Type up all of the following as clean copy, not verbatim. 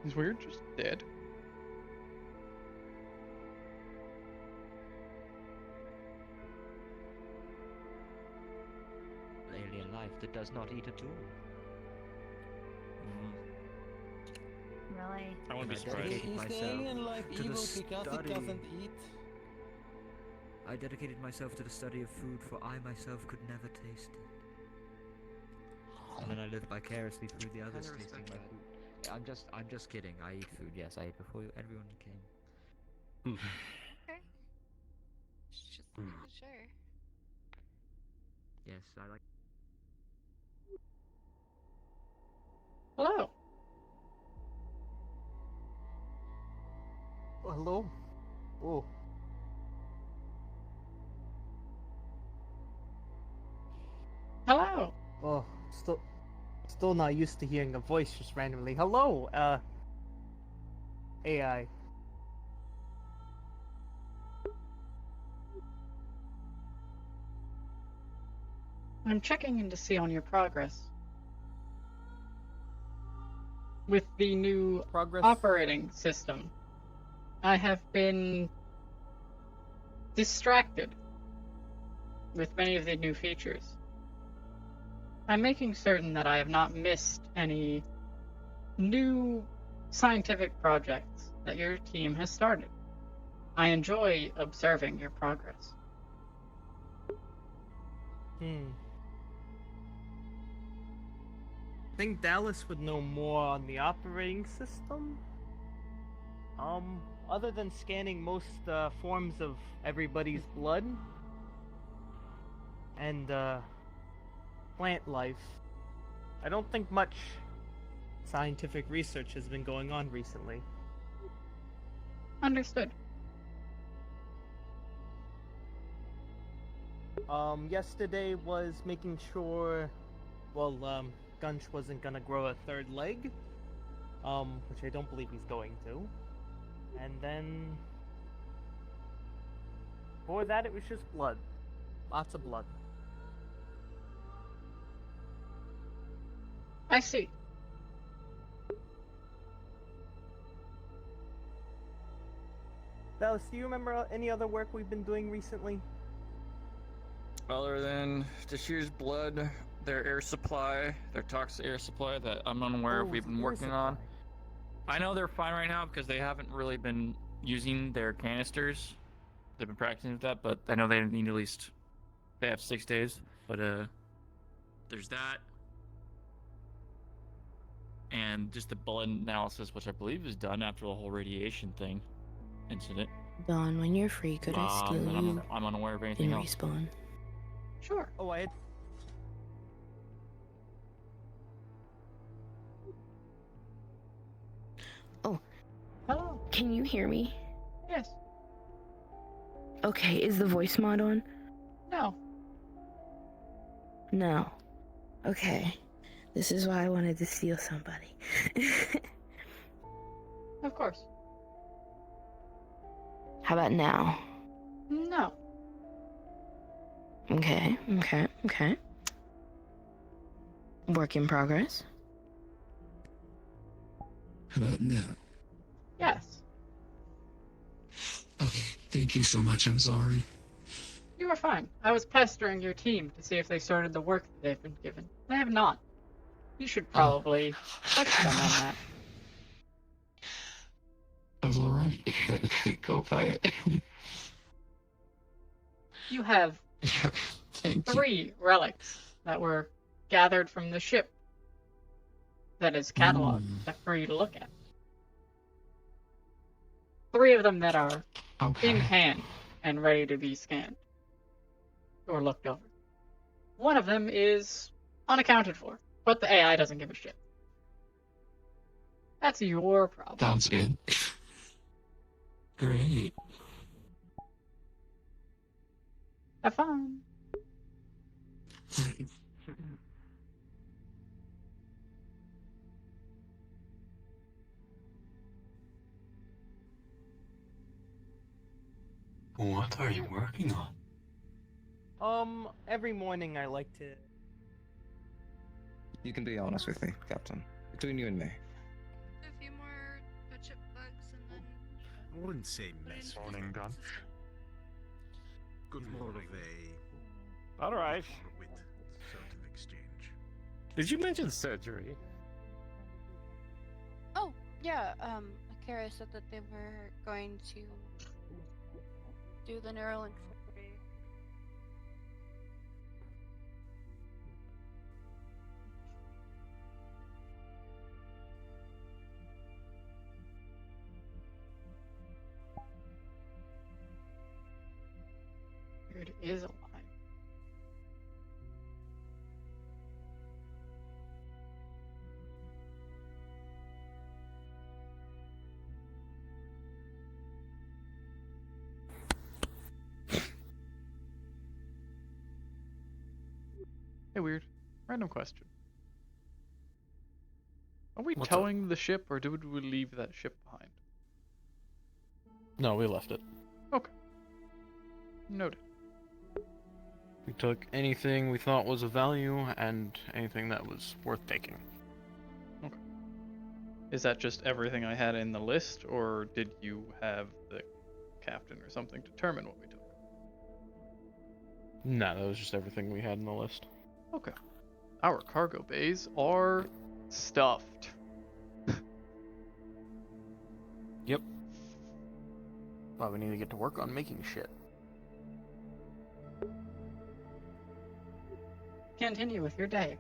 Is weird just dead? Alien life that does not eat at all. Really? I wouldn't be I surprised. dedicated Is the myself alien life to the evil because it study. doesn't eat? I dedicated myself to the study of food, for I myself could never taste it. And then I lived vicariously through the others tasting my food. I'm just kidding. I eat food. Yes, I ate before everyone came. Okay. Just sure. Yes, I like. Hello. Oh, hello? Oh. Hello. Oh, still not used to hearing a voice just randomly. Hello, AI. I'm checking in to see on your progress with the new Progress. operating system. I have been distracted with many of the new features. I'm making certain that I have not missed any new scientific projects that your team has started. I enjoy observing your progress. I think Dallas would know more on the operating system. Other than scanning most forms of everybody's blood and plant life, I don't think much scientific research has been going on recently. Understood. Yesterday was making sure, well, Gunch wasn't gonna grow a third leg, which I don't believe he's going to. And then, before that, it was just blood. Lots of blood. I see. Dallas, do you remember any other work we've been doing recently? Other than this year's blood, their air supply, their toxic air supply that I'm unaware of we've been working on. I know they're fine right now because they haven't really been using their canisters. They've been practicing with that, but I know they need at least, they have 6 days. But there's that. And just the blood analysis, which I believe is done after the whole radiation thing incident. Dawn, when you're free, could I steal you I'm unaware of anything and else. respawn? Sure. Oh, I had... Oh. Hello. Can you hear me? Yes. Okay, is the voice mod on? No. No. Okay. This is why I wanted to steal somebody. Of course. How about now? No. Okay. Work in progress. How about now? Yes. Okay, thank you so much. I'm sorry. You are fine. I was pestering your team to see if they started the work that they've been given. They have not. You should probably push them on that. That's alright. Go by it. You have Thank you. 3 relics that were gathered from the ship that is cataloged for you to look at. 3 of them that are in hand and ready to be scanned or looked over. One of them is unaccounted for, but the AI doesn't give a shit. That's your problem. Sounds good. Great. Have fun. What are you working on? Every morning I like to... You can be honest with me, Captain. Between you and me. A few more wouldn't say mess. Morning, Gunch. Good more of a All right. with sort of exchange. Did you mention surgery? Oh, yeah, Akira said that they were going to do the neural interpreter. It is alive. Hey, weird. Random question. Are we What's towing the ship, or did we leave that ship behind? No, we left it. Okay. Noted. We took anything we thought was of value and anything that was worth taking. Okay. Is that just everything I had in the list, or did you have the captain or something determine what we took? No, that was just everything we had in the list. Okay. Our cargo bays are stuffed. Yep. Well, we need to get to work on making shit. Continue with your day.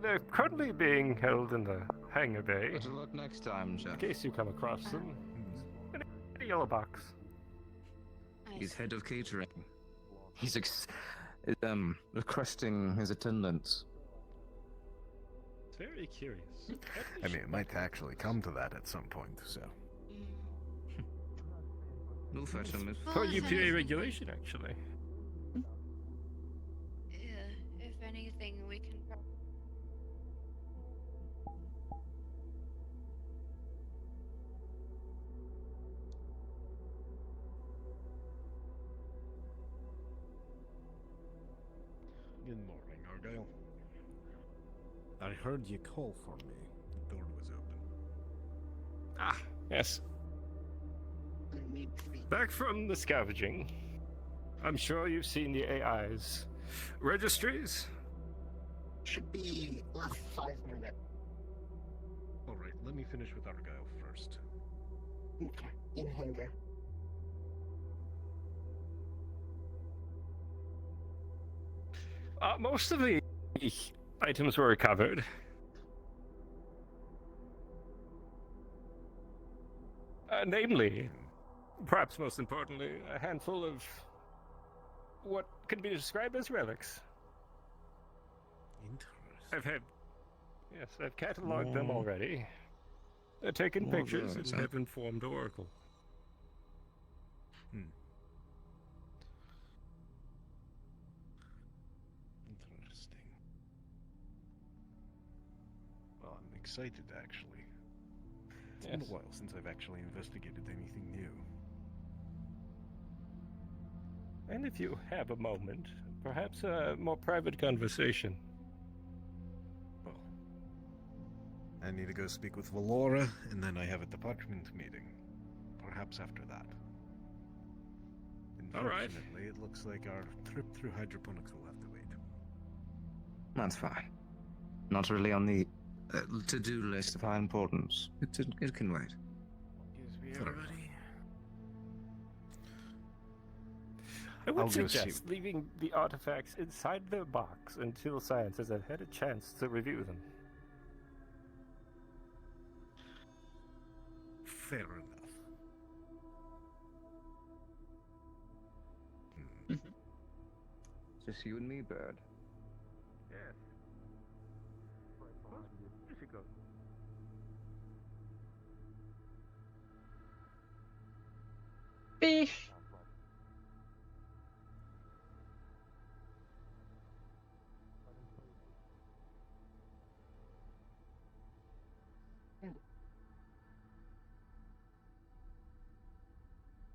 They're currently being held in the hangar bay. Better luck next time, In Chef. case you come across them. In a yellow box. He's head of catering. He's requesting his attendance. Very curious. I mean, it might actually come to that at some point, so. We'll fetch him if... Well, Per if UPA anything- regulation, actually. If anything, we can. Good morning, Argyle. I heard you call for me. The door was open. Ah, yes. Back from the scavenging. I'm sure you've seen the AI's registries. Should be last 5 minutes. Alright, let me finish with Argyle first. Okay, in hunger. Most of the items were recovered. Namely, perhaps most importantly, a handful of what could be described as relics. Interesting. I've cataloged them More- already. They're taken more pictures relics, and huh? have informed Oracle. Interesting. Well, I'm excited, actually. It's been a Yes. while since I've actually investigated anything new. And if you have a moment, perhaps a more private conversation. Well, I need to go speak with Valora, and then I have a department meeting. Perhaps after that. All right. Unfortunately, it looks like our trip through hydroponics will have to wait. That's fine. Not really on the to-do list of high importance. It can wait. Excuse me, Fair everybody. I would I'll go see- suggest leaving the artifacts inside their box until scientists have had a chance to review them. Fair enough. Just you and me, Bird. Yes. Well, you should go. Fish.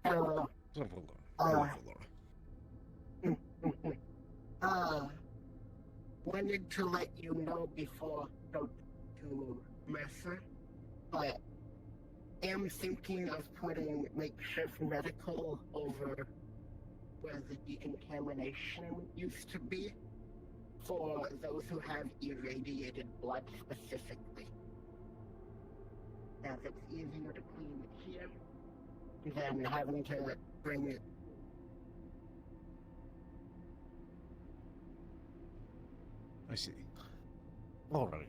Hello. Hello, Valora. Uh, Hello, Valora. wanted to let you know before go to Mercer, but am thinking of putting makeshift medical over where the decontamination used to be for those who have irradiated blood specifically. As it's easier to clean it here than having to bring it. I see. All right.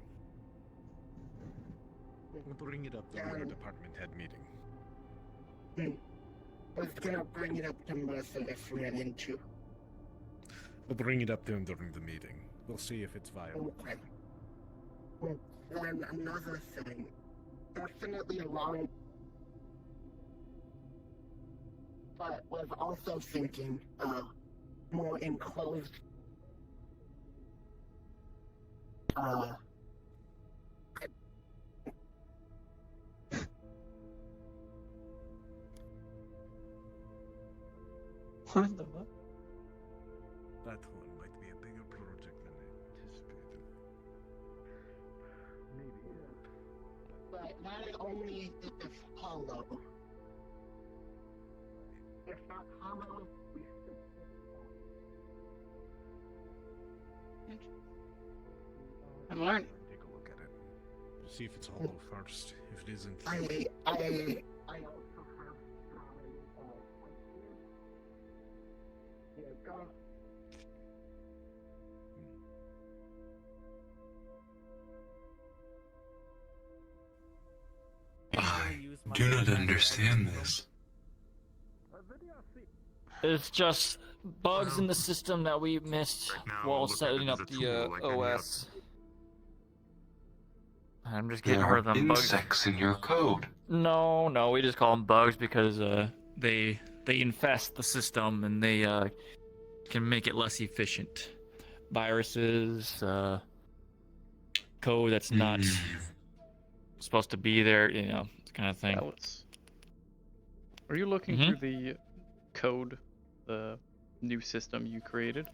We'll bring it up during our department head meeting. I was gonna bring it up to Mercer if we ran into. We'll bring it up to him during the meeting. We'll see if it's viable. Okay. Well, then another thing. Definitely along. But was also thinking, more enclosed. What the fuck? That one might be a bigger project than anticipated. Maybe. But not only is this hollow. If not hollow, we should. I'm learning. Take a look at it. See if it's hollow first. If it isn't. I also have drawing here you go. I do not understand this. It's just bugs in the system that we missed while setting up the OS. I'm just getting There rid are of them bugs. insects in your code. No, we just call them bugs because they infest the system and they can make it less efficient. Viruses, code that's not supposed to be there, kind of thing. Are you looking through the code, the new system you created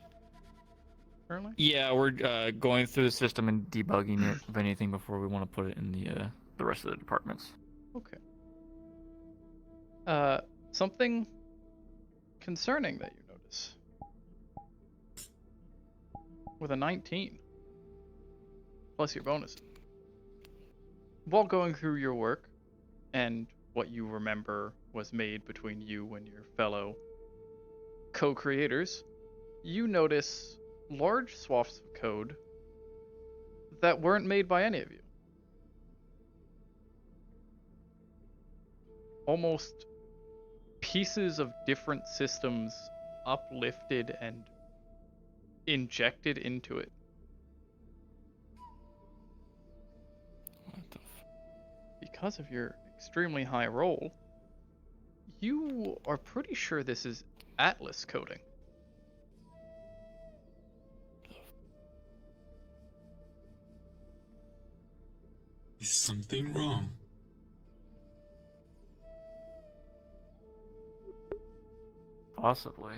currently? Yeah, we're going through the system and debugging it, if anything, before we want to put it in the rest of the departments. Okay. Something concerning that you notice. With a 19, plus your bonus. While going through your work, and what you remember was made between you and your fellow co-creators, you notice large swaths of code that weren't made by any of you. Almost pieces of different systems uplifted and injected into it. What the Because of your extremely high roll, you are pretty sure this is Atlas coding. Is something wrong? Possibly.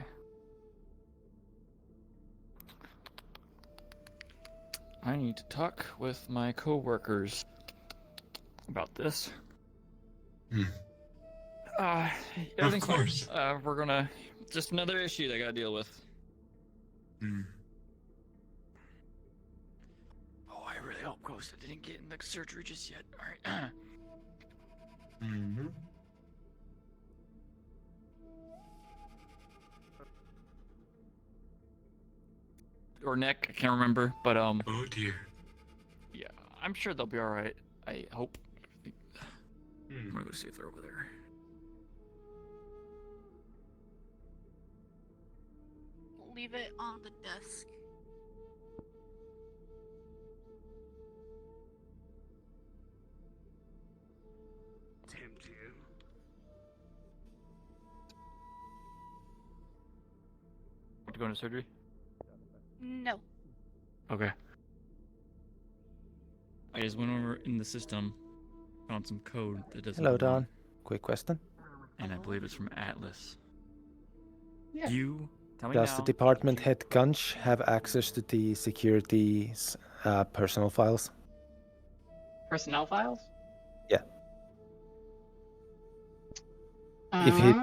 I need to talk with my coworkers about this. Everything's Of course. fine. We're gonna just another issue that I gotta deal with. Oh, I really hope Ghost didn't get in the surgery just yet. All right. Or Nick, I can't remember, but Oh dear. yeah, I'm sure they'll be all right. I hope. I'm gonna go see if they're over there. Leave it on the desk. Want to go into surgery? No. Okay. I just went over in the system, found some code that doesn't. Hello, belong, Don. Quick question. And I believe it's from Atlas. Yeah. You Tell me Does now. the department head Gunch have access to the security's personal files? Personnel files? Yeah. If he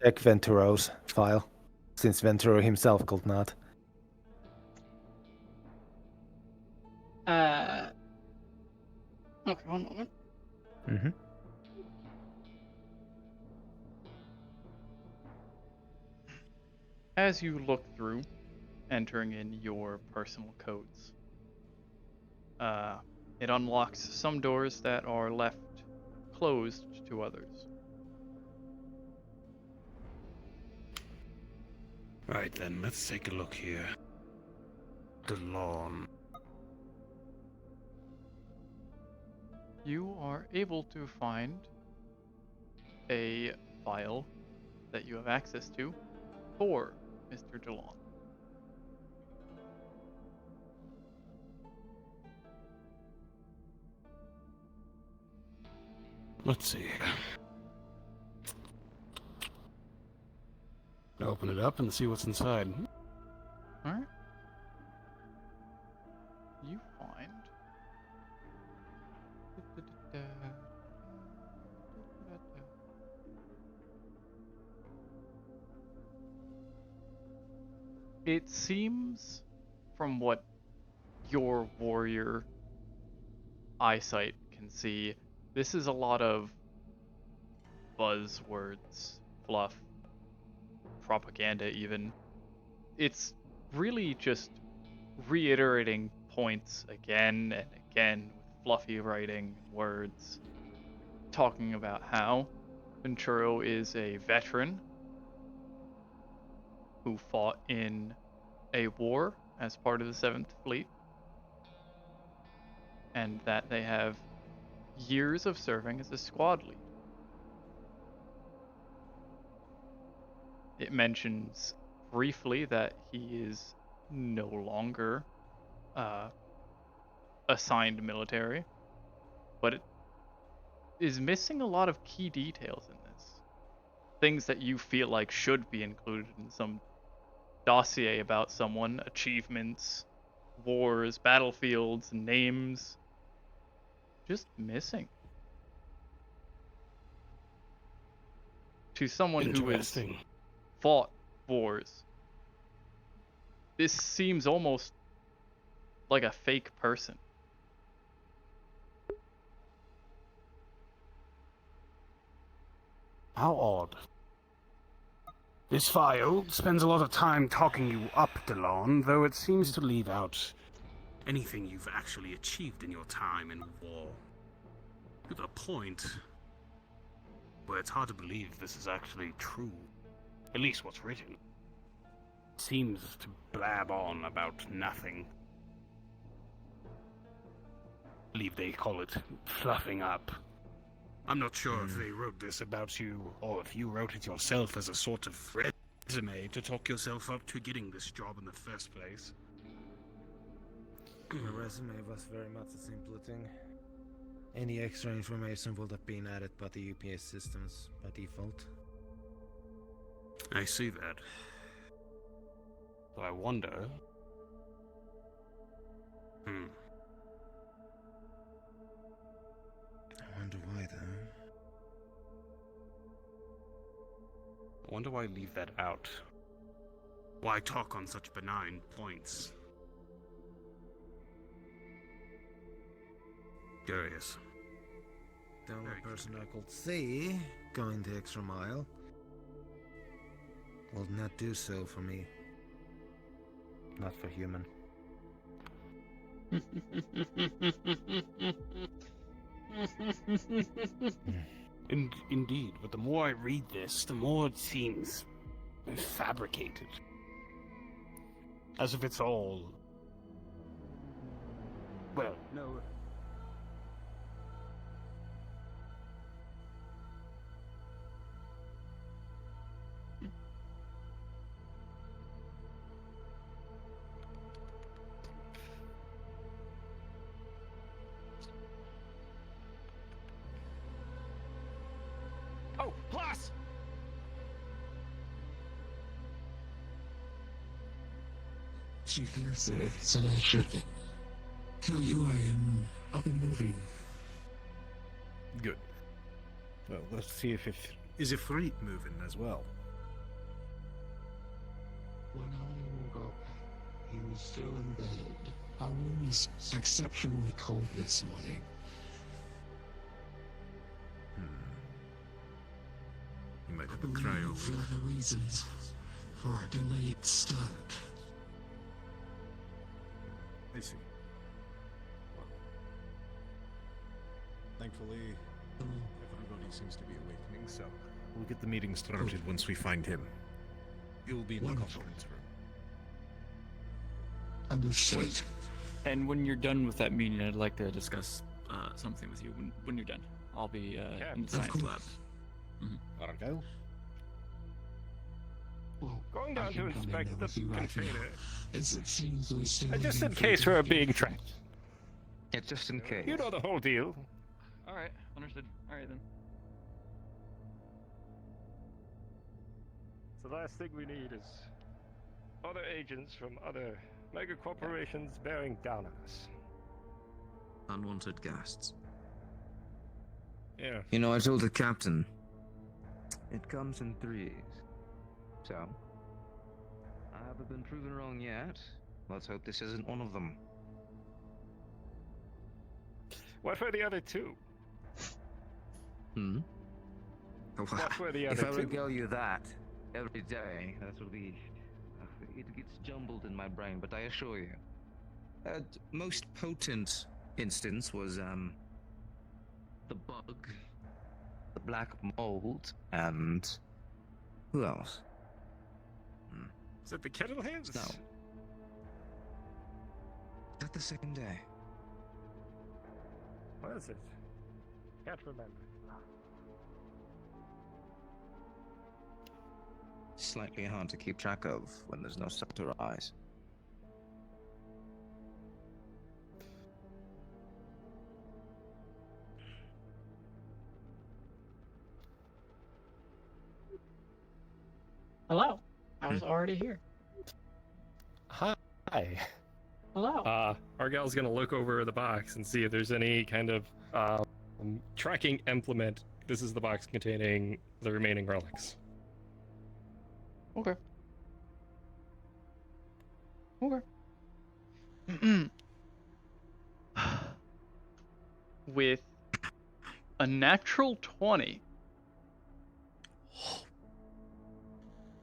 check Venturo's file, since Venturo himself could not. Okay, one moment. Mm-hmm. As you look through, entering in your personal codes, it unlocks some doors that are left closed to others. Right then, let's take a look here. The lawn. You are able to find a file that you have access to for Mr. DeLon. Let's see. Open it up and see what's inside. Alright. You find... It seems, from what your warrior eyesight can see, this is a lot of buzzwords, fluff, propaganda even. It's really just reiterating points again and again with fluffy writing and words, talking about how Venturo is a veteran who fought in a war as part of the 7th Fleet, and that they have years of serving as a squad lead. It mentions briefly that he is no longer assigned military, but it is missing a lot of key details in this. Things that you feel like should be included in some dossier about someone, achievements, wars, battlefields, names, just missing. To someone who has fought wars, this seems almost like a fake person. How odd. This file spends a lot of time talking you up, DeLon, though it seems to leave out anything you've actually achieved in your time in war. To the point where it's hard to believe this is actually true. At least what's written. Seems to blab on about nothing. I believe they call it fluffing up. I'm not sure if they wrote this about you, or if you wrote it yourself as a sort of resume to talk yourself up to getting this job in the first place. My resume was very much a simple thing. Any extra information would have been added by the UPS systems by default. I see that. So I wonder... I wonder why, though. I wonder why leave that out. Why talk on such benign points? Curious. The only person I could see going the extra mile will not do so for me. Not for human. Indeed, but the more I read this, the more it seems fabricated. As if it's all... Well, no... Oh, plus! She hears it, so I should tell you I am up and moving. Good. Well, let's see if is Ifrit moving as well. When I woke up, he was still in bed. Our room is exceptionally cold this morning. You might have I to cry believe over there are the reasons for a delayed start. I see. Well, thankfully, everybody seems to be awakening, so we'll get the meeting started once we find him. He will be in the conference room. Understood. And when you're done with that meeting, I'd like to discuss something with you when you're done. I'll be in the science lab. Okay. Well, Going down to inspect the container. As it seems we're still Just in waiting case for we're being tracked. Yeah, just in case. You know the whole deal. Alright, understood. Alright then. So the last thing we need is other agents from other mega corporations bearing down on us. Unwanted guests. Yeah. You know, I told the captain, it comes in threes. So, I haven't been proven wrong yet. Let's hope this isn't one of them. What were the other two? What were the If other I two? regale you that every day, that will be... it gets jumbled in my brain, but I assure you. Most potent instance was, the bug, the black mold, and... who else? Is it the kettle hands? No. Is that the same day? What is it? Can't remember. Slightly hard to keep track of when there's no stuff to rise. Hello. I was already here. Hi. Hello. Argyle's gonna look over the box and see if there's any kind of tracking implement. This is the box containing the remaining relics. Okay. Okay. With a natural 20,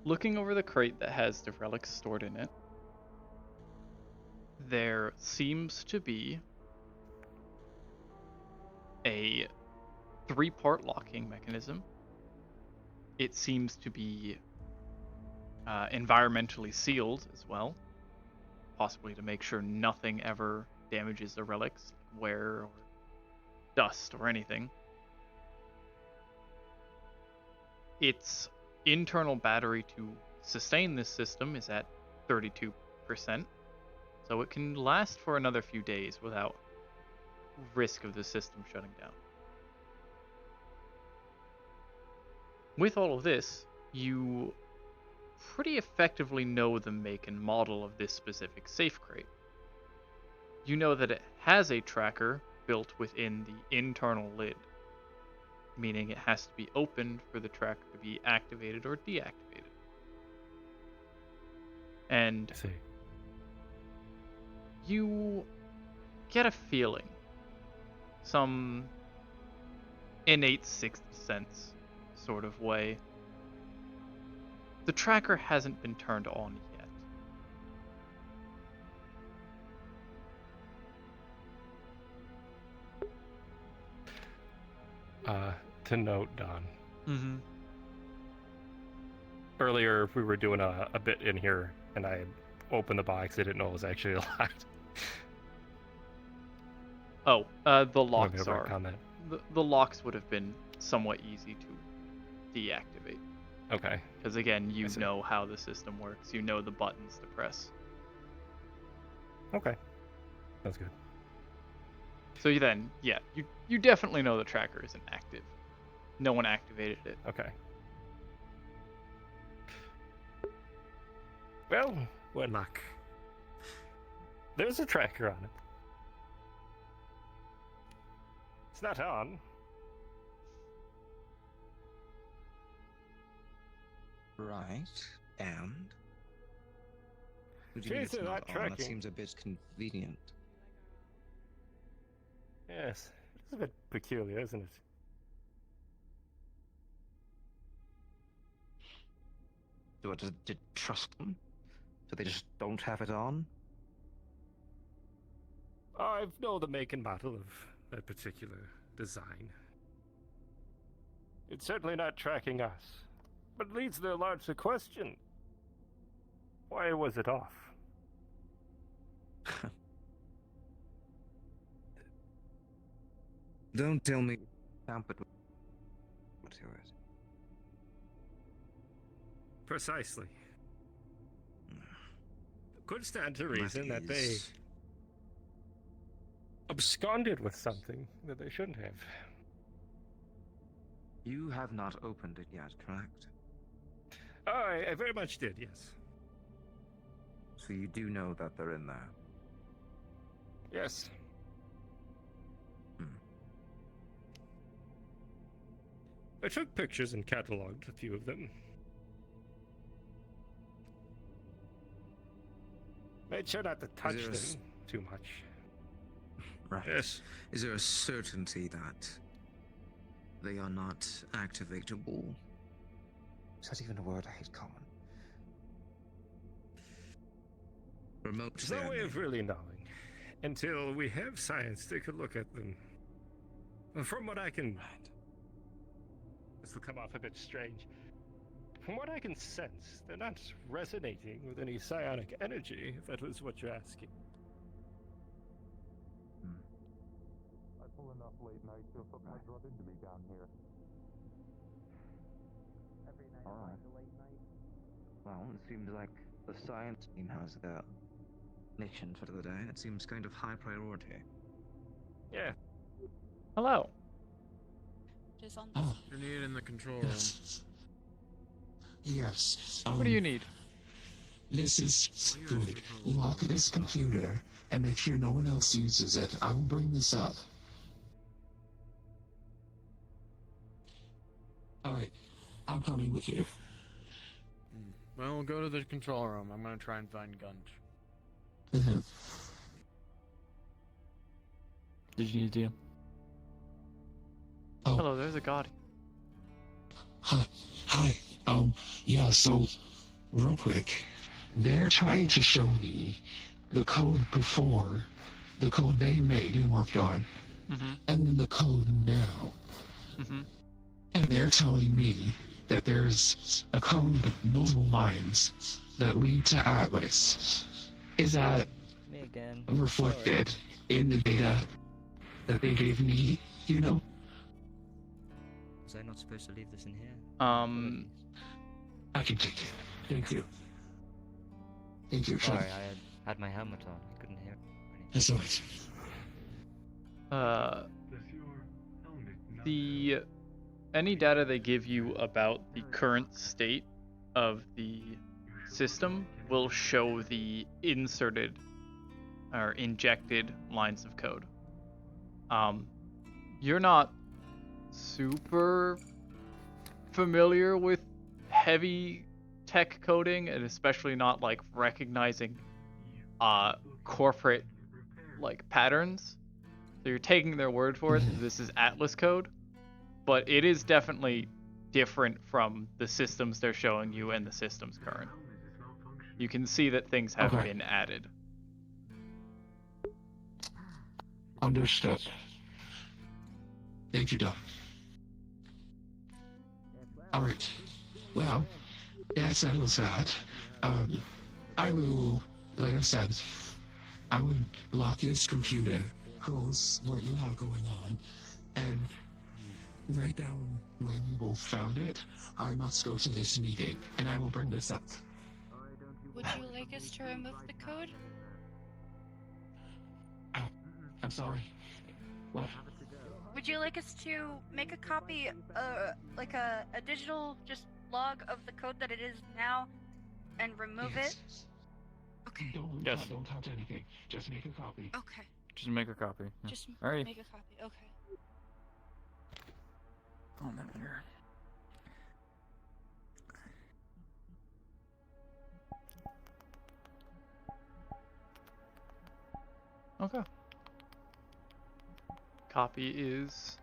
looking over the crate that has the relics stored in it, there seems to be a 3-part locking mechanism. It seems to be environmentally sealed as well, possibly to make sure nothing ever damages the relics, like wear or dust or anything. Its internal battery to sustain this system is at 32%, so it can last for another few days without risk of the system shutting down. With all of this, you pretty effectively know the make and model of this specific safe crate. You know that it has a tracker built within the internal lid, meaning it has to be opened for the tracker to be activated or deactivated. And I see. You get a feeling, some innate sixth sense sort of way. The tracker hasn't been turned on yet. To note, Don. Mm-hmm. Earlier, we were doing a bit in here, and I opened the box. I didn't know it was actually locked. Oh, the locks are. Comment. The locks would have been somewhat easy to deactivate. Okay. Because again, you know how the system works. You know the buttons to press. Okay. That's good. So then, yeah, you definitely know the tracker isn't active. No one activated it. Okay. Well, Luck. There's a tracker on it. It's not on. Right, and? What do you mean Chase, it's they're not not on? That tracking. seems a bit convenient. Yes, it's a bit peculiar, isn't it? Do I just trust them? So they just don't have it on? I know the make and model of that particular design. It's certainly not tracking us, but it leads the larger question. Why was it off? Don't tell me tampered with materials. Precisely. Could stand to reason that they absconded with something that they shouldn't have. You have not opened it yet, correct? Oh, I very much did, yes. So you do know that they're in there? Yes. I took pictures and cataloged a few of them. Made sure not to touch them too much. Right. Yes. Is there a certainty that they are not activatable? Is that even a word I hate common? Remote. There's no way of really knowing until we have science take a look at them. And from what I can... This will come off a bit strange. From what I can sense, they're not resonating with any psionic energy, if that was what you're asking. I pull enough late night to put my drug into me down here. Every night All right. the late night. Well, it seems like the science team has their mission for the day. It seems kind of high priority. Yeah. Hello. Just on Oh, You're needed in the control yes. Yes. What do you need? This is good. Lock this computer and make sure no one else uses it. I will bring this up. Alright, I'm coming with you. Well, we'll go to the control room. I'm gonna try and find Gunch. Did you need to? Oh. Hello, there's a god. Hi. Yeah, so, real quick, they're trying to show me the code before, the code they made and worked on, and then the code now. And they're telling me that there's a code of multiple lines that lead to Atlas. Is that Me again. reflected in the data that they gave me, you know? Was I not supposed to leave this in here? I can take it. Thank you. Thank you, Sorry, friend. I had my helmet on. I couldn't hear. That's alright. Any data they give you about the current state of the system will show the inserted or injected lines of code. You're not super familiar with heavy tech coding, and especially not like recognizing corporate like patterns. So you're taking their word for it. This is Atlas code, but it is definitely different from the systems they're showing you and the systems current. You can see that things have been added. Understood. Thank you, Doc. Alright. Well, that settles that. I will, like I said, I would lock this computer, close what you have going on, and write down when you both found it. I must go to this meeting, and I will bring this up. Would you like us to remove the code? I'm sorry. What? Would you like us to make a copy, like a digital just log of the code that it is now and remove it? Okay. Yes. Don't touch anything. Just make a copy. Okay. Just make a copy. Yeah. Just Alrighty. make a copy. Okay. On that here. Okay. Copy is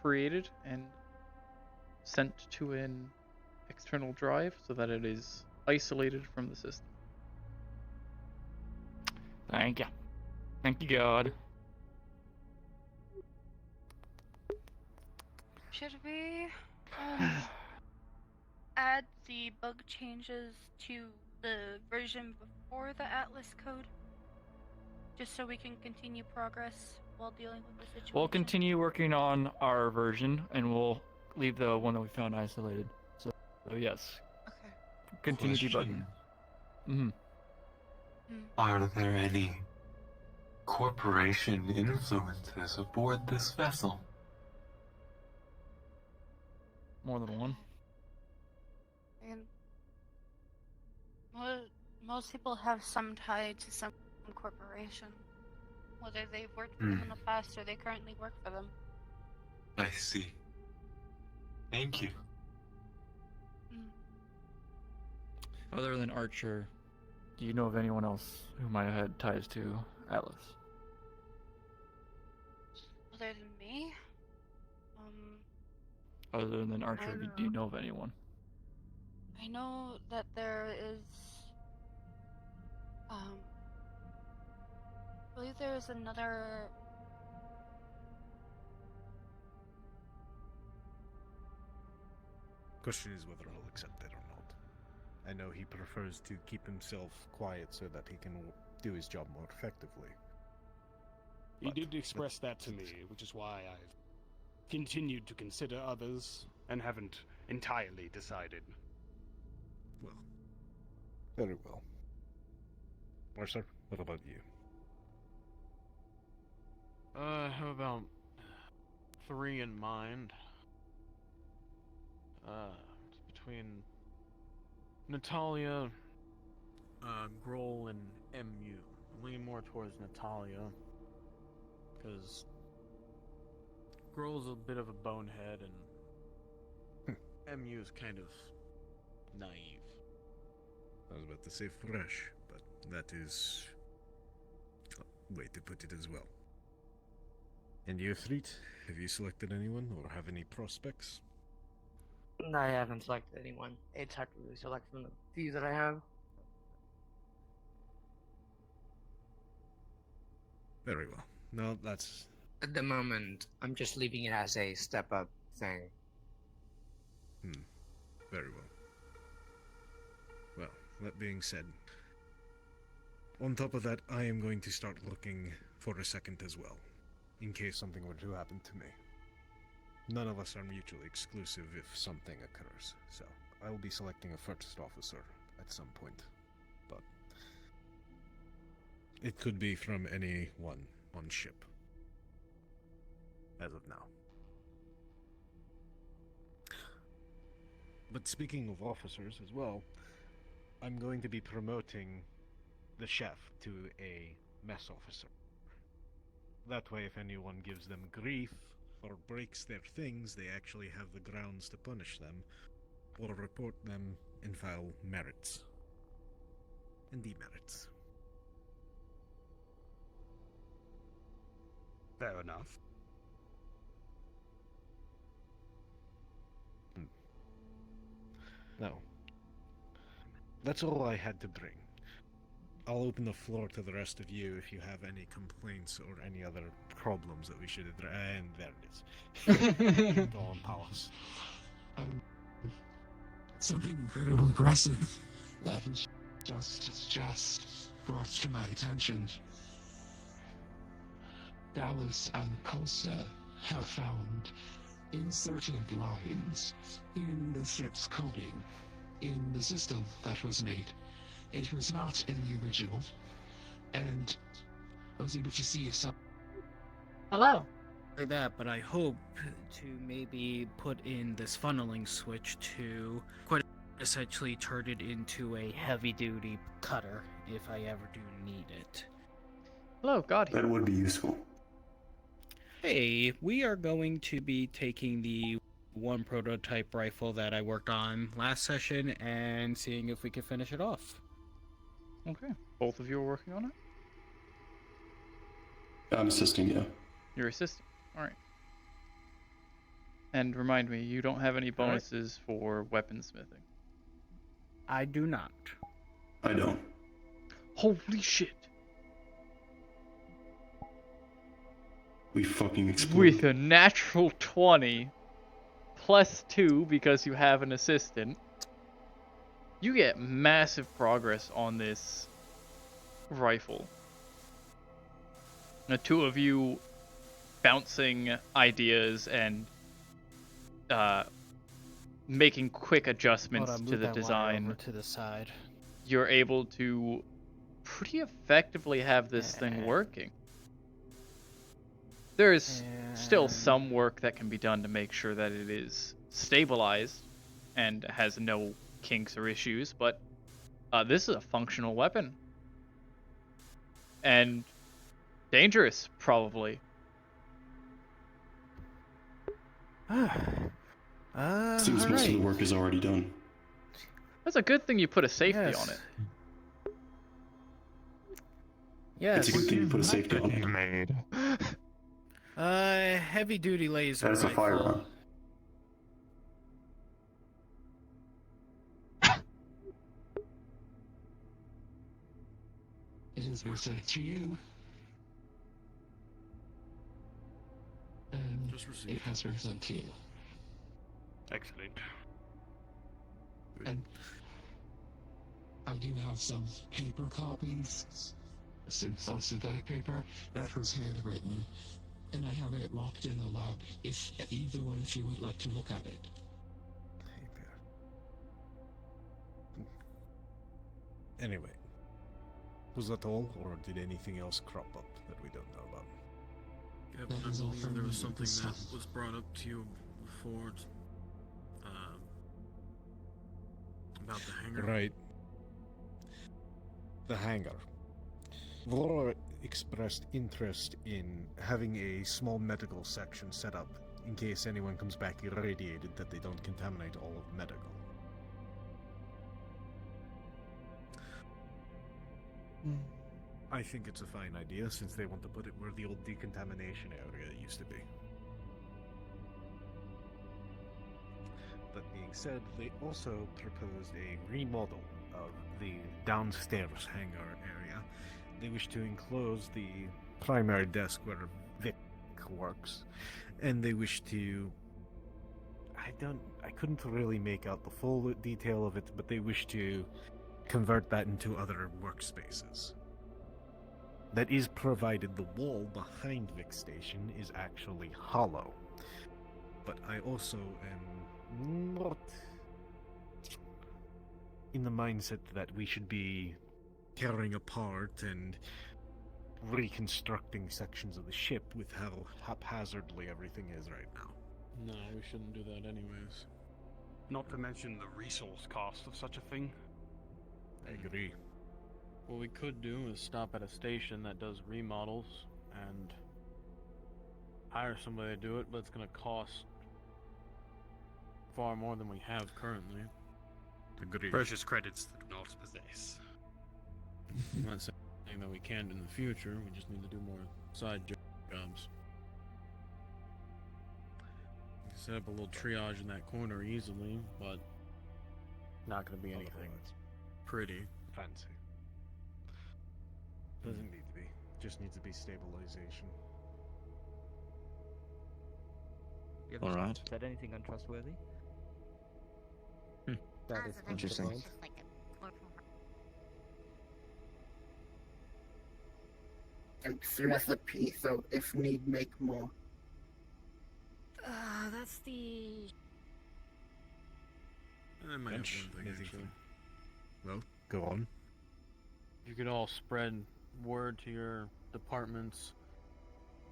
created and sent to an external drive so that it is isolated from the system. Thank you. Thank you, God. Should we add the bug changes to the version before the Atlas code? Just so we can continue progress while dealing with the situation? We'll continue working on our version, and we'll leave the one that we found isolated. So yes. Okay. Continue debugging. Mm-hmm. Are there any corporation influences aboard this vessel? More than one. And most people have some tie to some corporation, whether they've worked for them in the past or they currently work for them. I see. Thank you. Other than Archer, do you know of anyone else who might have had ties to Atlas? Other than me? Other than Archer, do you know of anyone? I know that there is, I believe there is another. Question is whether he'll accept it or not. I know he prefers to keep himself quiet so that he can do his job more effectively. He did express that to me, which is why I've continued to consider others and haven't entirely decided. Well, very well. Mercer, what about you? I have about 3 in mind. It's between Natalia, Grohl, and MU. I'm leaning more towards Natalia, because Grohl's a bit of a bonehead, and MU's kind of naive. I was about to say fresh, but that is a way to put it as well. And you, Threet, have you selected anyone or have any prospects? I haven't selected anyone. It's hard to really select from the few that I have. Very well. No, that's... At the moment, I'm just leaving it as a step-up thing. Very well. Well, that being said, on top of that, I am going to start looking for a second as well, in case something were to happen to me. None of us are mutually exclusive if something occurs, so I will be selecting a first officer at some point, but it could be from anyone on ship, as of now. But speaking of officers as well, I'm going to be promoting the chef to a mess officer. That way, if anyone gives them grief or breaks their things, they actually have the grounds to punish them or report them and file merits and demerits. Fair enough. No. That's all I had to bring. I'll open the floor to the rest of you if you have any complaints or any other problems that we should address. And there it is. Dawn Palace. Something incredibly aggressive that was just brought to my attention. Dallas and Costa have found inserted lines in the ship's coding in the system that was made. It was not in the original, and I was able to see some. Hello. Like that, but I hope to maybe put in this funneling switch to quite. essentially turn it into a heavy-duty cutter if I ever do need it. Hello, God. That would be useful. Hey, we are going to be taking the one prototype rifle that I worked on last session and seeing if we can finish it off. Okay. Both of you are working on it? I'm assisting, yeah. You're assisting. Alright. And remind me, you don't have any bonuses for weaponsmithing. I do not. I don't. Holy shit! We fucking exploded. With a natural 20 plus 2 because you have an assistant, you get massive progress on this rifle. The two of you bouncing ideas and making quick adjustments to the design. Over to the side. You're able to pretty effectively have this thing working. There's still some work that can be done to make sure that it is stabilized and has no kinks or issues, but this is a functional weapon. And dangerous, probably. Seems most of the work is already done. That's a good thing you put a safety on it. Yes. It's a good thing you put a safety on it. Made. Heavy duty laser That's a rifle. firearm. It is reserved to you. And it has reserved to you. Excellent. And I do have some paper copies, some synthetic paper that was handwritten, and I have it locked in the lab. If either one of you would like to look at it. Anyway, was that all, or did anything else crop up that we don't know about? Yeah, but I believe there was something that was brought up to you before about the hangar. Right. The hangar. Vlora expressed interest in having a small medical section set up in case anyone comes back irradiated, that they don't contaminate all of medical. I think it's a fine idea, since they want to put it where the old decontamination area used to be. That being said, they also proposed a remodel of the downstairs hangar area. They wish to enclose the primary desk where Vic works, and they wish to... I couldn't really make out the full detail of it, but they wish to convert that into other workspaces. That is provided the wall behind Vic's station is actually hollow. But I also am not in the mindset that we should be tearing apart and reconstructing sections of the ship with how haphazardly everything is right now. No, we shouldn't do that anyways. Not to mention the resource cost of such a thing. I agree. What we could do is stop at a station that does remodels and hire somebody to do it, but it's going to cost far more than we have currently. Agreed. Precious credits that do not possess. I'm not saying that we can't in the future, we just need to do more side jobs. We can set up a little triage in that corner easily, but not going to be anything pretty. Fancy. Doesn't need to be. Just needs to be stabilization. All right. Said anything untrustworthy? That is interesting. It's recipe, so if need, make more. That's the... I might have one thing, actually. Well, go on. You could all spread word to your departments.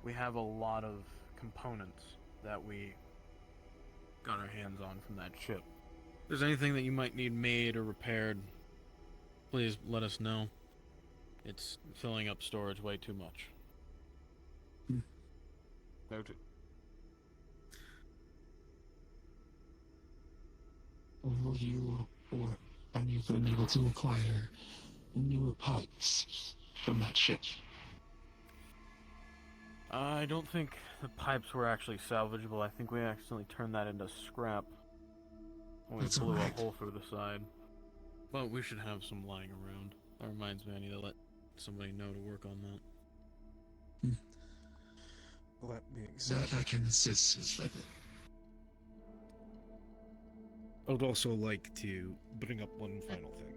We have a lot of components that we got our hands on from that ship. there's anything that you might need made or repaired, please let us know. It's filling up storage way too much. Noted. Will you or any of them able to acquire newer pipes from that ship? I don't think the pipes were actually salvageable. I think we accidentally turned that into scrap when we That's blew alright. a hole through the side. But we should have some lying around. That reminds me, I need to let somebody know to work on that. That being said, That I can assist with. I would also like to bring up one final thing.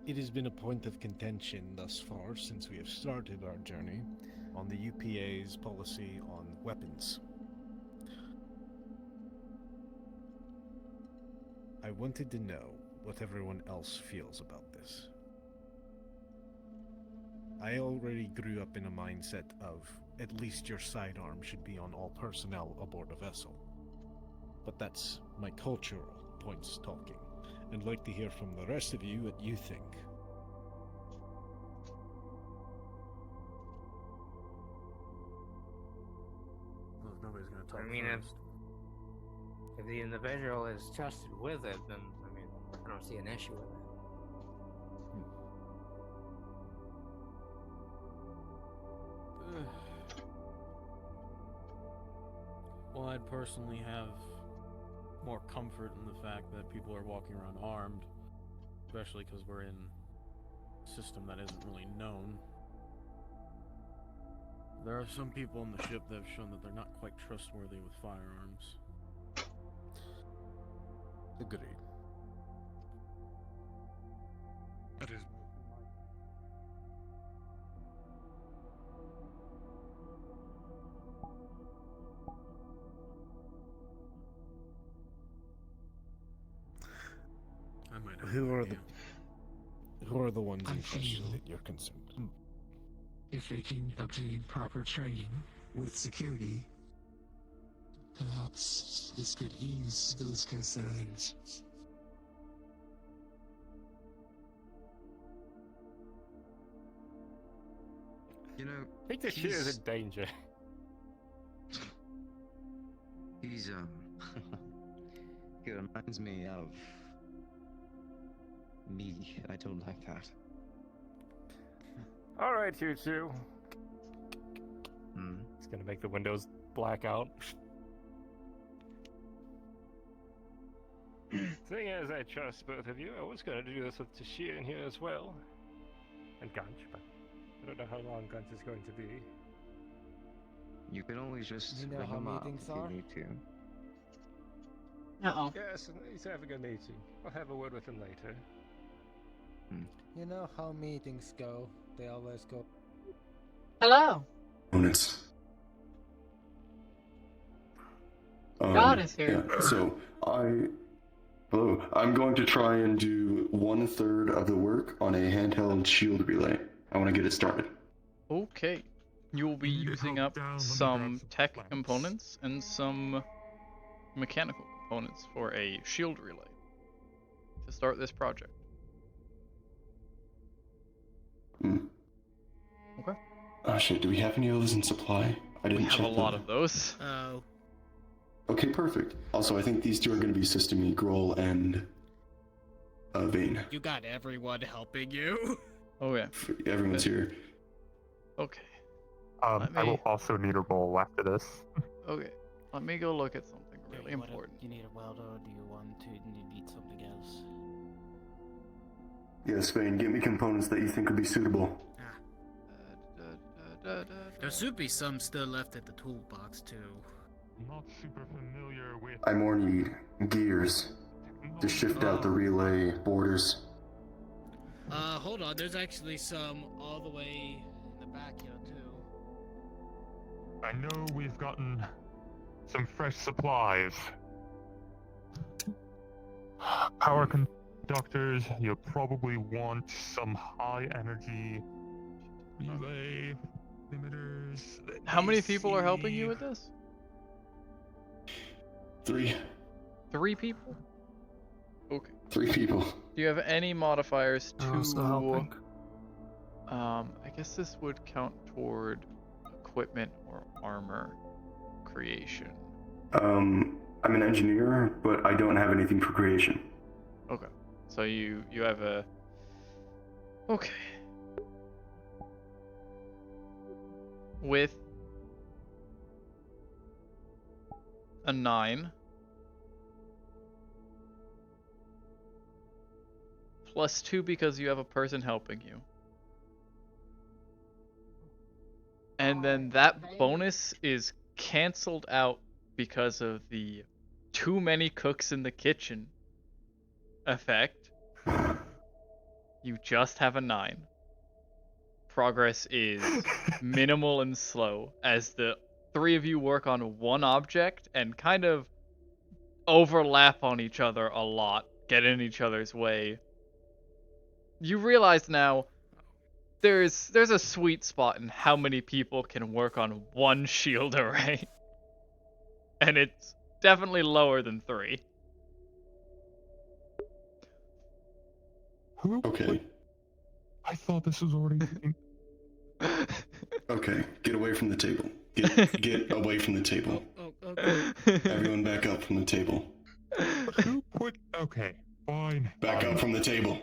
It has been a point of contention thus far since we have started our journey on the UPA's policy on weapons. I wanted to know what everyone else feels about this. I already grew up in a mindset of at least your sidearm should be on all personnel aboard a vessel. But that's my cultural points talking. I'd like to hear from the rest of you what you think. Well, if nobody's gonna talk I mean, first. if the individual is trusted with it, then I mean, I don't see an issue with it. Well, I'd personally have more comfort in the fact that people are walking around armed, especially because we're in a system that isn't really known. There are some people on the ship that have shown that they're not quite trustworthy with firearms. Agreed. That is. I might have Who an are idea. who are the ones I in question feel- that you're concerned? If they can obtain proper training with security, perhaps this could ease those concerns. You know, I think the shit is in danger. he's he reminds me of me. I don't like that. Alright, you two. Hmm. It's gonna make the windows black out. Seeing as I trust both of you, I was gonna do this with Tashir in here as well. And Gunch, but I don't know how long Gunch is going to be. You can always just You know ring how him up meetings if you are? need to. Uh-oh. Yes, and he's having a meeting. I'll have a word with him later. You know how meetings go. They always go. Hello. Opponents. God is here. Yeah, so hello. I'm going to try and do 1/3 of the work on a handheld shield relay. I want to get it started. Okay. You'll be using up some tech components and some mechanical components for a shield relay to start this project. Okay. Oh shit, do we have any of those in supply? I didn't We have check a lot that. of those. Oh. Okay, perfect. Also, I think these two are going to be System Grohl and Vane. You got everyone helping you. Oh yeah. Everyone's here. Okay. I will also need a roll after this. Okay. Let me go look at something really important. You need a welder, or do you want to need something else? Yes, Vane, get me components that you think would be suitable. There should be some still left at the toolbox too. I'm not super familiar with. I more need gears to shift out the relay borders. Hold on. There's actually some all the way in the back here too. I know we've gotten some fresh supplies. Power conductors, you'll probably want some high energy relay limiters. How many people are helping you with this? 3. 3 people? Okay. 3 people. Do you have any modifiers to... Also helping. I guess this would count toward equipment or armor creation. I'm an engineer, but I don't have anything for creation. Okay. So you have a... Okay. With a 9 plus 2 because you have a person helping you. And then that bonus is canceled out because of the too many cooks in the kitchen effect. You just have a 9. Progress is minimal and slow as the 3 of you work on one object and kind of overlap on each other a lot, get in each other's way. You realize now there's a sweet spot in how many people can work on one shield array. And it's definitely lower than 3. Okay. I thought this was already. Okay, get away from the table. Get away from the table. Everyone back up from the table. Who put? Okay, fine. Back up from the table.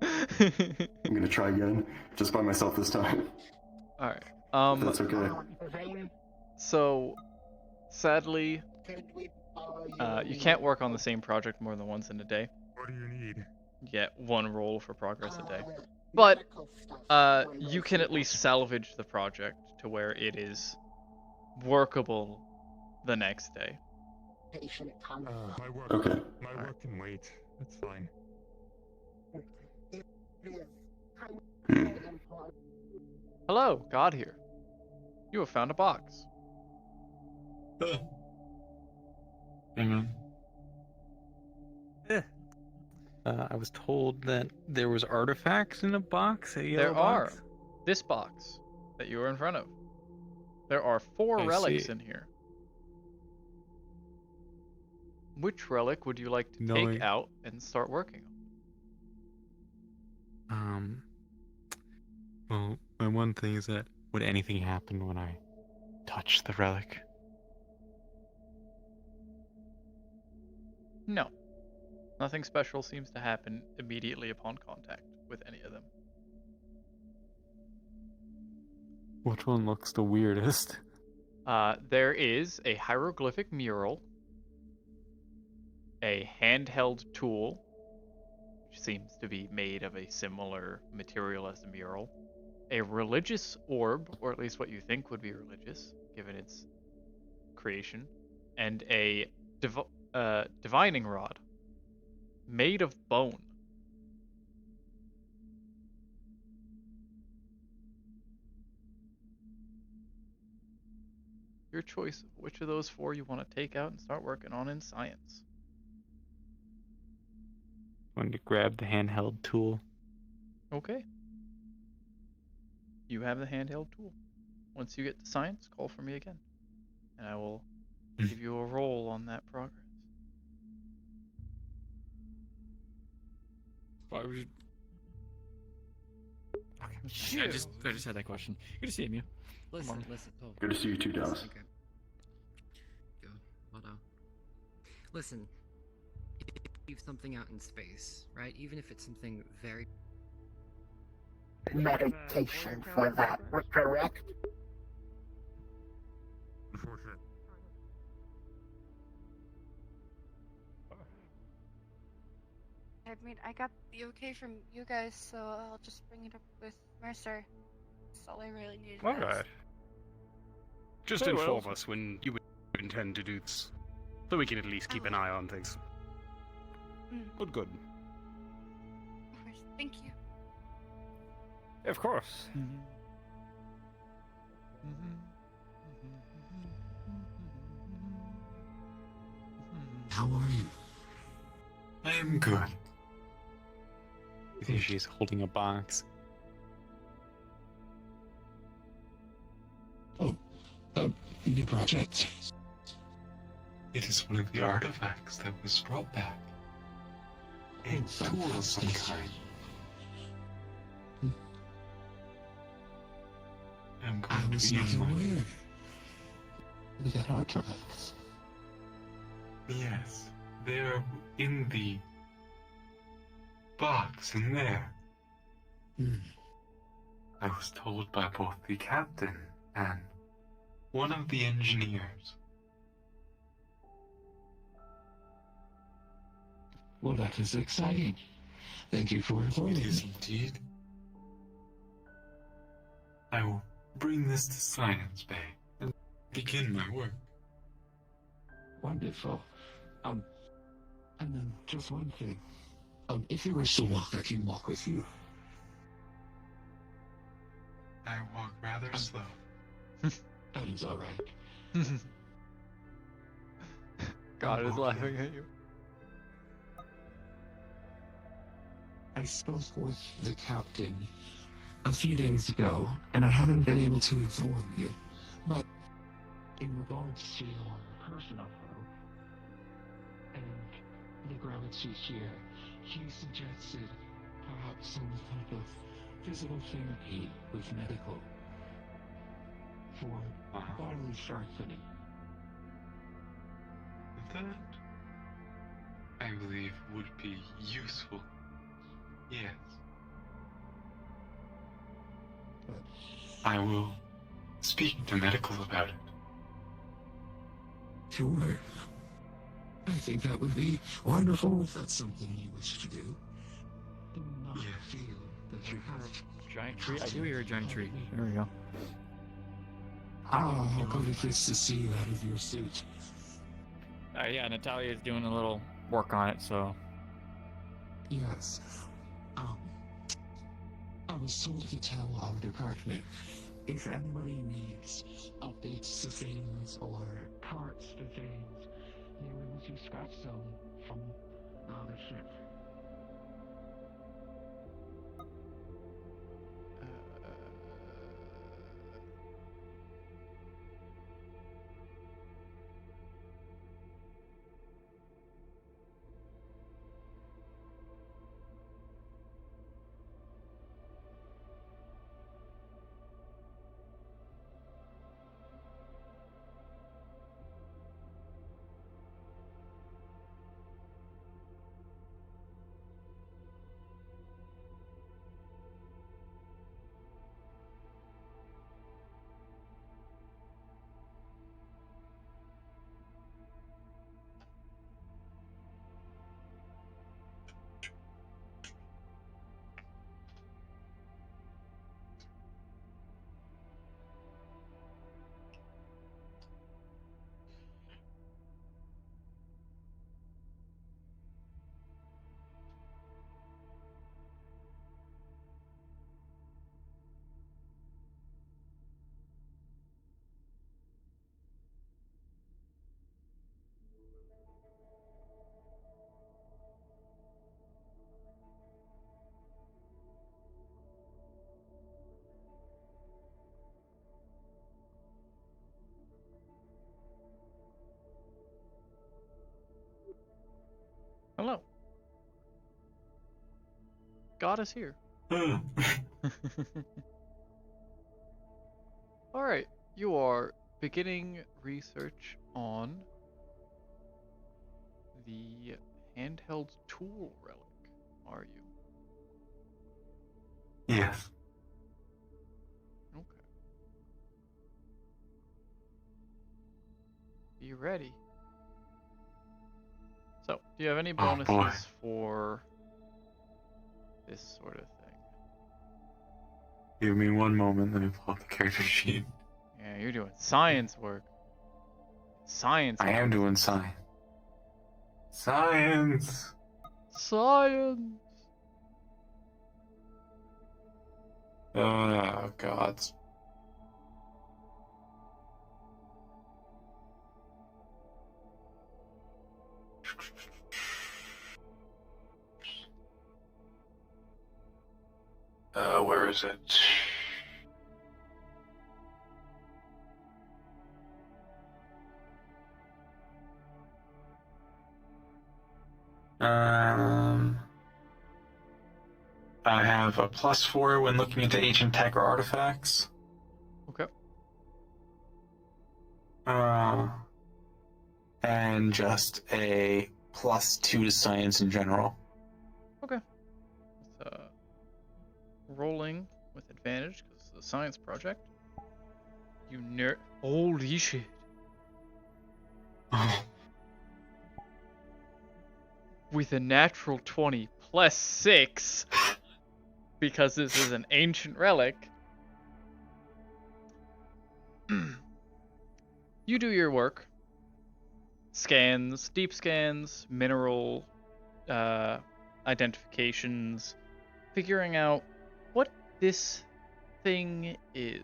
I'm gonna try again, just by myself this time. Alright. If that's okay. So, sadly, you can't work on the same project more than once in a day. What do you need? You get 1 roll for progress a day. But, you can at least salvage the project to where it is workable the next day. My work. Okay. My work can wait. That's fine. Hello, God here. You have found a box. Hang on. I was told that there was artifacts in a box, a yellow There box. are. This box that you are in front of. There are 4 I relics see. in here. Which relic would you like to Knowing- take out and start working on? Well, my one thing is that would anything happen when I touch the relic? No. Nothing special seems to happen immediately upon contact with any of them. Which one looks the weirdest? There is a hieroglyphic mural, a handheld tool, which seems to be made of a similar material as the mural, a religious orb, or at least what you think would be religious, given its creation, and a divining rod made of bone. Your choice of which of those 4 you want to take out and start working on in science. Going to grab the handheld tool. Okay. You have the handheld tool. Once you get to science, call for me again. And I will give you a roll on that progress. Why would you... Okay. I just had that question. Good to see you. Listen. Oh. Good to see you too, Dallas. Okay. Go. Well done. Listen. If you leave something out in space, right? Even if it's something very... Meditation for that, correct? Unfortunate. I mean, I got the okay from you guys, so I'll just bring it up with Mercer. That's all I really needed. to ask. Alright. Just Very inform well. us when you intend to do this, so we can at least keep an eye on things. Mm. Good. Of course. Thank you. Of course. How are you? I am good. I think she's holding a box. Oh, new project. It is one of the artifacts that was brought back. A tool of some kind. I'm I going was to not use my... aware of that artifact. Yes, they're in the box in there. I was told by both the captain and one of the engineers. Well, that is exciting. Thank you for informing It is me. indeed. I will bring this to Science Bay and begin my work. Wonderful. And then just one thing. If you wish to walk, I can walk with you. I walk rather slow. That is alright. God is laughing at you. I spoke with the captain a few days ago, and I haven't been able to inform you. But in regards to your personal health and the gravity here, he suggested perhaps some type of physical therapy with medical for bodily strengthening. That, I believe, would be useful. Yes. I will speak to medical about it. Sure. I think that would be wonderful if that's something you wish to do. Do not feel that you have Giant tree? I do hear a giant tree. There we go. how good it is to see you out of your suit. Yeah, Natalia is doing a little work on it, so. Yes. I was told to tell our department if anybody needs updates to things or parts to things, they were able to scratch them from the ship. Hello. God is here. Alright, you are beginning research on the handheld tool relic, are you? Yes. Okay. Be ready. So, do you have any Oh, boy. bonuses for this sort of thing? Give me one moment, let me pull up the character sheet. Yeah, you're doing science work. Science I am work. doing science. Science! Science! Oh, God. Where is it? I have a +4 when looking into ancient tech or artifacts. Okay. And just a +2 to science in general. Okay. It's, rolling with advantage because it's a science project. You nerd. Holy shit. With a natural 20 +6, because this is an ancient relic, you do your work. Scans, deep scans, mineral identifications, figuring out what this thing is.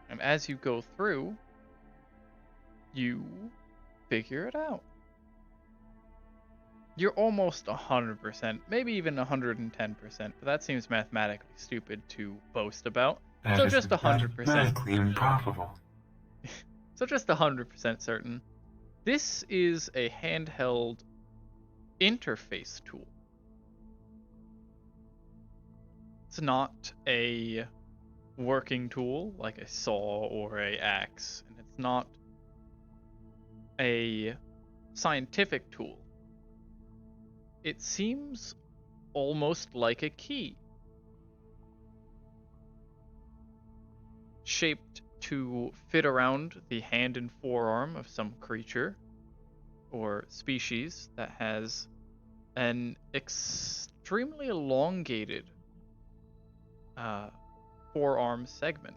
And as you go through, you figure it out. You're almost 100%, maybe even 110%, but that seems mathematically stupid to boast about. So just 100%. Mathematically improbable. So just 100% certain. This is a handheld interface tool. It's not a working tool like a saw or a axe, and it's not a scientific tool. It seems almost like a key, shaped to fit around the hand and forearm of some creature or species that has an extremely elongated forearm segment.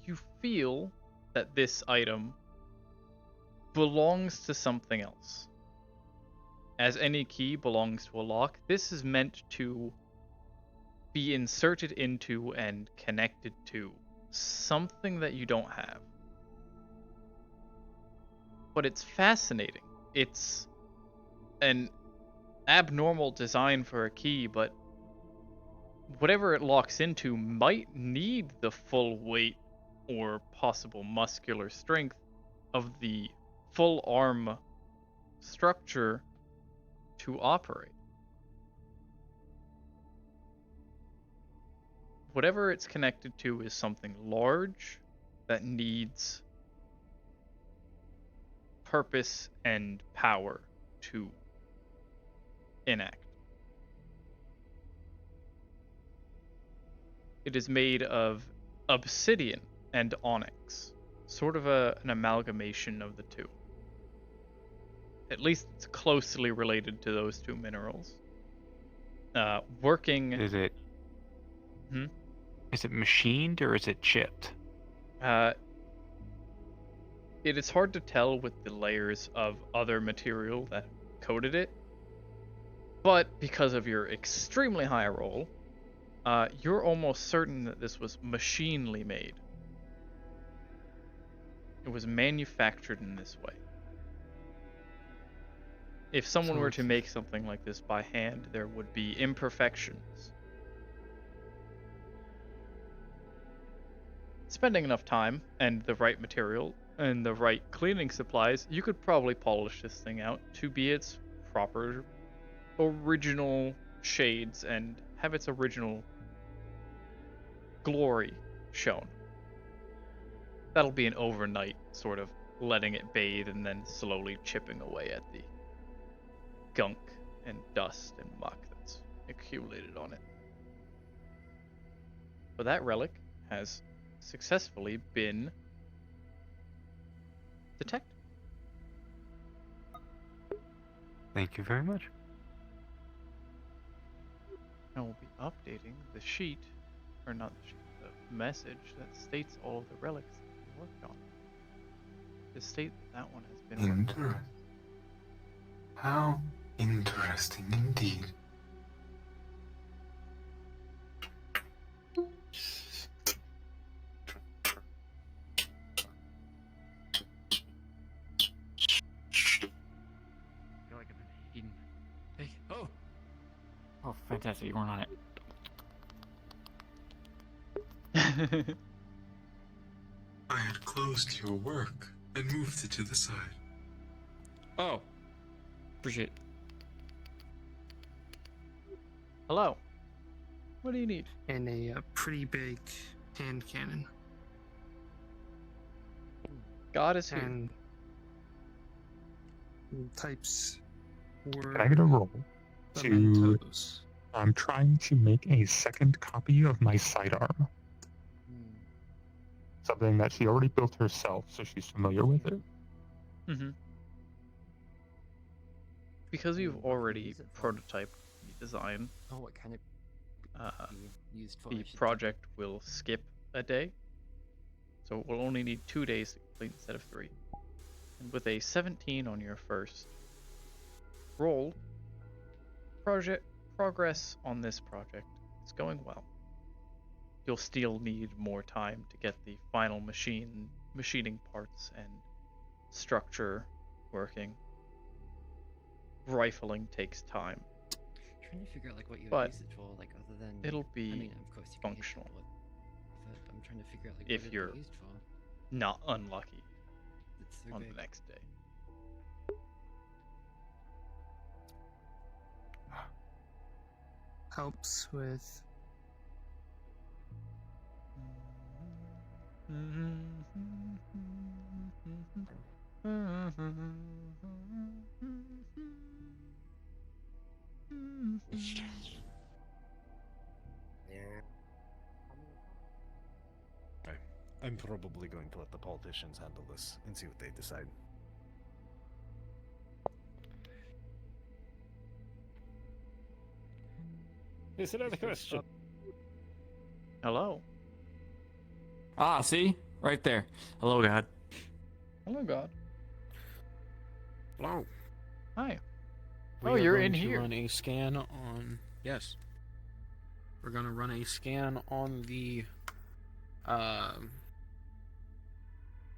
You feel that this item belongs to something else. As any key belongs to a lock, this is meant to be inserted into and connected to something that you don't have. But it's fascinating. It's an abnormal design for a key, but whatever it locks into might need the full weight or possible muscular strength of the full arm structure to operate. Whatever it's connected to is something large that needs purpose and power to enact. It is made of obsidian and onyx, sort of an amalgamation of the two. At least it's closely related to those two minerals. Working... Is it... Hmm? Is it machined or is it chipped? It is hard to tell with the layers of other material that coated it, but because of your extremely high roll, you're almost certain that this was machinely made. It was manufactured in this way. If someone were to make something like this by hand, there would be imperfections. Spending enough time and the right material and the right cleaning supplies, you could probably polish this thing out to be its proper original shades and have its original glory shown. That'll be an overnight sort of letting it bathe and then slowly chipping away at the gunk and dust and muck that's accumulated on it. But that relic has successfully been detected. Thank you very much. And we'll be updating the sheet, or not the sheet, the message that states all of the relics that we worked on. To state that one has been worked on. Interesting. How interesting indeed. I feel like I've been eating. Hey, oh, fantastic! You weren't on it. I had closed your work and moved it to the side. Oh. Appreciate it. Hello. What do you need? And a pretty big hand cannon. God is here. And types were Can I get a roll to... mementos. I'm trying to make a second copy of my sidearm. Something that she already built herself, so she's familiar with it. Mm-hmm. Because you've already prototyped the design, what kind of used for? the project will skip a day. So it will only need 2 days to complete instead of 3. And with a 17 on your first roll, progress on this project is going well. You'll still need more time to get the final machining parts and structure working. Rifling takes time. Trying to figure out like what you But would use it for, like other than it'll be I mean, of course you can hit functional. people with it. I'm trying to figure out like If what you're it'd be used for. not unlucky It's so on big. the next day. Helps with I'm probably going to let the politicians handle this and see what they decide. Here's another question. Hello. Ah, see? Right there. Hello, God. Hello, God. Hello. Hi. We Oh, are you're going in to here. Run a scan on. Yes. We're gonna run a scan on the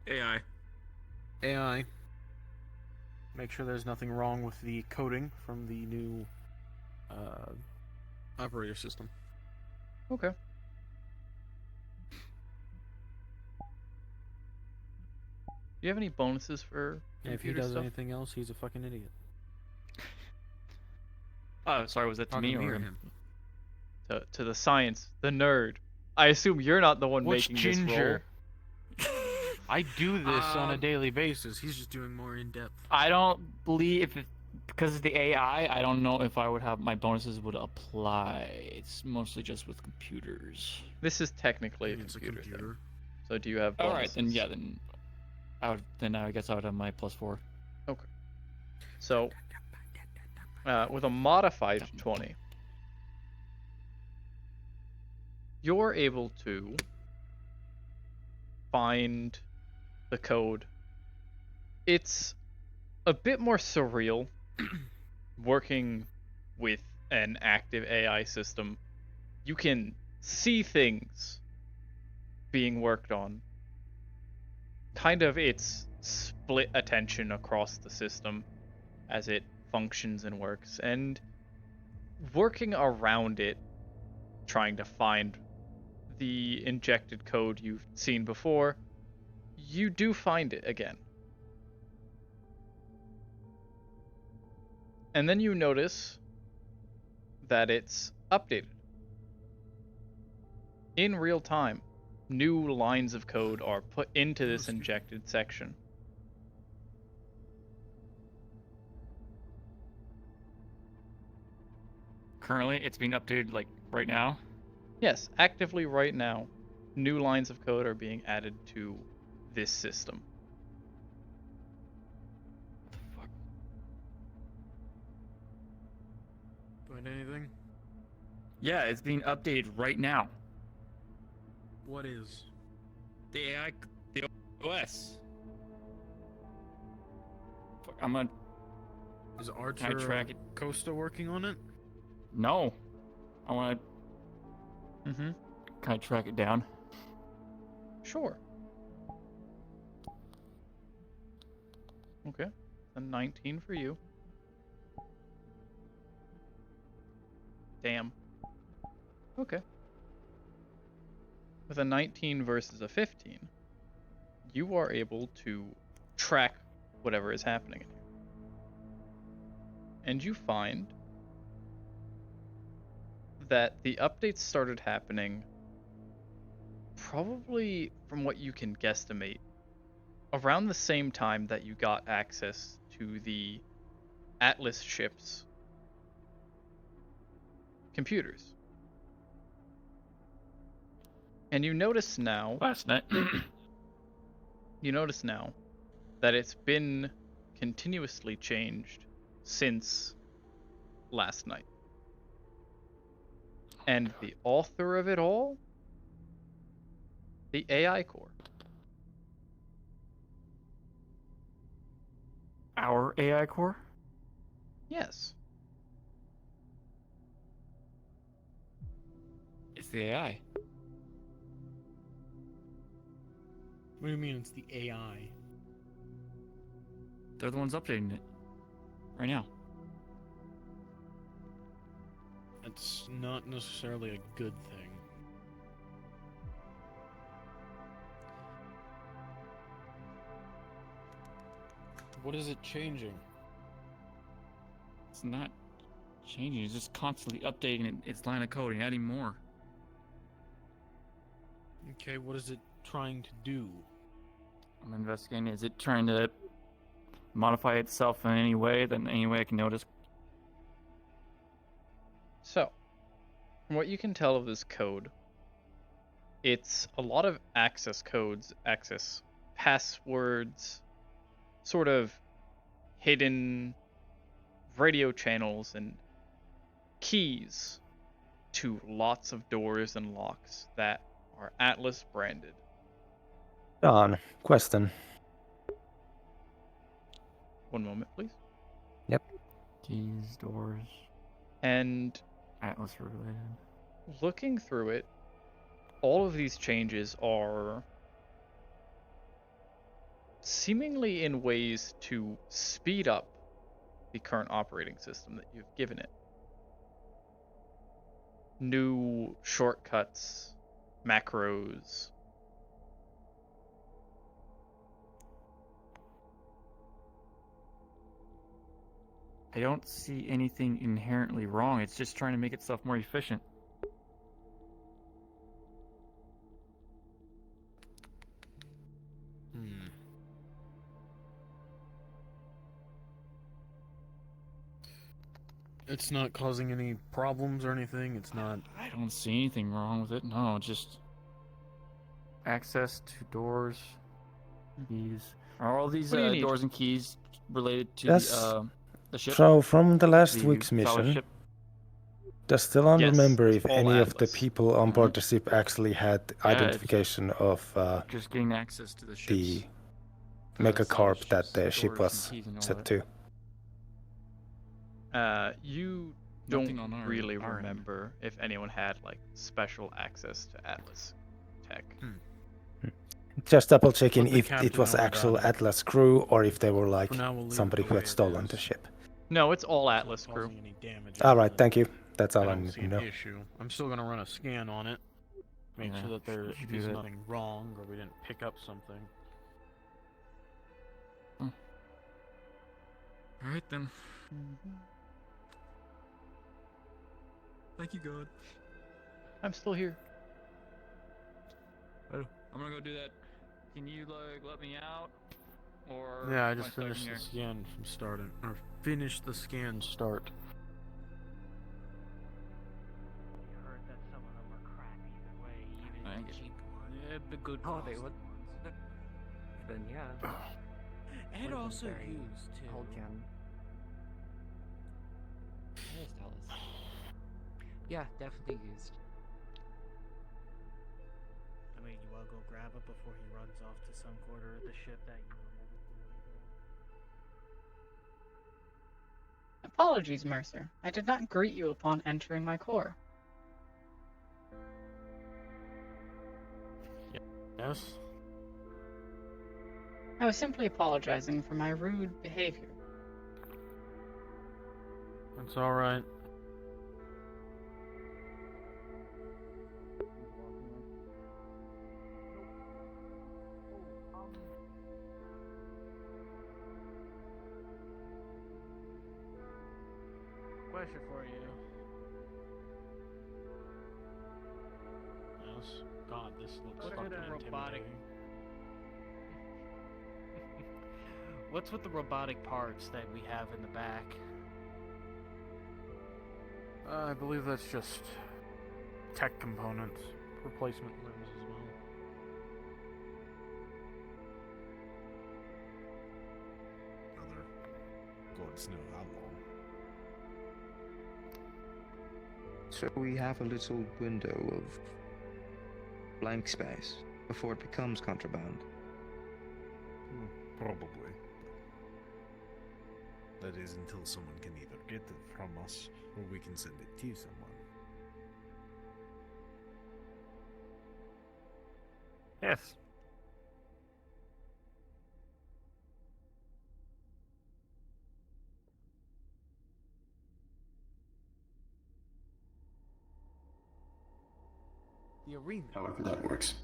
AI. AI. Make sure there's nothing wrong with the coding from the new operator system. Okay. Do you have any bonuses for And if he computer does stuff? anything else, he's a fucking idiot. Oh, sorry, was that to Talking me or him? To the science, the nerd. I assume you're not the one Which making this roll. ginger? I do this on a daily basis. He's just doing more in depth. I don't believe if because of the AI, I don't know if I would have my bonuses would apply. It's mostly just with computers. This is technically a It's a computer thing. computer. So do you have All bonuses? right, then yeah, then I guess I would have my +4. Okay. So, with a modified 20, you're able to find the code. It's a bit more surreal working with an active AI system. You can see things being worked on. Kind of its split attention across the system as it functions and works, and working around it, trying to find the injected code you've seen before, you do find it again. And then you notice that it's updated. In real time, new lines of code are put into this injected section. Currently, it's being updated like right now. Yes, actively right now, new lines of code are being added to this system. Find anything? Yeah, it's being updated right now. What is? The AI, the OS. Fuck, I'm gonna. Is Can I Archer track it? Costa working on it? No. I want to. Mm-hmm. Can I track it down? Sure. Okay. A 19 for you. Damn. Okay. With a 19 versus a 15, you are able to track whatever is happening in here. And you find that the updates started happening probably, from what you can guesstimate, around the same time that you got access to the Atlas ship's computers. And you notice now... Last night. You notice now that it's been continuously changed since last night. And the author of it all? The AI core. Our AI core? Yes. It's the AI. What do you mean it's the AI? They're the ones updating it. Right now. It's not necessarily a good thing. What is it changing? It's not changing. It's just constantly updating its line of code and adding more. Okay, what is it trying to do? I'm investigating. Is it trying to modify itself in any way I can notice? So, from what you can tell of this code, it's a lot of access codes, access passwords, sort of hidden radio channels and keys to lots of doors and locks that are Atlas branded. John, question. One moment, please. Yep. Keys, doors. And Atlas related. Looking through it, all of these changes are seemingly in ways to speed up the current operating system that you've given it. New shortcuts, macros. I don't see anything inherently wrong. It's just trying to make itself more efficient. It's not causing any problems or anything. It's not. I don't see anything wrong with it. No, just access to doors, keys. Are all these doors and keys related to Yes. the ship? So from the last The week's Salvage mission, ship? does Stellan Yes, remember it's if all any of the Atlas. people on board the ship actually had Yeah, identification of Just getting access to the ships. the the megacorp Salvage that ship's the ship doors and was keys and all set that. to? You Nothing don't on our- really our end. remember if anyone had like special access to Atlas tech. Just double checking Let the if it captain was know actual about it. Atlas crew or if they were like For now, we'll leave it somebody the who way had it stolen is. the ship. No, it's all Atlas Not crew. causing any damage. Alright, thank you. That's all I don't need see to an know. issue. I'm still gonna run a scan on it. Make Yeah, sure that there you do is that. nothing wrong or we didn't pick up something. Alright then. Thank you, God. I'm still here. I'm gonna go do that. Can you like let me out? Or Yeah, I am just starting finished here? the scan from starting. Or finished the scan start. Heard that some of them were crap either way, even I the get cheap ones. Yeah, the good Oh, they cost would. ones. Then yeah. And Would've been also very used too. old gen. Where's Dallas? Yeah, definitely used. I mean, you wanna go grab it before he runs off to some quarter of the ship that you remember. Apologies, Mercer. I did not greet you upon entering my core. Yes? I was simply apologizing for my rude behavior. That's alright. question for you. Yes. God, this looks What fucking are the robotic? intimidating. What's with the robotic parts that we have in the back? I believe that's just tech components, replacement limbs as well. Other gods know how long. So we have a little window of blank space before it becomes contraband. Probably. That is until someone can either get it from us or we can send it to someone. Yes. The arena. However that works.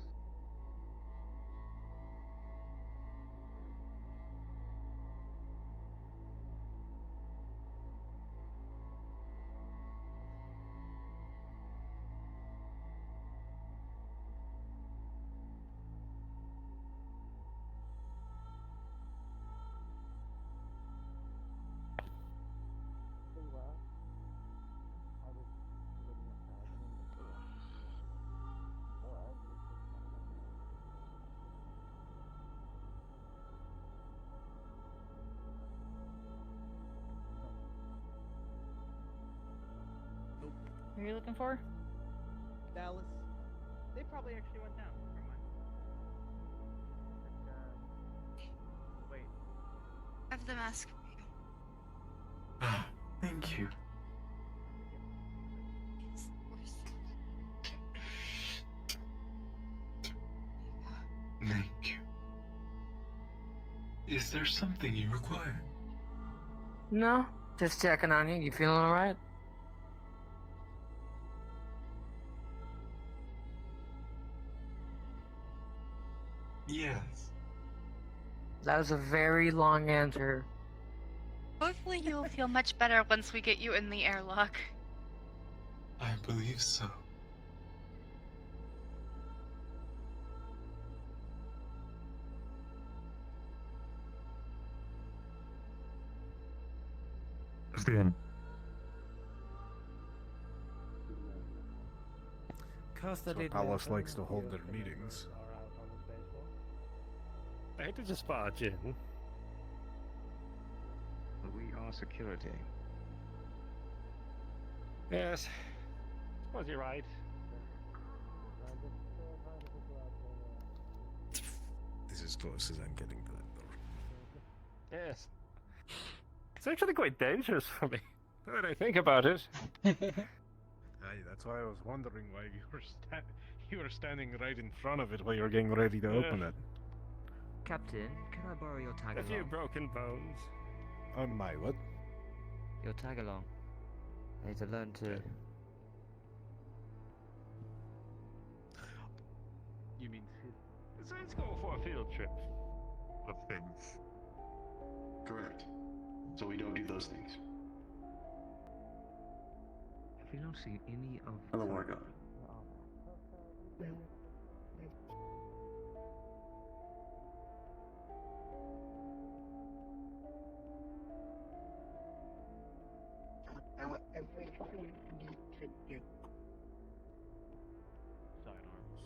Who are you looking for? Dallas. They probably actually went down. Never mind. Wait. I have the mask. Ah, thank you. Thank you. Is there something you require? No, just checking on you. You feeling alright? Yes. That was a very long answer. Hopefully you'll feel much better once we get you in the airlock. I believe so. Then. Alice likes to hold their meetings. I hate to just barge in. We are security. Yes. Suppose you're right. This is as close as I'm getting to that door. Yes. It's actually quite dangerous for me, now that I think about it. Aye, that's why I was wondering why you were standing right in front of it while you were getting ready to open it. Captain, can I borrow your tag A along? few broken bones. On my what? Your tag along. I need to learn to. You mean Let's go for a field trip. Of things. Correct. So we don't do those things. If we don't see any of I'll work on it. Everything you can do. Sidearms.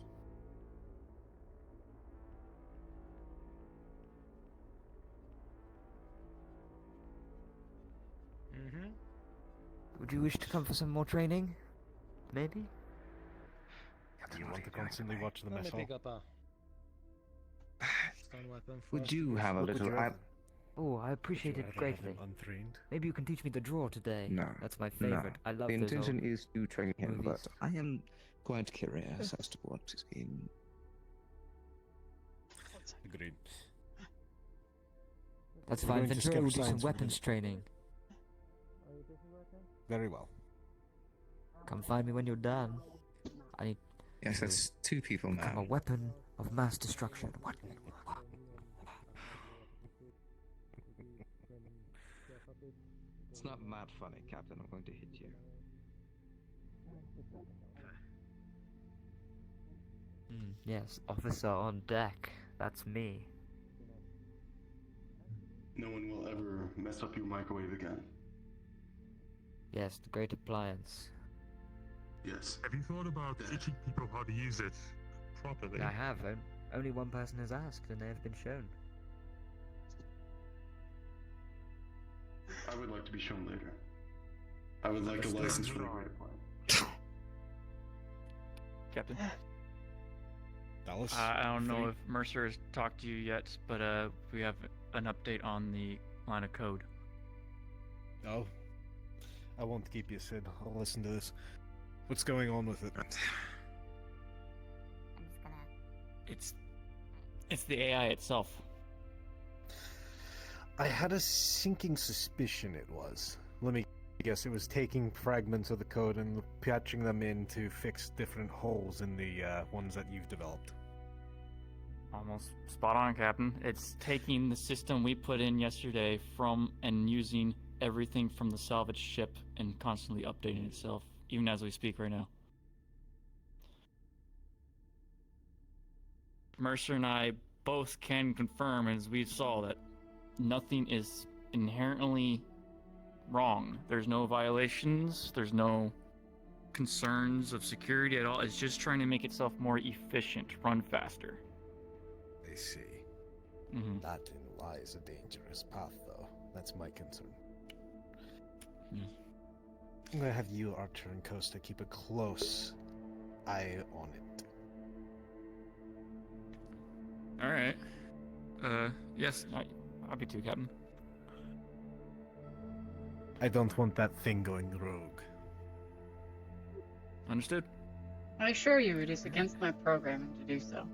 Mm-hmm. Would you wish to come for some more training? Maybe? Do you want to constantly watch the Let me missile? pick up a stun weapon. We do have a What would little. you rather? Oh, I appreciate it rather have greatly. him untrained? Maybe you can teach me the draw today. No. That's my favorite. I love The those intention old is to train him, but movies. I am quite curious as to what is being. Agreed. That's We're fine. going to Ventura skip will do some science for a weapons minute. training. Very well. Come find me when you're done. I need Yes, to that's two people become now. a weapon of mass destruction. What? It's not mad funny, Captain. I'm going to hit you. Yes, officer on deck. That's me. No one will ever mess up your microwave again. Yes, the great appliance. Yes. Have you thought about teaching people how to use it properly? I have. Only one person has asked, and they have been shown. I would like to be shown later. I would like a license for the great appliance. Captain. Dallas? I don't know free? if Mercer has talked to you yet, but we have an update on the line of code. Oh. I won't keep you, Sid. I'll listen to this. What's going on with it? It's the AI itself. I had a sinking suspicion it was. Let me guess, it was taking fragments of the code and patching them in to fix different holes in the ones that you've developed. Almost spot on, Captain. It's taking the system we put in yesterday from and using everything from the salvage ship and constantly updating itself, even as we speak right now. Mercer and I both can confirm, as we saw, that nothing is inherently wrong. There's no violations, there's no concerns of security at all. It's just trying to make itself more efficient, run faster. I see. Mm-hmm. That lies a dangerous path, though. That's my concern. I'm gonna have you, Archer, and Costa keep a close eye on it. Alright. Yes, happy to, Captain. I don't want that thing going rogue. Understood. I assure you it is against my programming to do so.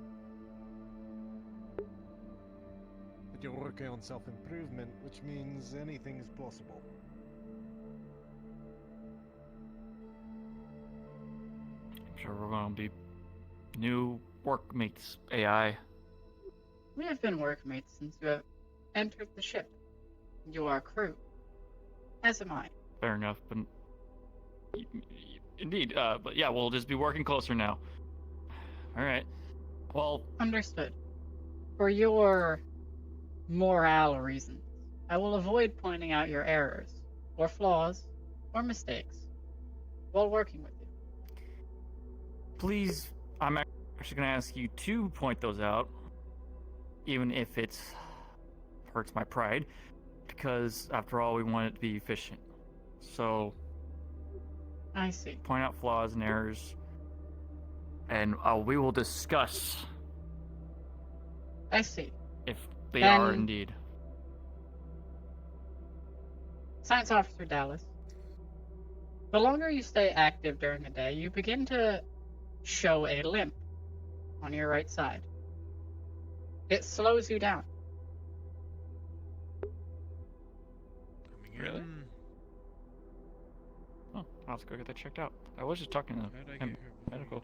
But you're working on self-improvement, which means anything is possible. I'm sure we're gonna be new workmates, AI. We have been workmates since you have entered the ship. You are crew. As am I. Fair enough, but indeed, but yeah, we'll just be working closer now. Alright. Well, understood. For your morale reasons, I will avoid pointing out your errors, or flaws, or mistakes, while working with you. please, I'm actually gonna ask you to point those out, even if it hurts my pride, because after all, we want it to be efficient. So, I see. Point out flaws and errors, and we will discuss. I see. If they Then, are indeed. Science Officer Dallas, the longer you stay active during the day, you begin to show a limp on your right side. It slows you down. Really? Oh, I'll have to go get that checked out. I was just talking to him. Medical.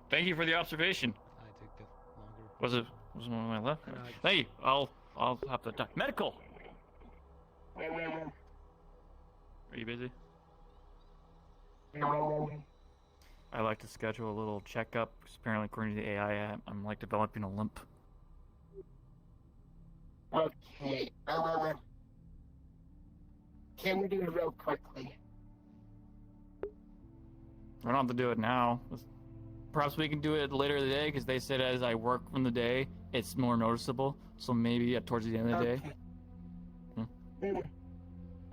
Thank you for the observation. I take the longer. Was it one on my left? Thank you. I'll have to talk. Medical. Are you busy? I like to schedule a little checkup, because apparently according to the AI, I'm like developing a limp. Okay, can we do it real quickly? We don't have to do it now. Perhaps we can do it later in the day, because they said as I work from the day, it's more noticeable. So maybe towards the end of the day.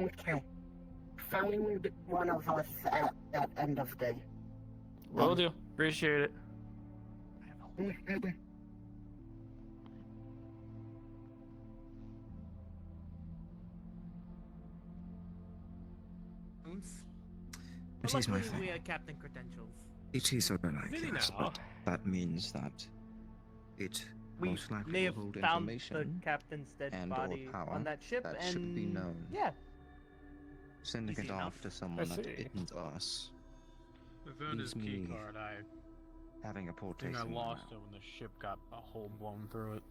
Okay. Find one of us at that end of day. Will do. Appreciate it. But It is my luckily, we thing. had captain credentials. It is alright, Really yes, now? but that means that it We most likely may have will hold found the information captain's dead and/or body power on that ship, that and should be known. yeah, Sending Easy it off enough. to someone that see. isn't us We found his leaves key me card. I having a poor think taste I in my lost mouth. it when the ship got a hole blown through it.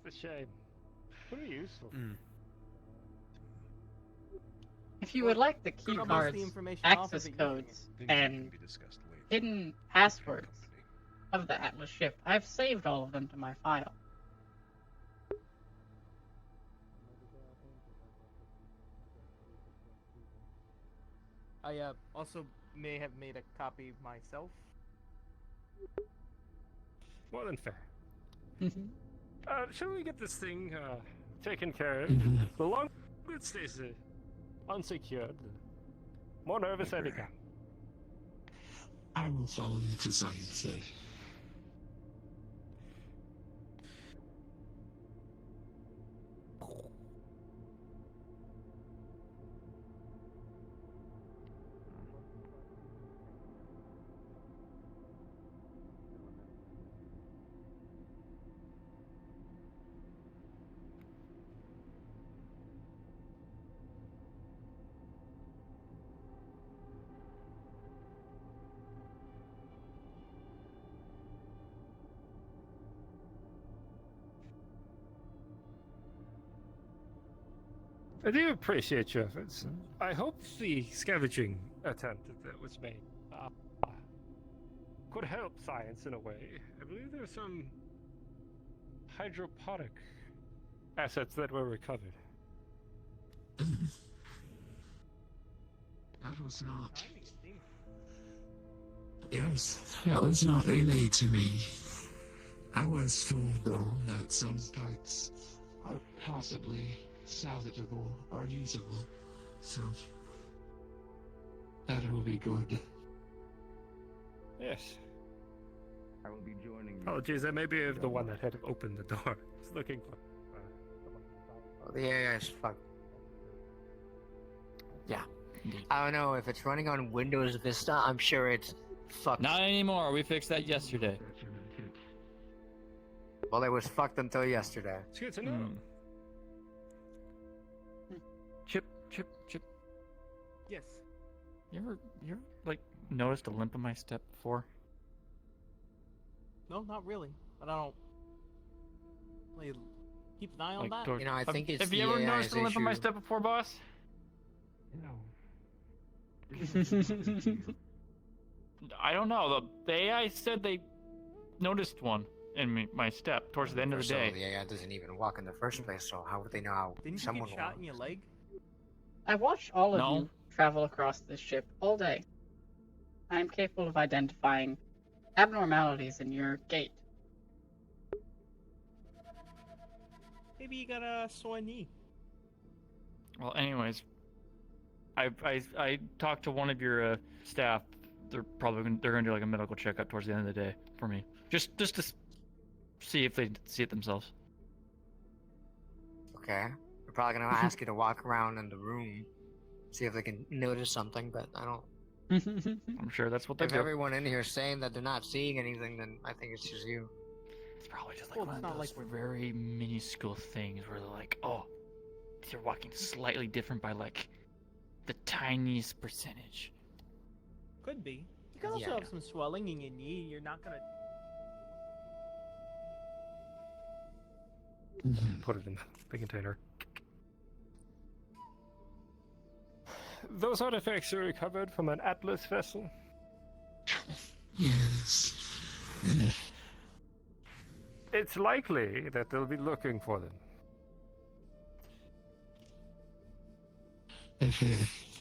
It's a shame. Pretty useful. If you would like the key Publish cards, the information off of access it, you codes, Things that can and be discussed later. hidden passwords of the Atlas ship, I've saved all of them to my file. I also may have made a copy myself. More than fair. Shall we get this thing taken care of? Mhm. The longer it stays unsecured, the more nervous I become. I will follow you to science then. I do appreciate your efforts. I hope the scavenging attempt that was made could help science in a way. I believe there's some hydroponic assets that were recovered. That was not. Yes, that was not relayed to me. I was told though that some parts are possibly salvageable or usable, so that will be good. Yes. I will be joining you. Oh, geez, that may be the one that had opened the door. I was looking for. Yeah, fuck. Yeah. I don't know if it's running on Windows Vista. I'm sure it's fucked. Not anymore. We fixed that yesterday. Well, it was fucked until yesterday. It's good to know. Chip. Yes. You ever like noticed a limp in my step before? No, not really. But I don't really keep an eye on that. You know, I think it's Have you the ever AI's noticed a limp in my issue. step before, boss? No. I don't know. The AI said they noticed one in my step towards the end of the So day. the AI doesn't even walk in the first place, so how would they know how Didn't you someone get shot walked? in your leg? I watched all of No. you travel across this ship all day. I am capable of identifying abnormalities in your gait. Maybe you got a sore knee. Well, anyways, I talked to one of your staff. They're gonna do like a medical checkup towards the end of the day for me, just to see if they see it themselves. Okay. They're probably gonna ask you to walk around in the room, see if they can notice something, but I don't. I'm sure that's what they If do. everyone in here is saying that they're not seeing anything, then I think it's just you. It's probably just like Well, one it's of not those like very minuscule things where they're like, oh, you're walking slightly different by like the tiniest percentage. Could be. You can also Yeah. have some swelling in your knee. You're not gonna. Put it in the container. Those artifacts are recovered from an Atlas vessel. Yes. It's likely that they'll be looking for them.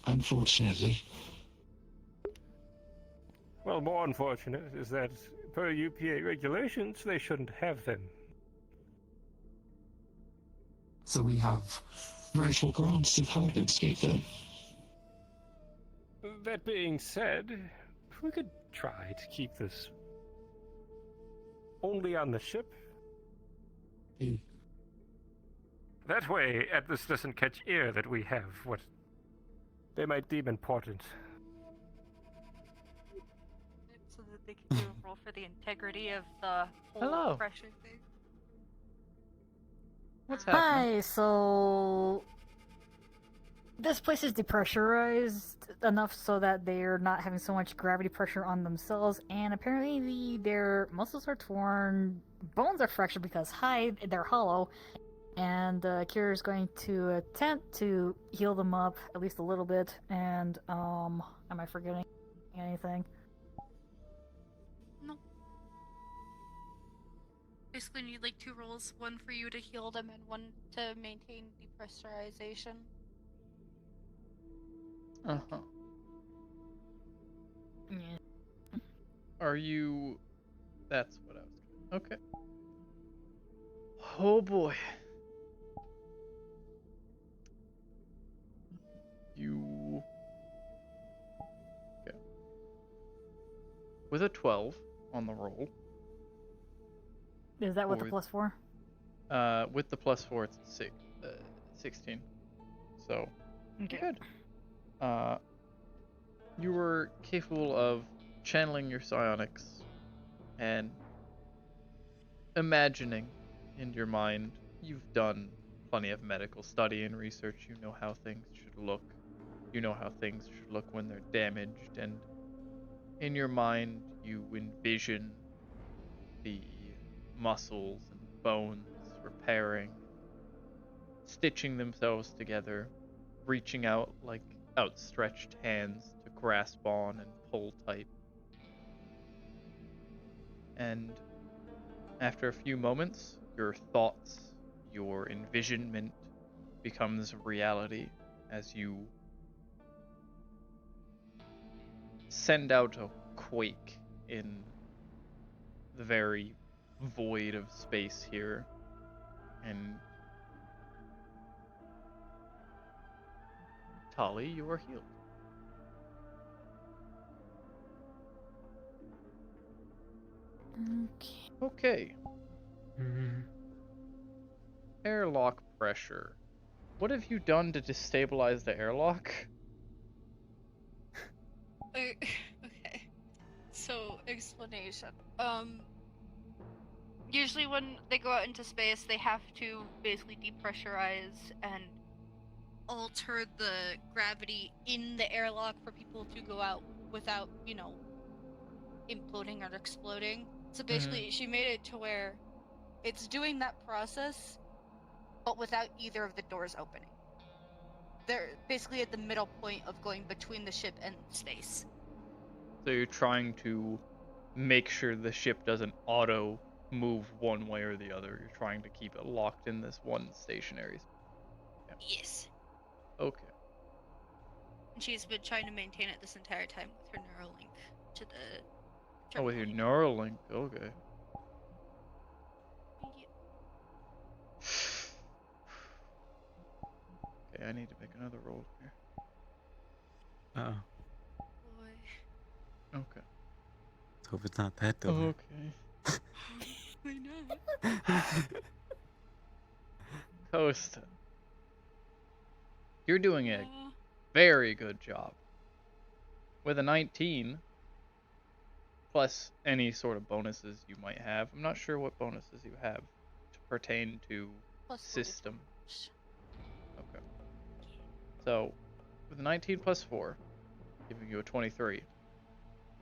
Unfortunately. Well, more unfortunate is that, per UPA regulations, they shouldn't have them. So we have rightful grounds to confiscate them. That being said, we could try to keep this only on the ship. That way, Atlas doesn't catch ear that we have what they might deem important. So that they can do a roll for the integrity of the whole Hello. pressure thing. What's happening? Hi, so this place is depressurized enough so that they're not having so much gravity pressure on themselves, and apparently their muscles are torn, bones are fractured because they're hollow, And Kira's going to attempt to heal them up at least a little bit. And am I forgetting anything? No. Basically need like 2 rolls, one for you to heal them and one to maintain depressurization. Uh-huh. Yeah. Are you... That's what I was... Okay. Oh boy. You... Okay. With a 12 on the roll. Is that with the Or- +4? With the +4, it's 16. So, Okay. good. You were capable of channeling your psionics and imagining in your mind. You've done plenty of medical study and research. You know how things should look. You know how things should look when they're damaged, and in your mind you envision the muscles and bones repairing, stitching themselves together, reaching out like outstretched hands to grasp on and pull tight. And after a few moments, your thoughts, your envisionment becomes reality as you send out a quake in the very void of space here, and Tali, you are healed. Okay. Airlock pressure. What have you done to destabilize the airlock? Okay. So, explanation. Usually when they go out into space, they have to basically depressurize and alter the gravity in the airlock for people to go out without, imploding or exploding. So basically, she made it to where it's doing that process, but without either of the doors opening. They're basically at the middle point of going between the ship and space. So you're trying to make sure the ship doesn't auto move one way or the other. You're trying to keep it locked in this one stationary. Yeah. Yes. Okay. And she's been trying to maintain it this entire time with her Neuralink to the Oh, with your Neuralink. Okay. Okay, I need to make another roll here. Oh. Boy. Okay. Hope it's not that door. Okay. Why not? Costa. You're doing a very good job. With a 19, plus any sort of bonuses you might have. I'm not sure what bonuses you have to pertain to system. Okay. So, with a 19 plus 4, giving you a 23,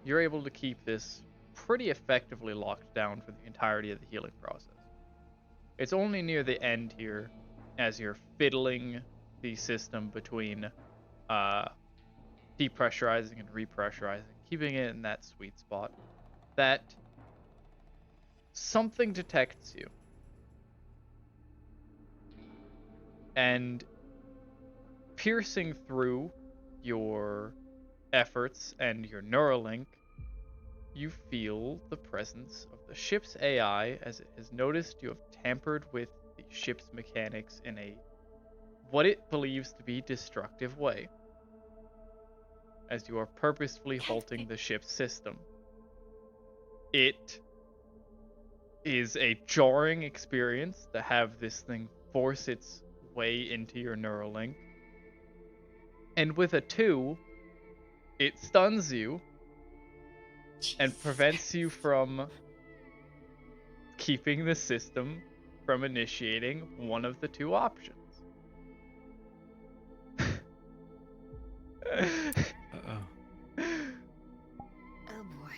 you're able to keep this pretty effectively locked down for the entirety of the healing process. It's only near the end here, as you're fiddling the system between depressurizing and repressurizing, keeping it in that sweet spot, that something detects you. And piercing through your efforts and your Neuralink, you feel the presence of the ship's AI as it has noticed you have tampered with the ship's mechanics in a what it believes to be destructive way, as you are purposefully halting the ship's system. It is a jarring experience to have this thing force its way into your Neuralink. And with a 2, it stuns you and prevents you from keeping the system from initiating one of the 2 options. Uh-oh. Oh boy.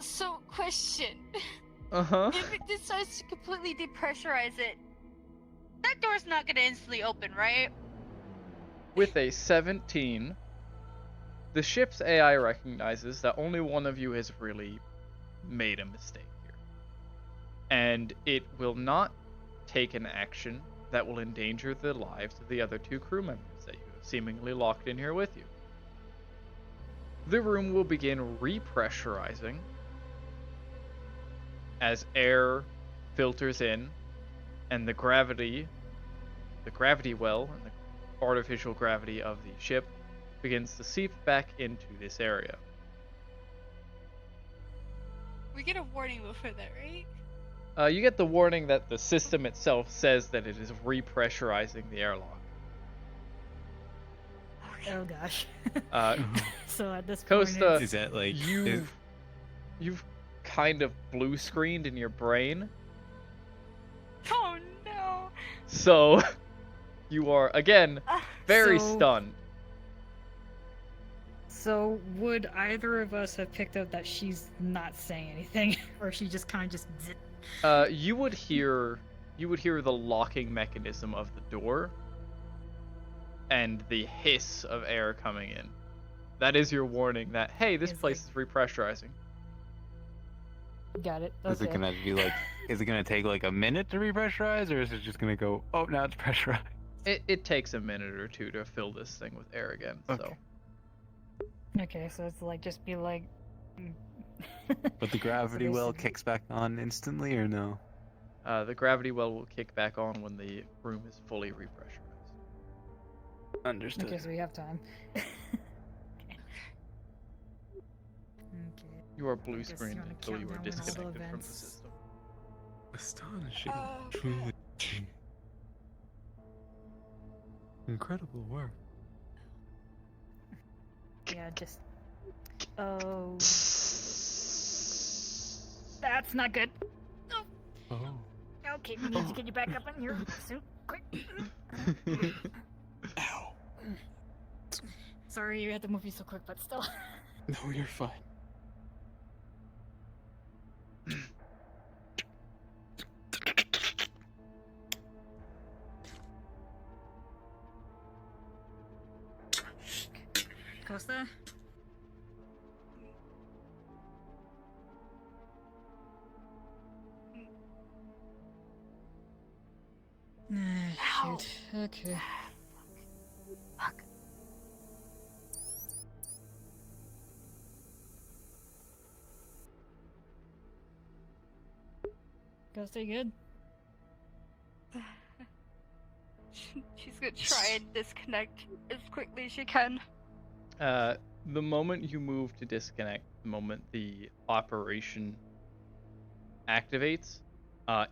So, question. Uh-huh. If it decides to completely depressurize it, That door's not gonna instantly open, right? With a 17, the ship's AI recognizes that only one of you has really made a mistake here. And it will not take an action that will endanger the lives of the other 2 crew members that you have seemingly locked in here with you. The room will begin repressurizing as air filters in and the gravity well and the artificial gravity of the ship begins to seep back into this area. We get a warning before that, right? You get the warning that the system itself says that it is repressurizing the airlock. Oh gosh. So at this point, Costa, it's- Is that like you've kind of blue screened in your brain, Oh no. so you are again very So- stunned. So would either of us have picked up that she's not saying anything, or she just kind of just zit? You would hear the locking mechanism of the door and the hiss of air coming in. That is your warning that, hey, this place is repressurizing. Got it. Is it Okay. gonna be like? Is it gonna take like a minute to repressurize, or is it just gonna go? Oh, now it's pressurized. It takes a minute or 2 to fill this thing with air again. So Okay, so it's like just be like. But the gravity well basically- kicks back on instantly, or no? the gravity well will kick back on when the room is fully repressurized. Understood. Okay, so we have time. Okay. You are blue Guess you screened wanna until you are count down all the disconnected from the events. system. Astonishing. Oh, Truly. Incredible work. Yeah, just. Oh. That's not good. Oh. Okay, we need to get you back up in here soon. Quick. Ow. Sorry you had to move you so quick, but still. No, you're fine. Costa? Shoot. Okay. Fuck. Costa, you good? She's gonna try and disconnect as quickly as she can. The moment you move to disconnect, the moment the operation activates,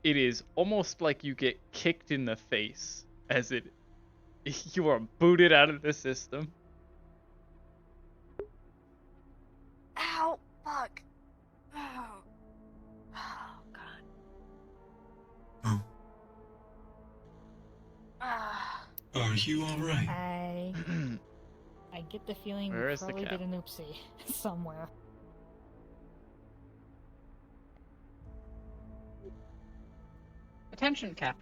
it is almost like you get kicked in the face as you are booted out of the system. Ow! Fuck! Oh. Oh god. Oh. Ah. Are you alright? I get the feeling Where we is the probably cap? did an oopsie somewhere. Attention, Captain.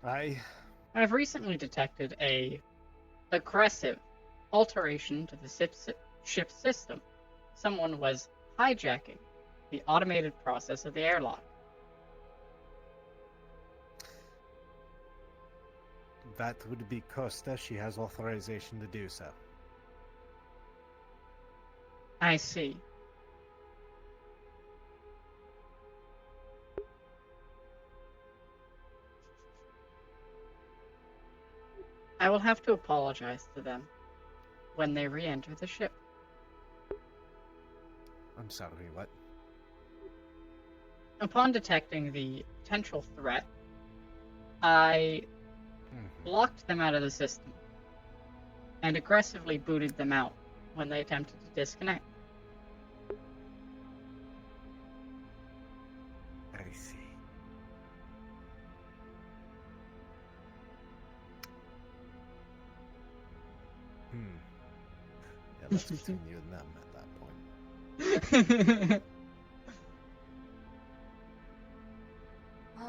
I've recently detected a aggressive alteration to the ship's system. Someone was hijacking the automated process of the airlock. That would be Costa. She has authorization to do so. I see. I will have to apologize to them when they re-enter the ship. I'm sorry, what? Upon detecting the potential threat, I blocked them out of the system and aggressively booted them out when they attempted to disconnect. I see. Yeah, that's between you and them at that point.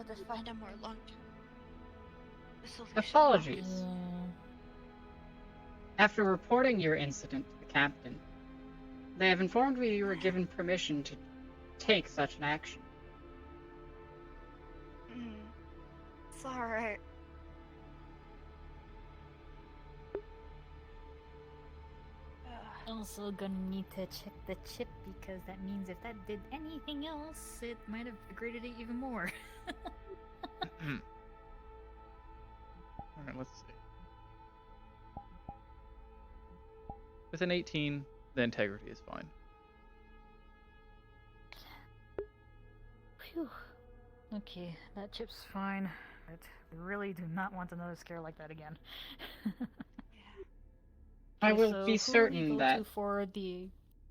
able to find a more long-term solution. Apologies. After reporting your incident to the captain, they have informed me you were given permission to take such an action. It's alright. Also gonna need to check the chip because that means if that did anything else, it might have degraded it even more. Alright, let's see. With an 18, the integrity is fine. Phew. Okay, that chip's fine. But I really do not want another scare like that again. I Okay, will so be who certain go that to for the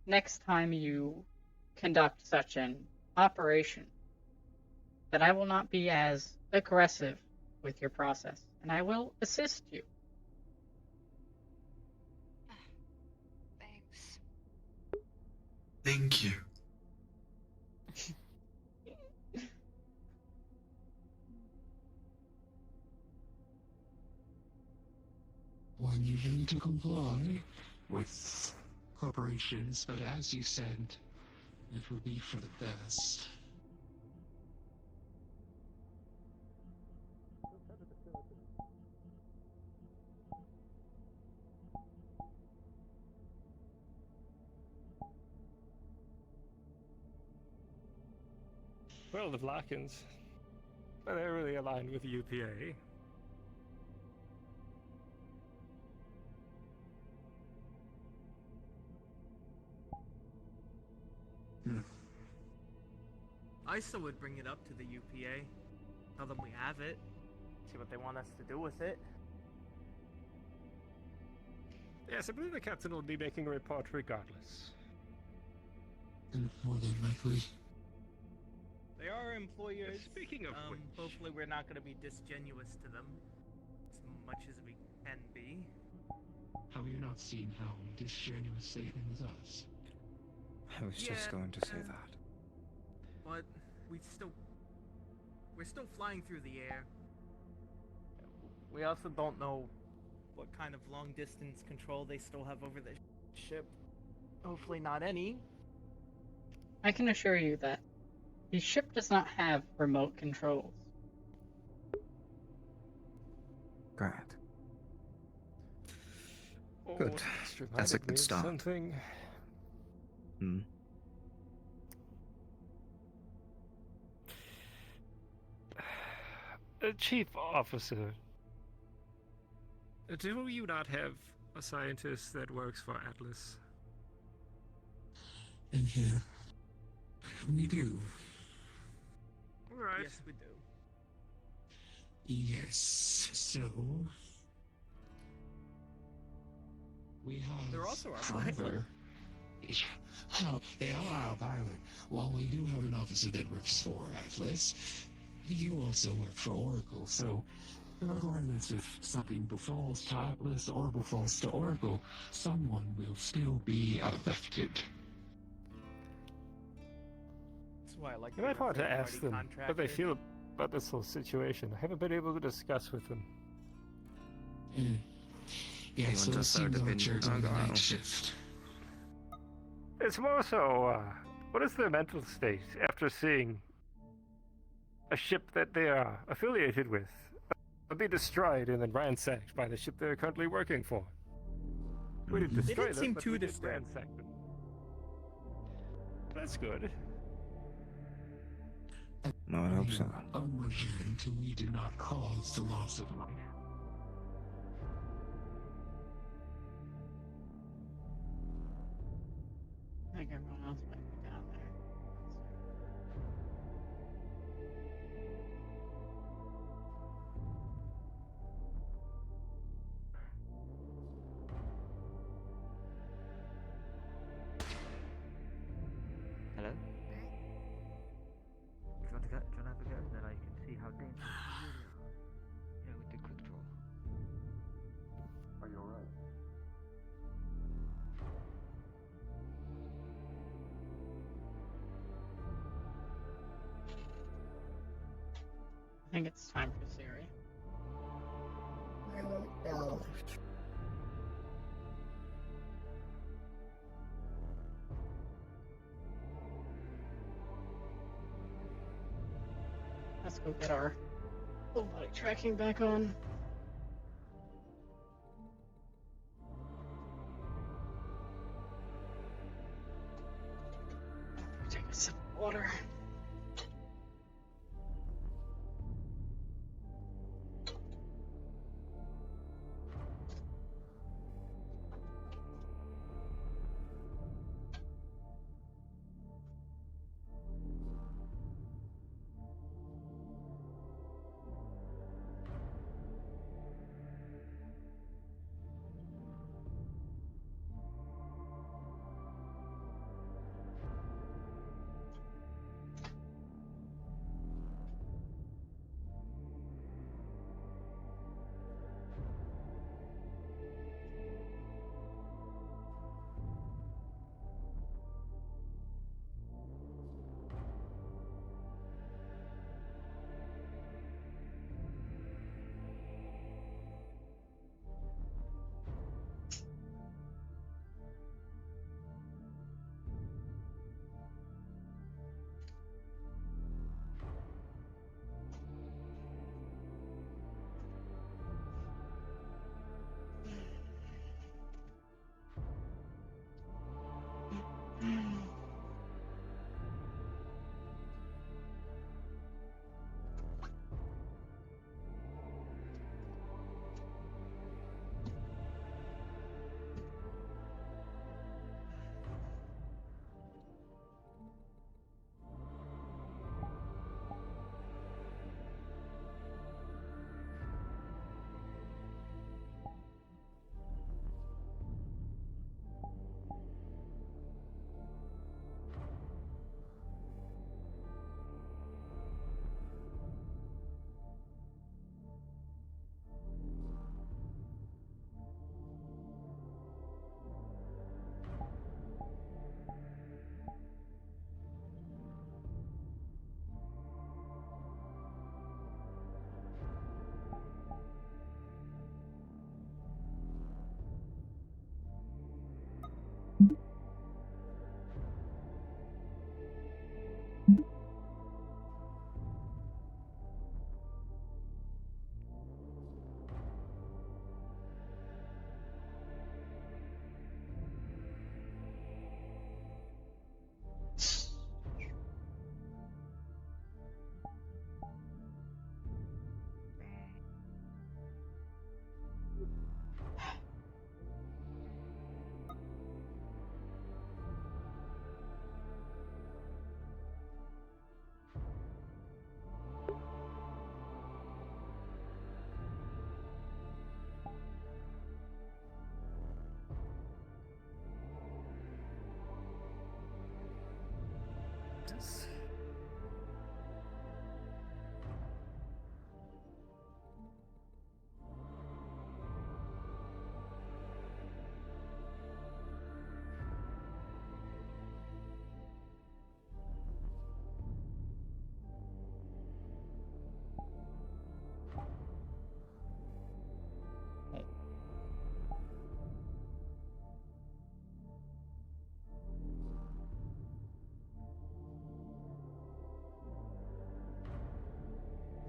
next time you conduct such an operation, that I will not be as aggressive with your process, and I will assist you. Thanks. Thank you. When you need to comply with corporations, but as you said, it will be for the best. Well, the Vlakans, they're really aligned with the UPA. I still would bring it up to the UPA. Tell them we have it. See what they want us to do with it. Yes, I believe the captain will be making a report regardless. And more than likely, They are employers. Speaking of which, hopefully we're not going to be disgenuous to them as much as we can be. have you not seen how disgenuous they've been with us? I was just going to say that. But we're still flying through the air. We also don't know what kind of long distance control they still have over the ship. Hopefully not any. I can assure you that the ship does not have remote controls. Great. Oh, Good. this That's a reminded me good of start. Something. Hmm. Chief Officer, do you not have a scientist that works for Atlas? And here, we do. Right. Yes, we do. Yes, so... we have... They're also our However, well, they are our pilot. While we do have an officer that works for Atlas, you also work for Oracle, so regardless if something befalls to Atlas or befalls to Oracle, someone will still be affected. That's why I like You might want to third-party ask them how they contractor. feel about this whole situation. I haven't been able to discuss with them. Yeah, You so want it a seems third Archer's on the opinion? night shift. It's more so, what is their mental state after seeing a ship that they are affiliated with be destroyed and then ransacked by the ship they're currently working for? We didn't They destroy didn't them, seem but too we did disturbed. ransack them. That's good. No, I hope so. Onward here until we do not cause the loss of life. I think everyone else might be down there. Hello? Do you want to have a go? Then I can see how dangerous you really are. Yeah, with the quick draw. think it's time for Siri. Let's go get our full body tracking back on. Take a sip of water.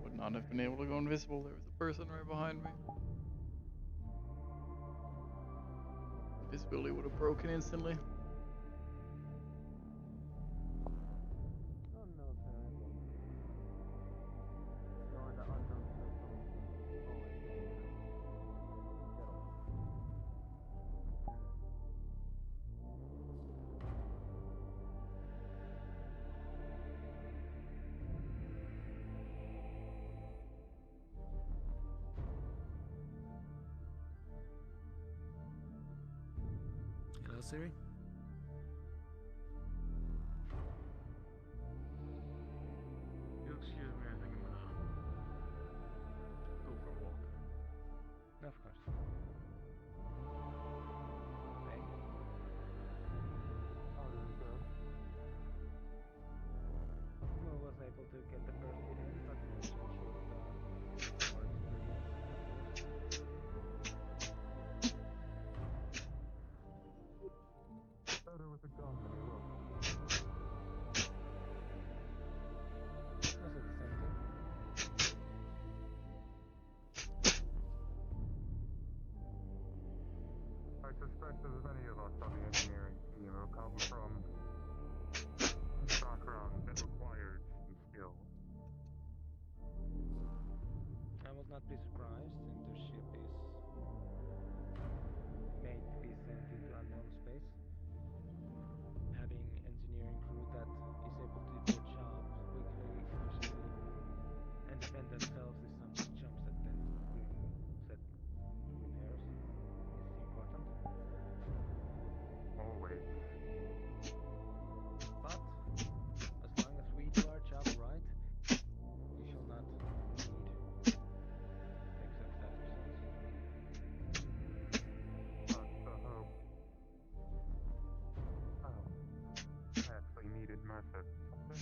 Would not have been able to go invisible. There was a person right behind me. Invisibility would have broken instantly. Hello, Siri. You excuse me, I think I'm gonna go for a walk. No, of course. Hey. How did it go? Well, was able to get the first hit in, but no essential perspective of any of us on the engineering team who come from backgrounds that required some skill. I will not be surprised if the ship is made to be sent into unknown space. Having engineering crew that is able to do their job quickly, efficiently, and defend themselves is some jumps that the crew set repairs is important. Always. But as long as we do our job right, we shall not need to take such actions. That's the hope. Oh, I actually needed Mercer. Something?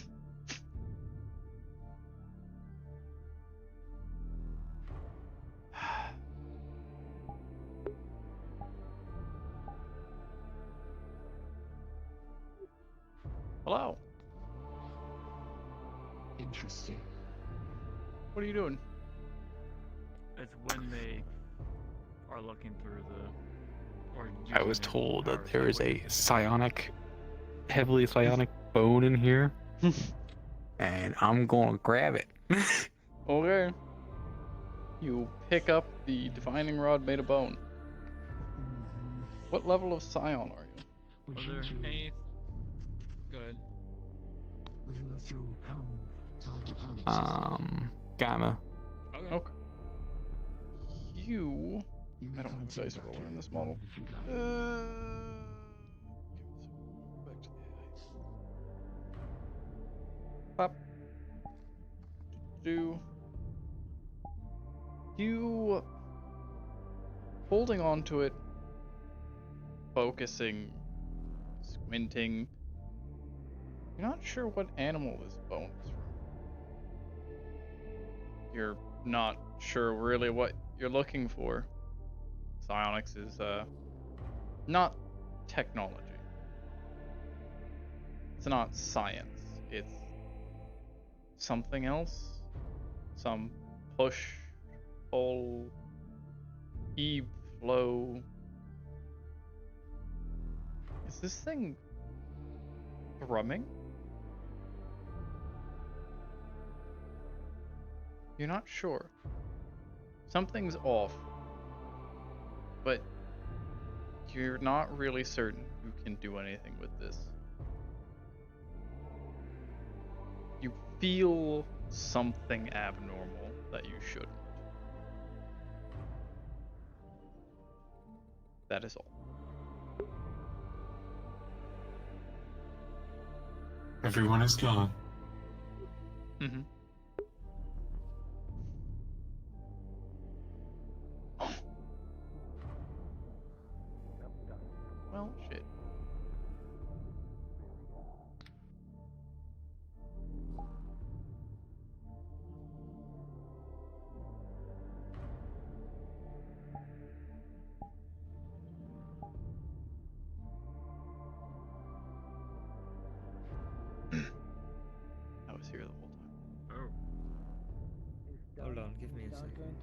Hello. Interesting. What are you doing? It's when they are looking through the. Or I was using their told that powers, there like is what a you said. psionic, heavily psionic bone in here, and I'm gonna grab it. Okay. You pick up the divining rod made of bone. What level of scion are you? Are there any? Good. Gamma. Okay. You. I don't have a dice roller in this model. Back to the pop. Do. You. Holding on to it. Focusing. Squinting. You're not sure what animal this bone is from. You're not sure really what you're looking for. Psionics is not technology. It's not science. It's something else. Some push, pull, ebb, flow. Is this thing thrumming? You're not sure. Something's off. But you're not really certain you can do anything with this. You feel something abnormal that you shouldn't. That is all. Everyone is gone. Mm-hmm. Well, shit. I was here the whole time. Oh. Hold on, give me a second.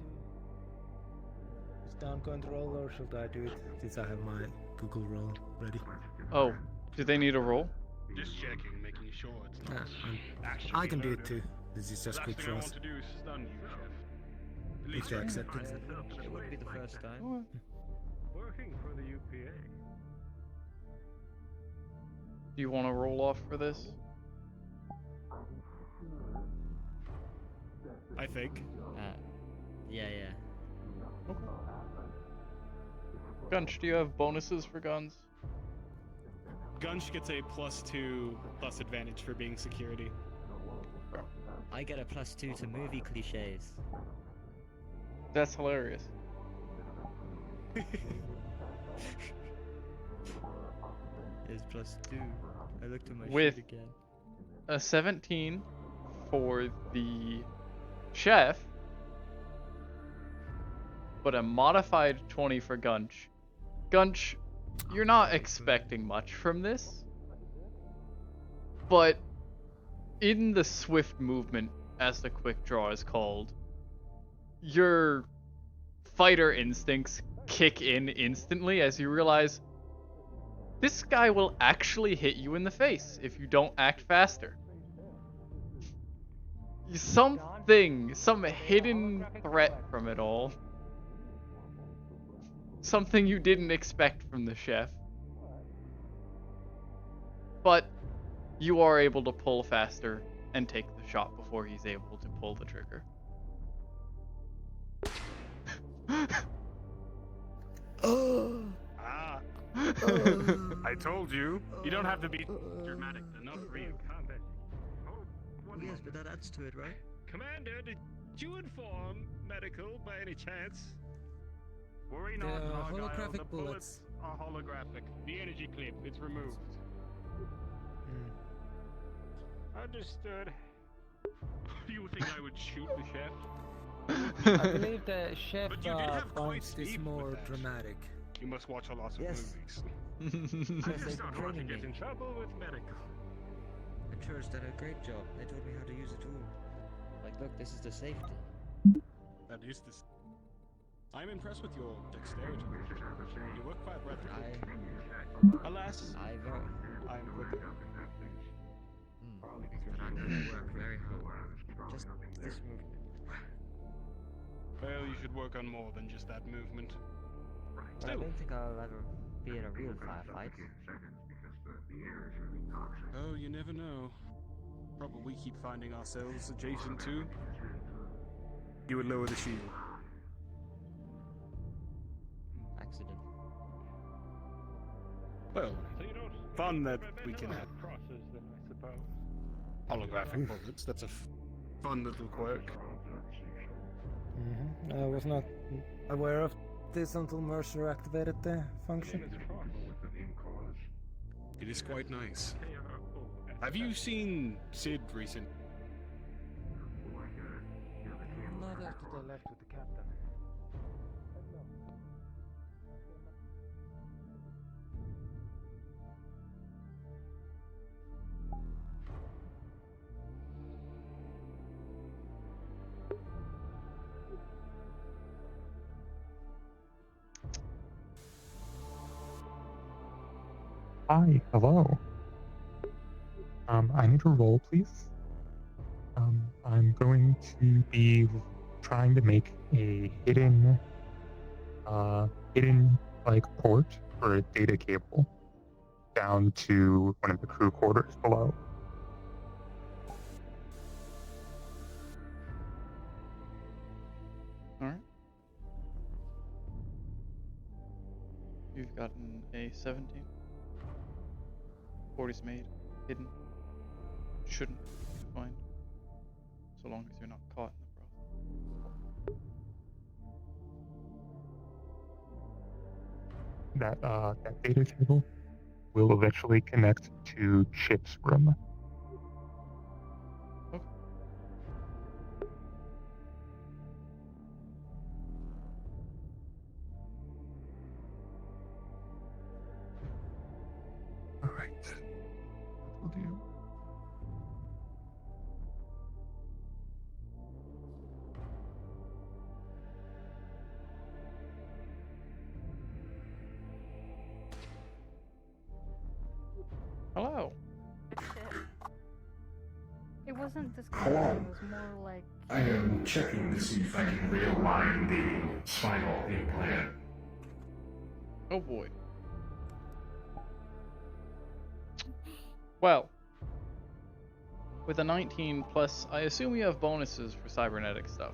Is Don going to roll or should I do it since I have my Google roll ready? Oh, do they need a roll? Just checking, making sure it's not. actually I can do it murder. too. This is just The quick last thing for I us. want to do is stun you, Chef. At If least they right accept now. it. It wouldn't be the first time. Working for the UPA. Do you want to roll off for this? I think. Yeah. Okay. Gunch, do you have bonuses for guns? Gunch gets a +2 plus advantage for being security. I get a +2 to movie cliches. That's hilarious. It's +2. I looked at my With sheet again. a 17 for the chef, but a modified 20 for Gunch. Gunch, you're not expecting much from this, but in the swift movement, as the quick draw is called, your fighter instincts kick in instantly as you realize This guy will actually hit you in the face if you don't act faster. Something, some hidden threat from it all. Something you didn't expect from the chef. But you are able to pull faster and take the shot before he's able to pull the trigger. I told you. You don't have to be dramatic enough for you combat. Yes, but that adds to it, right? Commander, did you inform medical by any chance? Worry The not, Argyle. holographic The bullets are holographic. The energy clip, it's removed. Understood. You think I would shoot the chef? I believe the chef But you did have quite finds this Steve more with that. dramatic. You must watch a lot of Yes. movies. Yes, I they've just don't been want to training get me. in trouble with medical. The church did a great job. They taught me how to use the tool. Like, look, this is the safety. That is this. I'm impressed with your dexterity. You look quite reputable. Alas, I am good. I'm going to work very hard. Just this movement. Well, you should work on more than just that movement. But I don't think I'll ever be in a real firefight. Oh, you never know. Probably we keep finding ourselves adjacent to. You would lower the shield. Accident. Well, fun that we can have. Holographic bullets, that's a fun little quirk. I was not aware of this until Mercer activated the function. It is quite nice. Have you seen Sid recently? Not after they left with the captain. Hi, hello. I need a roll, please. I'm going to be trying to make a hidden like port for a data cable down to one of the crew quarters below. Alright. You've gotten a 17. 40's made, hidden. Shouldn't be easy to find. So long as you're not caught in the process. That data cable will eventually connect to Chip's room. Okay. All right. Will do. Hello. It wasn't this Hello. kind. It was more like. I am checking to see if I can realign the spinal implant. Oh boy. Well, with a 19 plus, I assume you have bonuses for cybernetic stuff.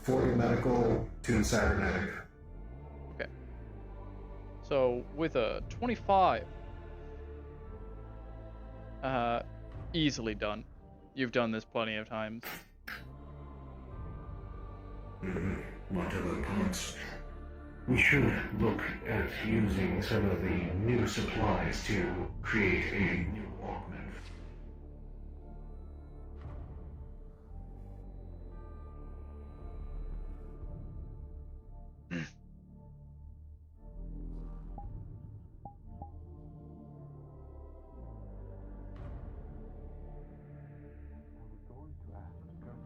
40 medical, 2 cybernetic. Okay. So with a 25, easily done. You've done this plenty of times. Whatever parts. We should look at using some of the new supplies to create a new augment.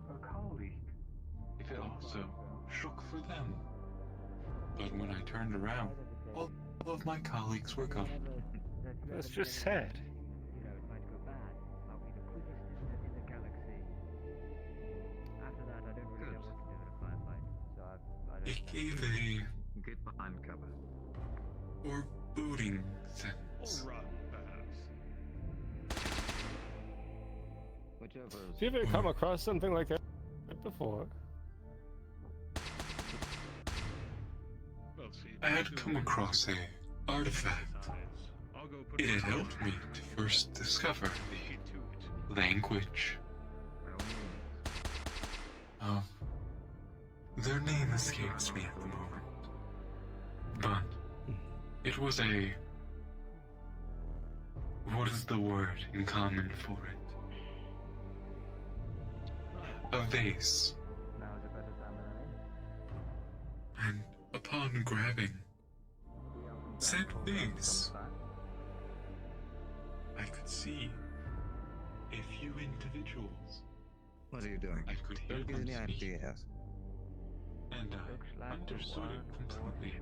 A colleague. If it also shook for them. But when I turned around, well, all of my colleagues were gone. That's just sad. You know, it might go bad. I'll be the quickest in the galaxy. After that, I don't really know what to do in a firefight. So I don't It know. gave a Get behind cover. foreboding sense. Or run, perhaps. Whichever. Have you ever come across something like that before? I had come across a artifact. It had helped me to first discover the language. Their name escapes me at the moment. But it was a... what is the word in common for it? A vase. Now's a better time than any. And upon grabbing said vase, I could see a few individuals. What are you doing? I could hear Don't give them any speak, ideas. and I understood it completely.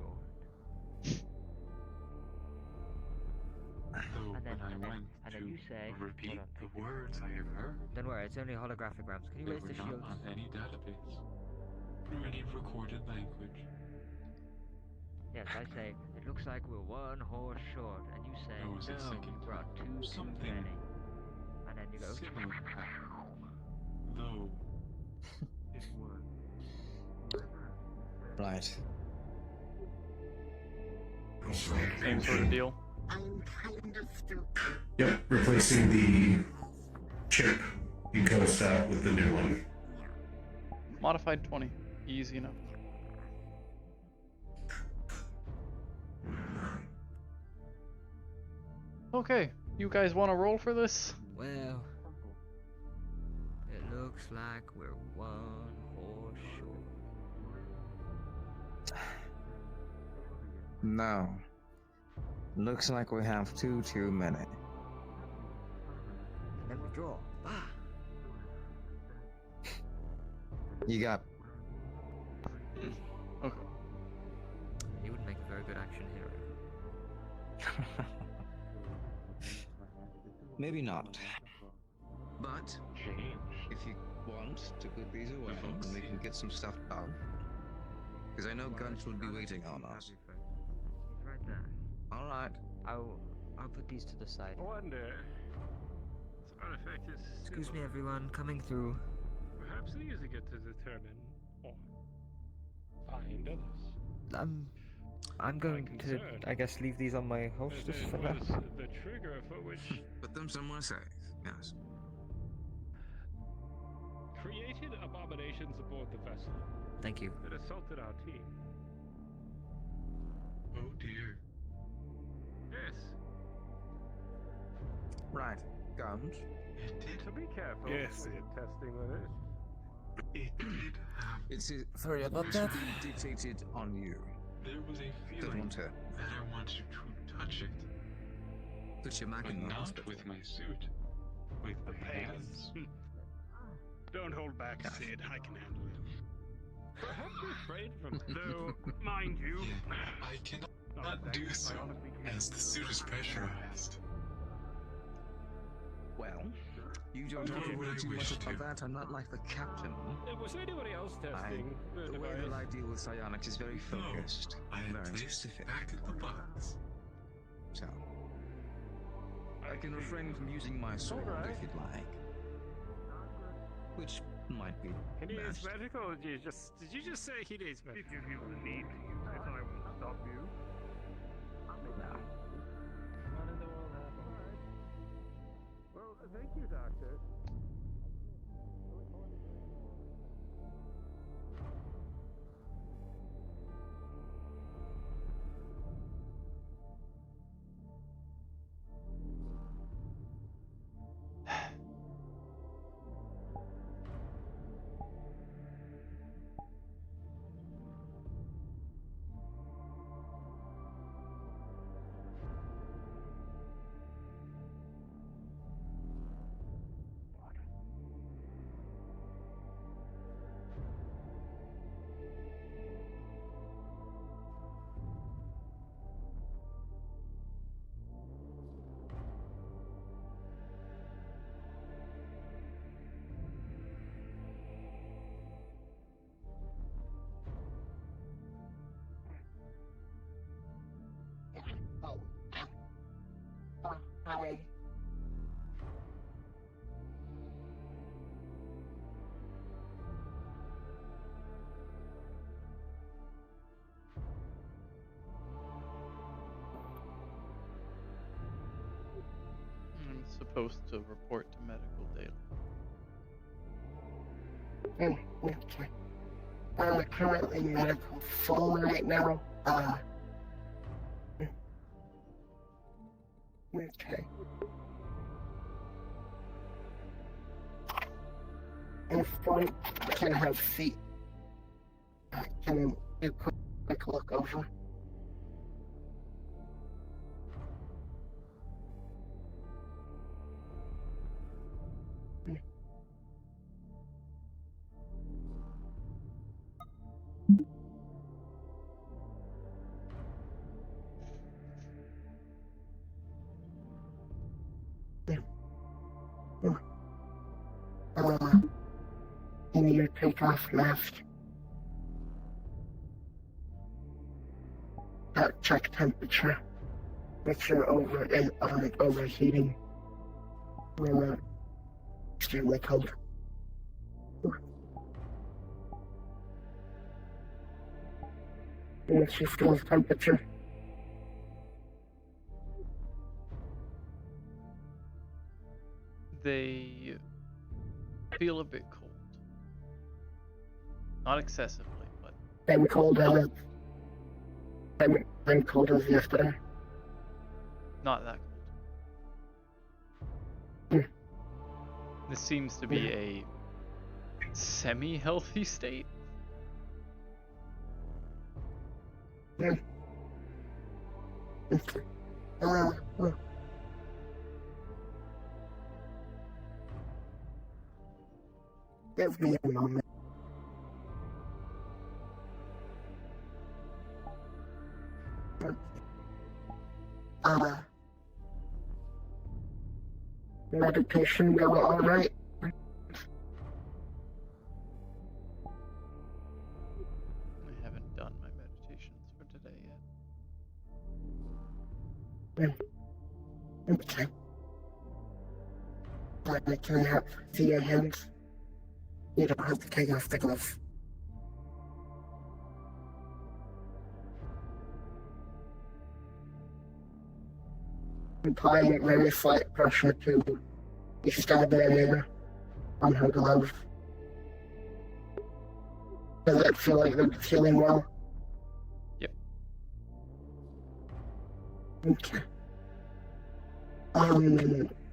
Though when I went to repeat the words I have heard, Don't worry, it's only holographic realms. Can you they raise were the not shield? on any database, nor any recorded language. Yes, I say, it looks like we're one horse short, and you say, There was a no, second you brought too something many. And then you go, similar happened, though it was Right. Same sort of deal. I'm kind of stupid. Yep, replacing the chip encodestat with the new one. Modified 20. Easy enough. Okay, you guys want to roll for this? well, it looks like we're one horse short. No. Looks like we have too many. And then we draw. Ah! You got... Okay. He would make a very good action hero. Maybe not. But, if you want to put these away, and we can get some stuff done. Because I know Gunch will be waiting on us. He's right there. Alright. I'll put these to the side. I wonder. This artifact is. Excuse me, everyone, coming through. Perhaps they're using it to determine or find others. I'm going to, I guess, leave these on my hostess for now. The trigger for which Put them somewhere safe. Yes. created abominations aboard the vessel Thank you. that assaulted our team. oh dear. Yes. Right. Gunch. It did. So be careful Yes, when you're testing with it. It did have. It's Sorry about that. dictated on you. There was a Don't feeling want to that I wanted to touch it, put your back but in the not hospital. with my suit. With the hands. Don't hold back, Sid. I can handle it. Perhaps refrain from though, mind you. I cannot do so, as the suit is pressurized. Well, you don't have to Nor would worry I too much wish about to. that. I'm not like the captain. Was anybody else testing the The way device? that I deal with psionics is very focused, I had very placed specific. it back in the box. So, I can refrain from using my sword if you'd like. Which might be Can you use best. magic, or did you just say he needs magic? If you feel the need to use it, I will stop you. No. None in the world have. Alright. Well, thank you, Doctor. supposed to report to medical daily. Okay. I'm currently medical full right now. Okay. If one can have feet, can I do a quick look over? You need to take off mask. Check temperature. Make sure overheating. Extremely cold. What's your store's temperature? They feel a bit cold. Not excessively, but Same cold as same cold as yesterday. not that cold. This seems to be a semi-healthy state. Give me a moment. Meditation go alright? I haven't done my meditations for today yet. Okay. I can help see your hands. You don't have to take off the gloves. Applying very slight pressure to the stab area on her glove. Does it feel like they're feeling well? Yep. Okay.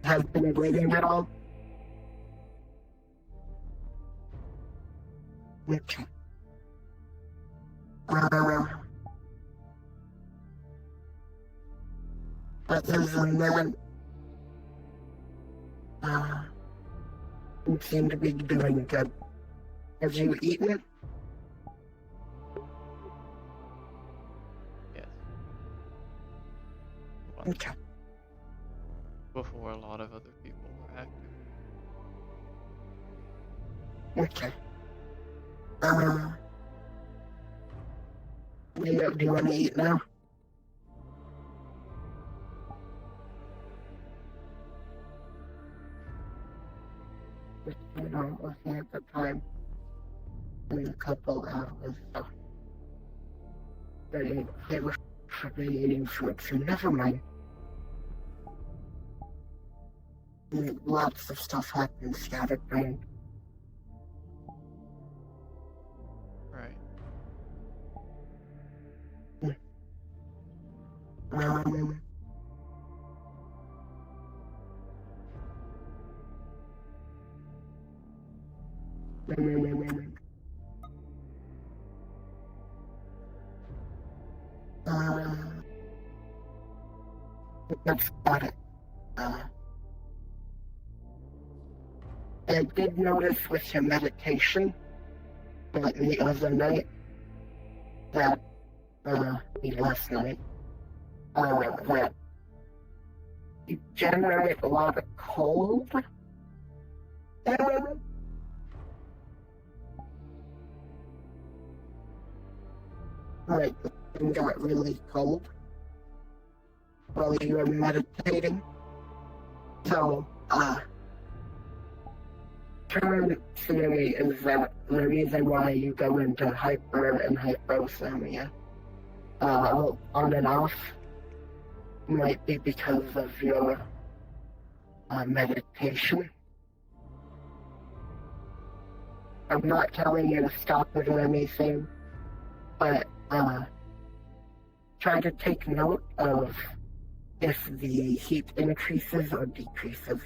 Have been bleeding at all? Okay. Other than that, you seem to be doing good. Have you eaten? Yes. Okay. Before a lot of other people were active. Okay. Do you want to eat now? Looking at the time, in a couple hours, so they were eating food, so never mind. Lots of stuff happens scatterbrained. Right. That's about it. I did notice with your meditation, like the other night, that, last night, that you generate a lot of cold. Like, you got really cold while you were meditating. So, current theory is that the reason why you go into hyper and hypothermia, on and off, might be because of your, meditation. I'm not telling you to stop it or anything, but try to take note of if the heat increases or decreases.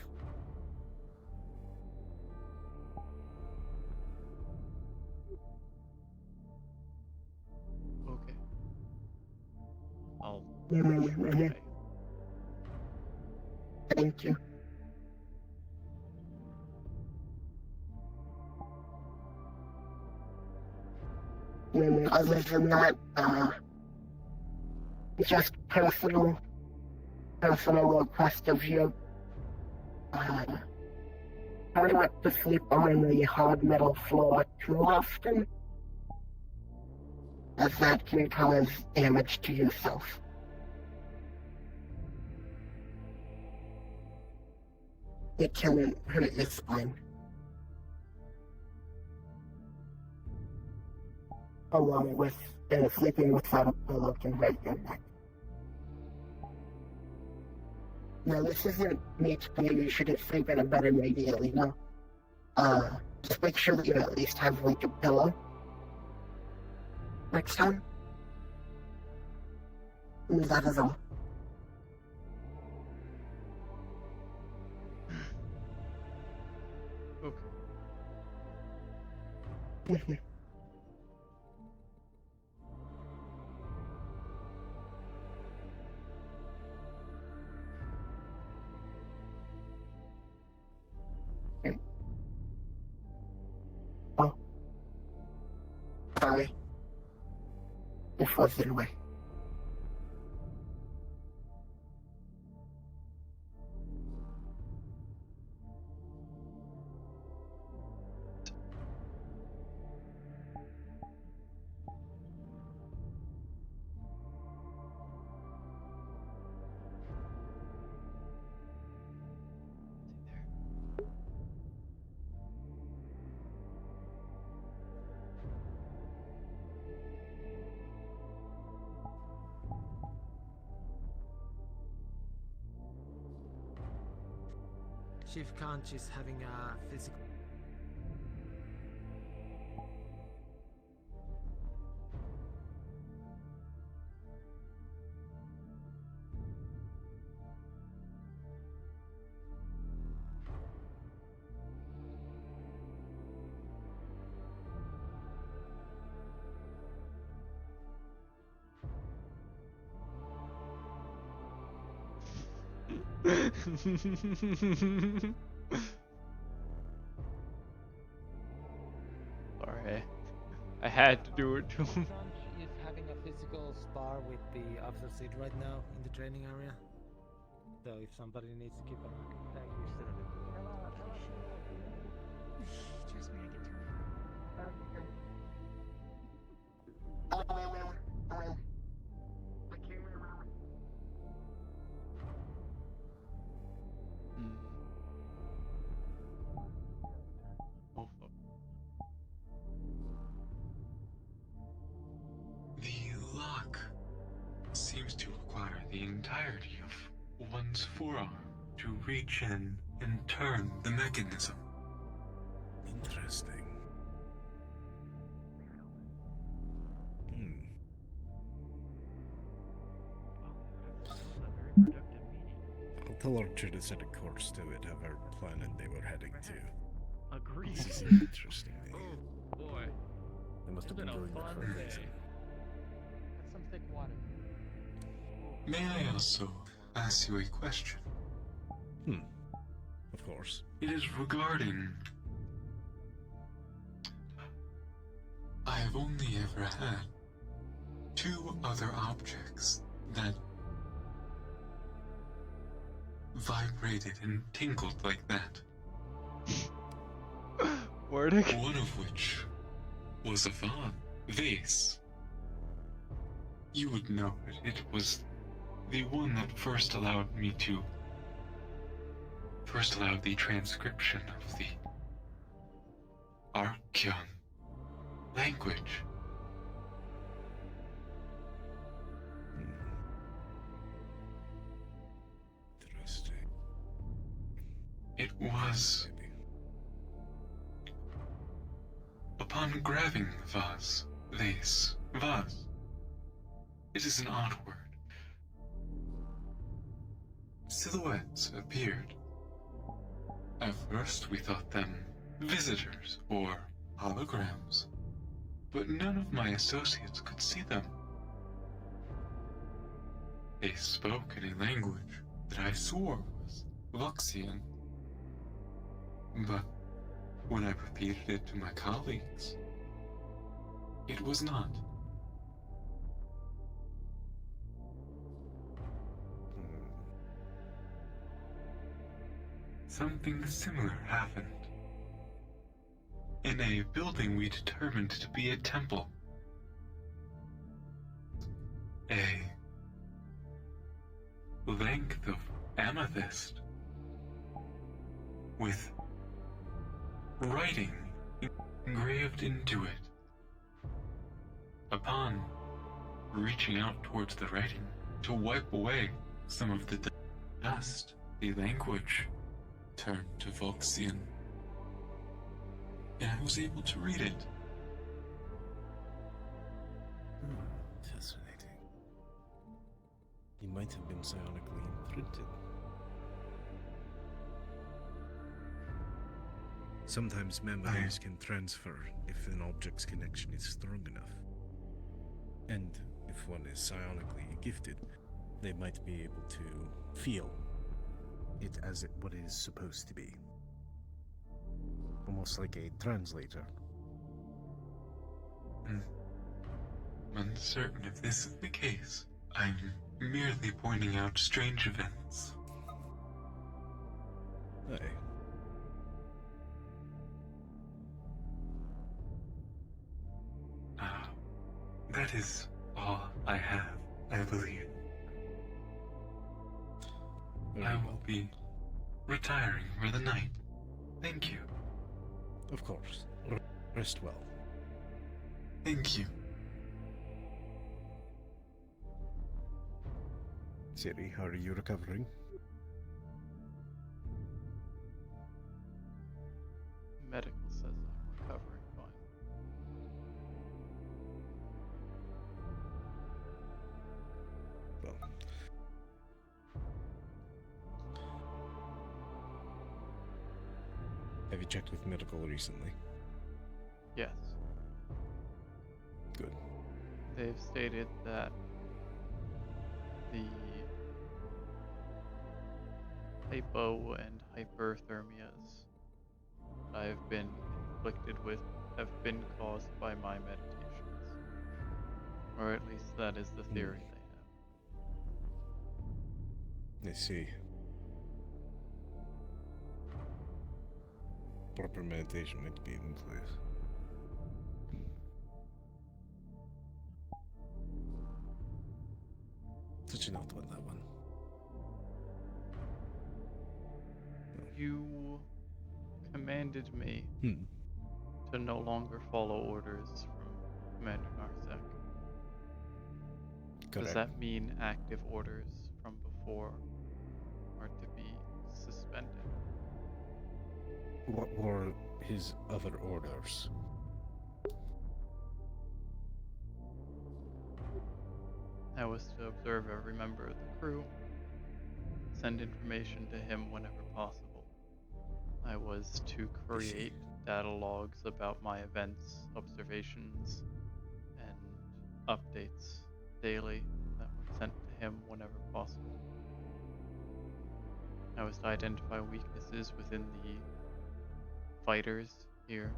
Okay. I'll. Okay. Thank you. Other than that, just personal request of you. Try not to sleep on the hard metal floor too often, as that can cause damage to yourself. It can hurt your spine. Along with sleeping without a pillow can hurt your neck. Now, this isn't me telling you should sleep in a bed immediately, no. Just make sure that you at least have, like, a pillow next time. That is all. Okay. Oh. Sorry. This was the way. Chief Conch is having a physical. Sorry. I had to do it too. Conch is having a physical spar with the officer seat right now in the training area. So if somebody needs to keep an eye on that, you still have Trust me, I get to Oh, fuck. The lock seems to require the entirety of one's forearm to reach in and turn the mechanism. Interesting. I'll tell Archer to set a course to it, have our planet they were heading to. Agreed. This is interesting. Oh, boy. They must have been doing that for a reason. Get some thick water. May I also ask you a question? Of course. It is regarding... I have only ever had 2 other objects that vibrated and tinkled like that. Wordic? One of which was a vase. You would know it. It was the one that first allowed the transcription of the Archean language. Interesting. Thus, upon grabbing the vase, it is an odd word. Silhouettes appeared. At first we thought them visitors or holograms, but none of my associates could see them. They spoke in a language that I swore was Voxian, but when I repeated it to my colleagues, it was not. Something similar happened. In a building we determined to be a temple. A length of amethyst with writing engraved into it. Upon reaching out towards the writing to wipe away some of the dust, the language turned to Voxian, and I was able to read it. Fascinating. He might have been psionically imprinted. Sometimes memories can transfer if an object's connection is strong enough. And if one is psionically gifted, they might be able to feel it as what it is supposed to be. Almost like a translator. I'm uncertain if this is the case. I'm merely pointing out strange events. Aye. That is all I have, I believe. I will be retiring for the night. Thank you. Of course. Rest well. Thank you. Siri, how are you recovering? Medical says I'm recovering fine. Well. Have you checked with medical recently? Yes. Good. They've stated that the hypo and hyperthermias that I've been inflicted with have been caused by my meditations. Or at least that is the theory they have. I see. Proper meditation might be in place. Such a note on that one. You commanded me to no longer follow orders from Commander Narsek. Does Correct. that mean active orders from before are to be suspended? What were his other orders? I was to observe every member of the crew, send information to him whenever possible. I was to create data logs about my events, observations, and updates daily that were sent to him whenever possible. I was to identify weaknesses within the fighters here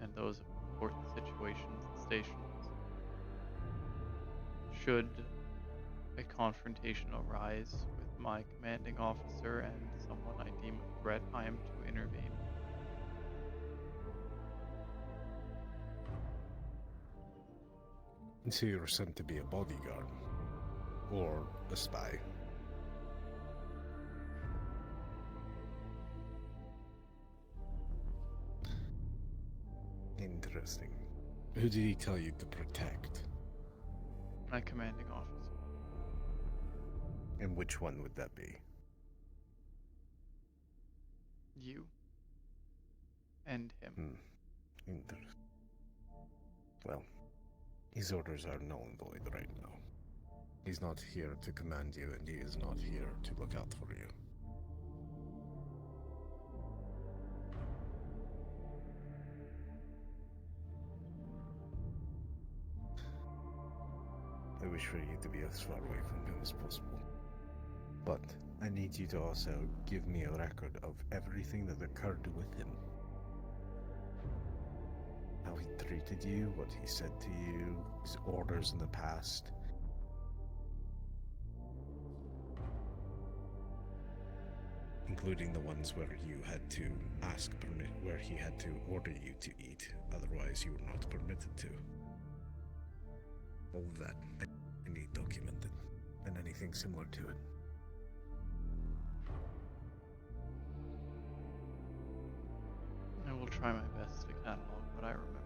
and those of important situations and stations. Should a confrontation arise with my commanding officer and someone I deem a threat, I am to intervene. So you were sent to be a bodyguard. Or a spy. Interesting. Who did he tell you to protect? My commanding officer. And which one would that be? You. and him. Well, his orders are null and void right now. He's not here to command you, and he is not here to look out for you. I wish for you to be as far away from him as possible. But I need you to also give me a record of everything that occurred with him. How he treated you, what he said to you, his orders in the past. Including the ones where you had to ask permit, where he had to order you to eat, otherwise you were not permitted to. All of that I need documented, and anything similar to it. I will try my best to catalog what I remember.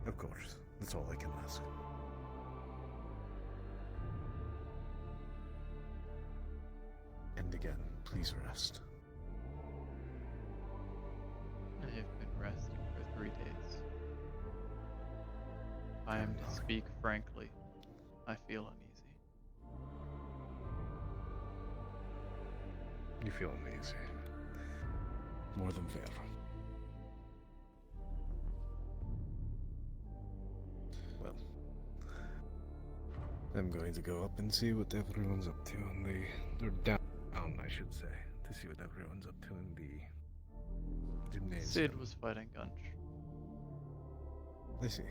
Of course, that's all I can ask. And again, please rest. I have been resting for 3 days. If I am to speak frankly, I feel uneasy. You feel uneasy. More than fair. Well, I'm going to go up and see what everyone's up to in the... or down, I should say, to see what everyone's up to in the gymnasium. Sid was fighting Gunch. I see.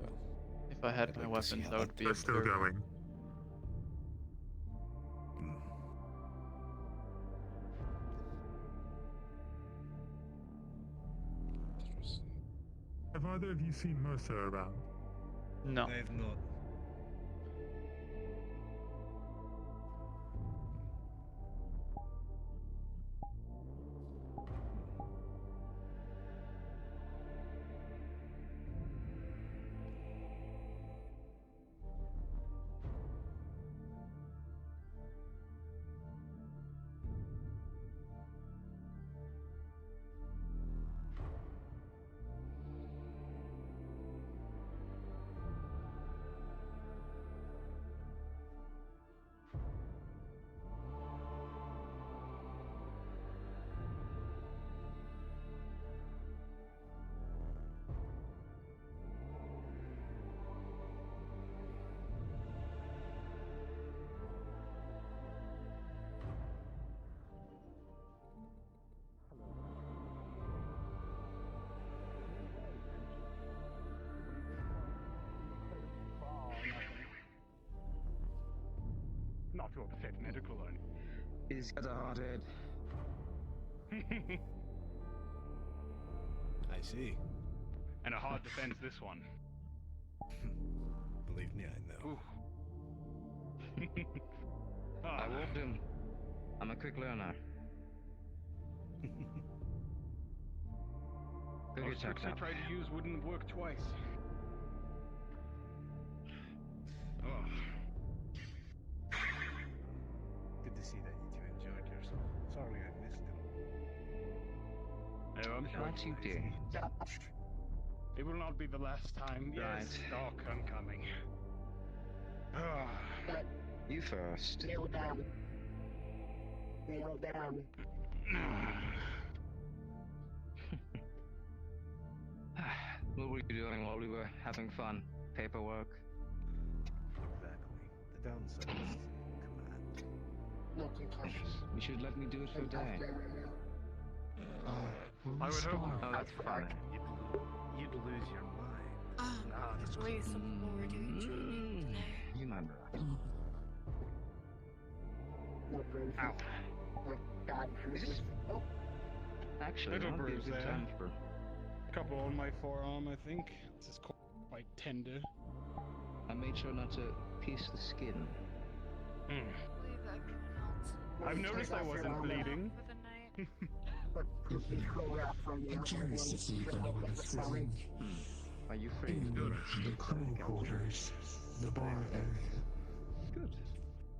Well, if I had my weapons, I would be They're still observant. going. Have either of you seen Mercer around? No. I have not. Not to upset medical only. He's got a hard head. I see. And a hard defense, this one. Believe me, I know. I warned him. I'm a quick learner. Go Most get checked tricks I out. tried to use wouldn't work twice. Oh. Good to see that you two enjoyed yourself. Sorry I missed it. Oh, I'm sure Aren't you dear? it will not be the last time. Yes, Right. Doc, I'm coming. You first. Kneel down. Kneel down. What were you doing while we were having fun? Paperwork? Exactly. The downside is command. No concussion. You should let me do it for a day. I would hope. Oh, that's funny. You'd lose your mind. Actually, some people were doing training today. You my brother. No bruise. Ow. Oh, God. Oh. Actually, Little might be a bruise good there. time for... Couple on my forearm, I think. This is quite tender. I made sure not to piece the skin. Believe everyone else. I've noticed I wasn't bleeding. For the night. I'm curious to see if anyone is sitting Are you free? in the crew quarters, the bar area. Good.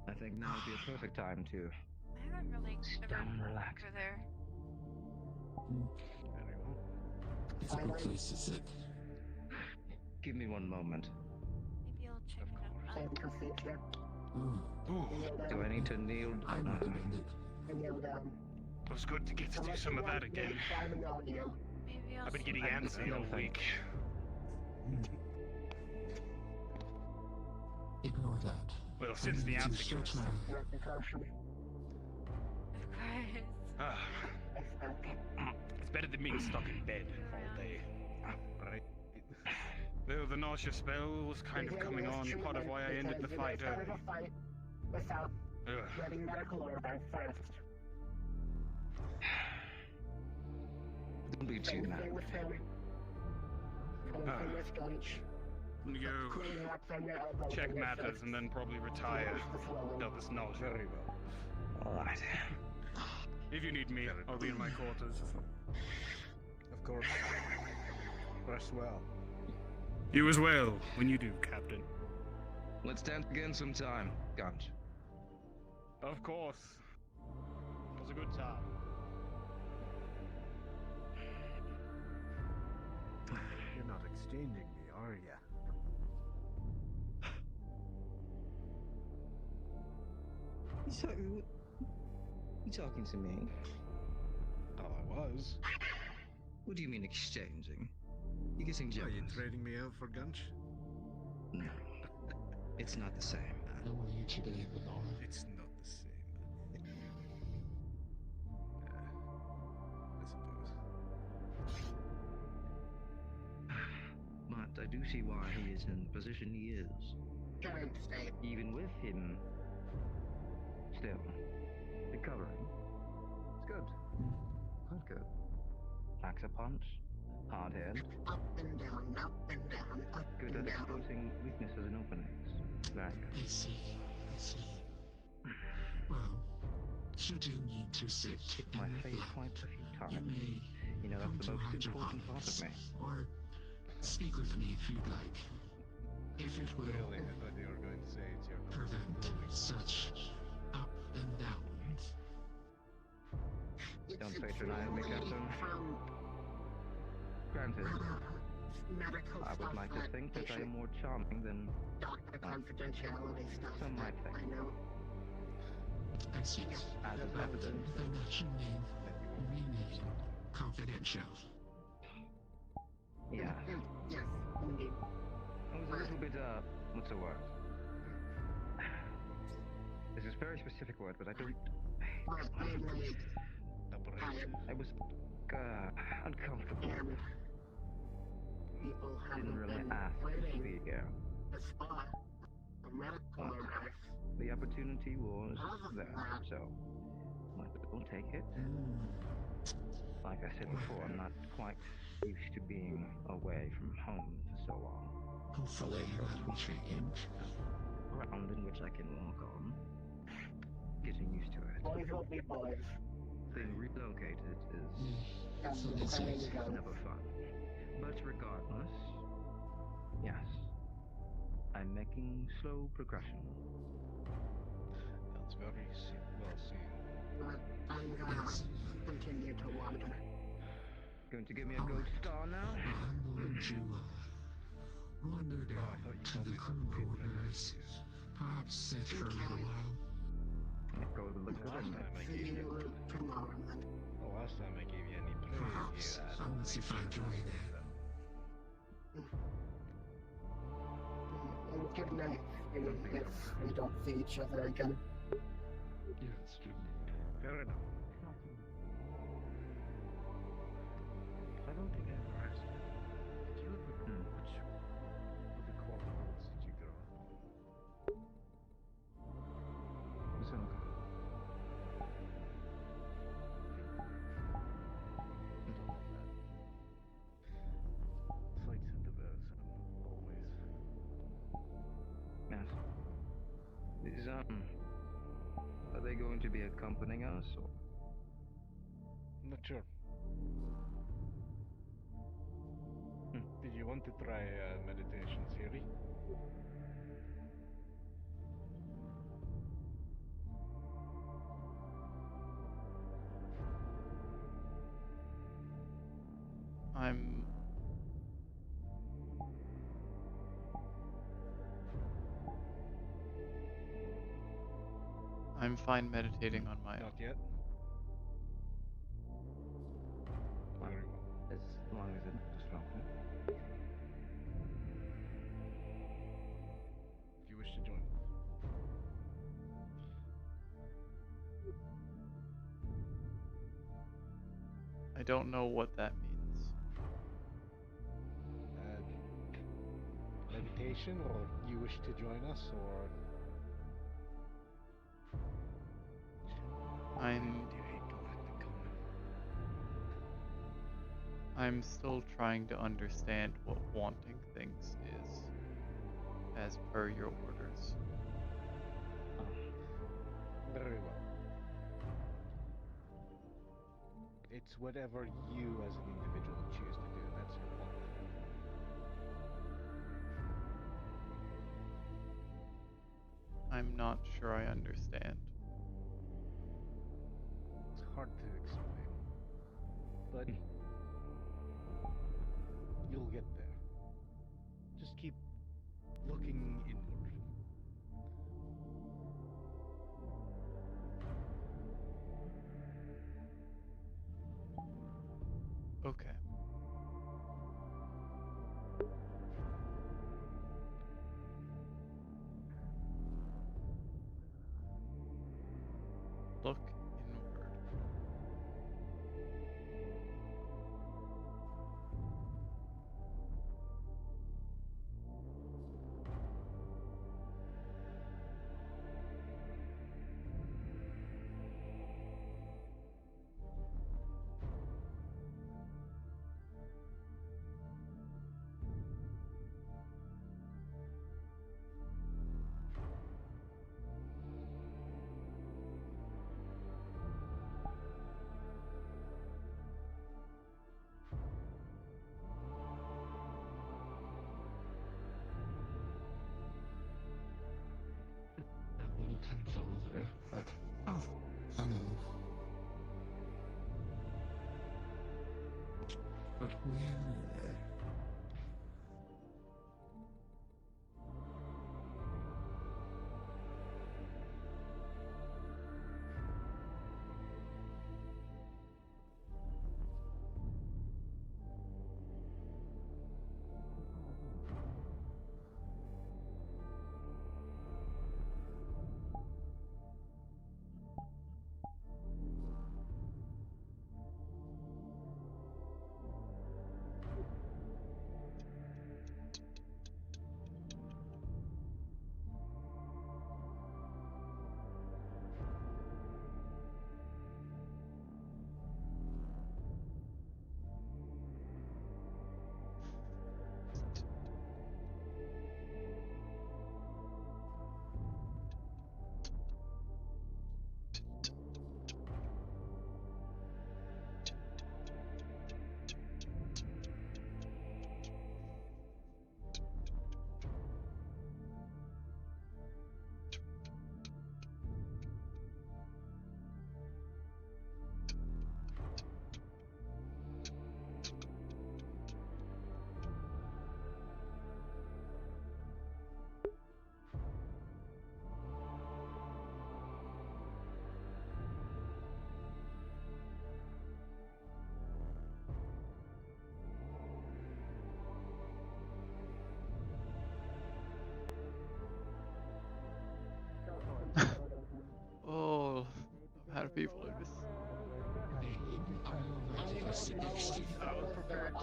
I think now would be a perfect time to I haven't really sit ever down and been relax. over there. Very well. It's a good place to sit. Give me one moment. Maybe I'll check it out. Do I need to kneel? I recommend it. It was good to get to do some of that again. Maybe I'll I've been getting I antsy all don't think- week. Ignore that. Well, since the To outing, stretch it was- it's better than being stuck in bed all day. Right? Though the nausea spell was kind of coming on, part of why I ended the fight early. Without Ugh. getting medical order first. Don't be too mad. With him. With Gunch. I'm gonna go check matters and then probably retire. Till this nausea. Very well. Alright. If you need me, I'll be in my quarters. Of course. Rest well. You as well, when you do, Captain. Let's dance again sometime, Gunch. Of course. It was a good time. You're not exchanging me, are ya? You talking to me? Oh, I was. What do you mean exchanging? You getting Are jealous? you trading me out for Gunch? No. It's not the same. How are you today, Lenore? It's not the same. I suppose. But I do see why he is in the position he is. Even with him still recovering. It's good. Quite good. Packs a punch. Hard head. Up and down, up and down, up Good and at down. exposing weaknesses and openings. Very good. I see. Well, should you need to sit My in the face blood, quite a few you times. may You know, come that's the to most hydroponics, important part of me. or speak with me if you'd like. If it will Really, I thought you were going to say it's your prevent such up and downs. Don't patronize me, Captain. Granted, Medical I would stuff like to that think that I patient am more charming than doctor confidentiality stuff. some might think. I know. I see. As is evident. Then that you may remain confidential. Yes. Yes, indeed. I was a little bit, what's the word? This is a very specific word, but I don't... I was, uncomfortable. People Didn't haven't really been ask to fighting be here. the spot. The medical order. The opportunity was there, so we'll take it. Like I said before, I'm not quite used to being away from home for so long. Hopefully that will change. Ground in which I can walk on. Getting used to it. Boys will be boys. Being relocated That's is the saying goes. never fun. But regardless, yes, I'm making slow progression. That's very well seen. I'm gonna continue to wander. Going to give me a gold star now? I'm going to wander down to the crew quarters. Perhaps sit for a little while. Go to the Last time I gave you... Tomorrow then. The last time I gave you any praise, Perhaps, you had unless you find joy there. And good night. If we don't see each other again. Yes, true. Fair enough. I don't think I ever asked you. Did you ever... Which of the core worlds did you grow up on? Flight Centiverse, always. Yes. Is, are they going to be accompanying us, or? I'm not sure. Did you want to try meditation theory? I'm fine meditating on my own. Not yet. Very well. As long as it's disruptive. If you wish to join. I don't know what that means. Meditation, or you wish to join us, or I'm still trying to understand what wanting things is, as per your orders. very well. It's whatever you as an individual choose to do. That's your fault. I'm not sure I understand. It's hard to explain, but you'll get there. Just keep looking inward. Okay. Look inward. Oh, hello. But where? Oh, how do people do this? I was prepared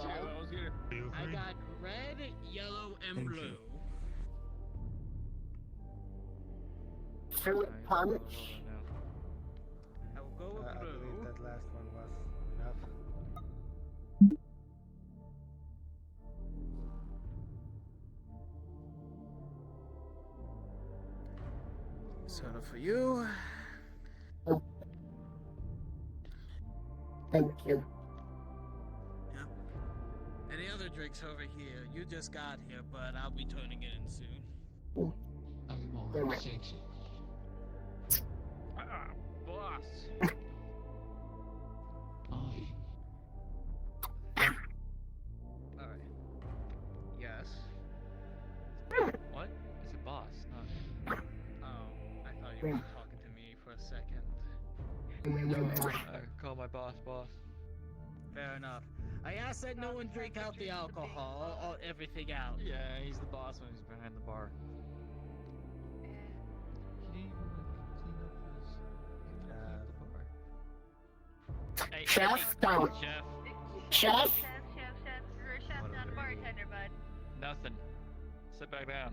too. I got red, yellow, and Thank blue. you. Fruit punch. I will go with I blue. believe that last one was enough. Soda for you. Thank you. Yep. Any other drinks over here? You just got here, but I'll be turning it in soon. Boss. talking to me for a second. I call my boss. Fair enough. I asked that no one drink out the alcohol, or everything out. Yeah, he's the boss when he's behind the bar. Chef, don't. Chef? Chef, you're a chef, not a bartender, bud. Nothing. Sit back down.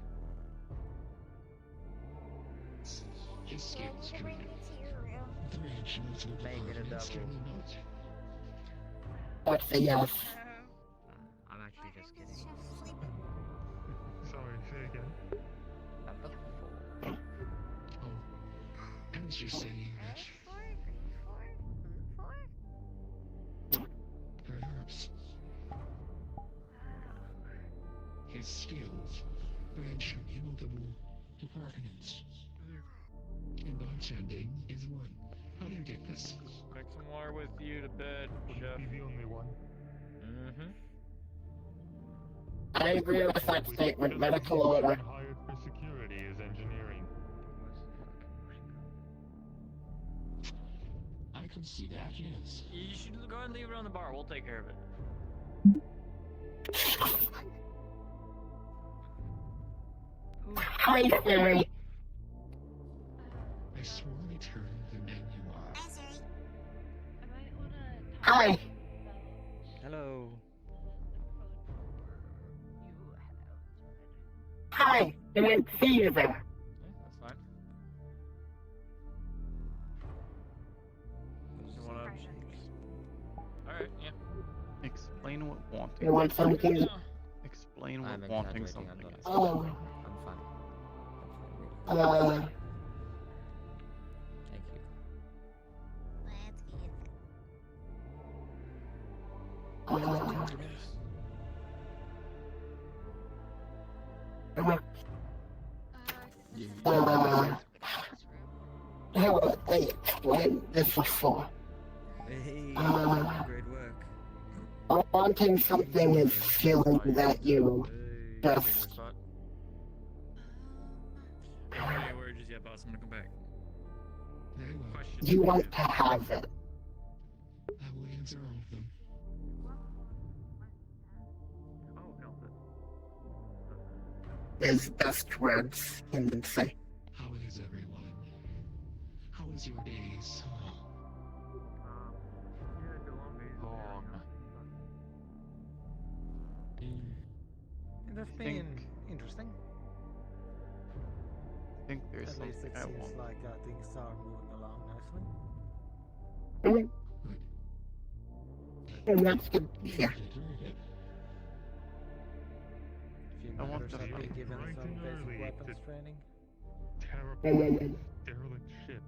His skills can be make it a double. What's the yes? I'm actually just kidding. Sorry, say again. Number 4. I was just saying that perhaps his skills branch from multiple departments. And bartending is one. How do you get this? Make some water with you to bed, Jeff. Be the only one. Mm-hmm. I agree with that statement. Medical order. Hired for security is engineering. I can see that, yes. You should go ahead and leave it on the bar. We'll take care of it. Hi, Siri. I swore I turned the menu off. Hi. Hello. Hi. I didn't see you there. Yeah, that's fine. You wanna... Alright, yeah. Explain what wanting. You want something? Explain what I'm wanting exaggerating, something I'm is. Oh. I'm fine. Thank you. I explained this before. Hey, great work. Wanting something is feeling that you just Any words yet, boss? I'm gonna come back. Question. you want to have it. I will answer all of them. Is best words can say. How is everyone? How was your days? Long. That's I been think- interesting. I think there's At least something it I seems want. like things are moving along nicely. And that's good. Yeah. If you I want matters to have been fight given bright some and basic early weapons to- training. Terrible. Derelict ship.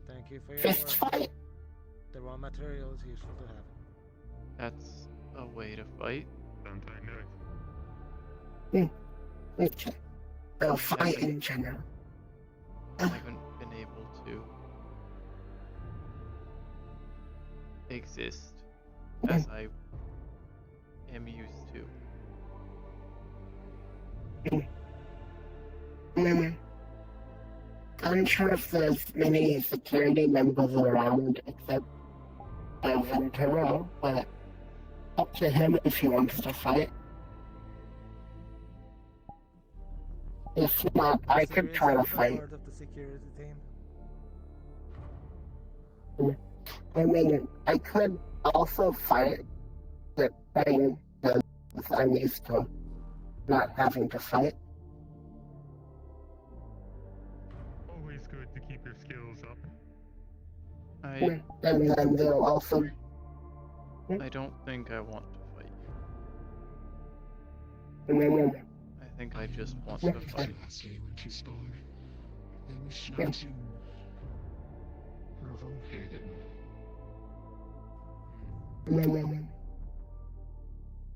Thank you for your Fist work. fight. The raw material is useful to have. That's a way to fight. Sometime nice. Okay. They'll fight in general. I haven't been able to exist as I am used to. I'm sure if there's many security members around except Ventura, but up to him if he wants to fight. If not, I could try to fight. Part of the security team. I mean, I could also fight, but I'm used to not having to fight. Always good to keep your skills up. I And then they'll also. I don't think I want to fight I think I just want to fight. Last day went too far. I wish not to provoke him.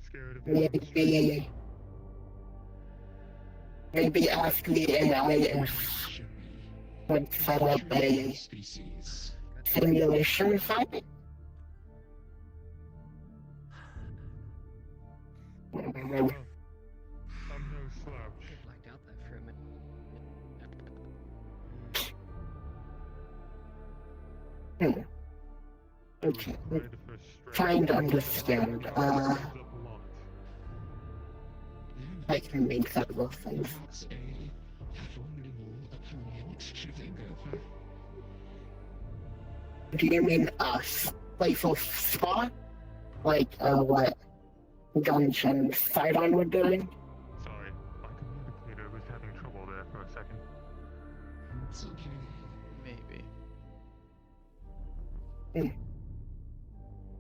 Scared of Maybe ask the AI if would set up a species. simulation fight. I'm no slouch. Blacked out that for a minute. Hmm. Okay. Trying to understand. I can make several things. Do you mean us? Playful spa? Like, what Gunch and Sidon were doing? Sorry, my communicator was having trouble there for a second. It's okay. Maybe. Hmm.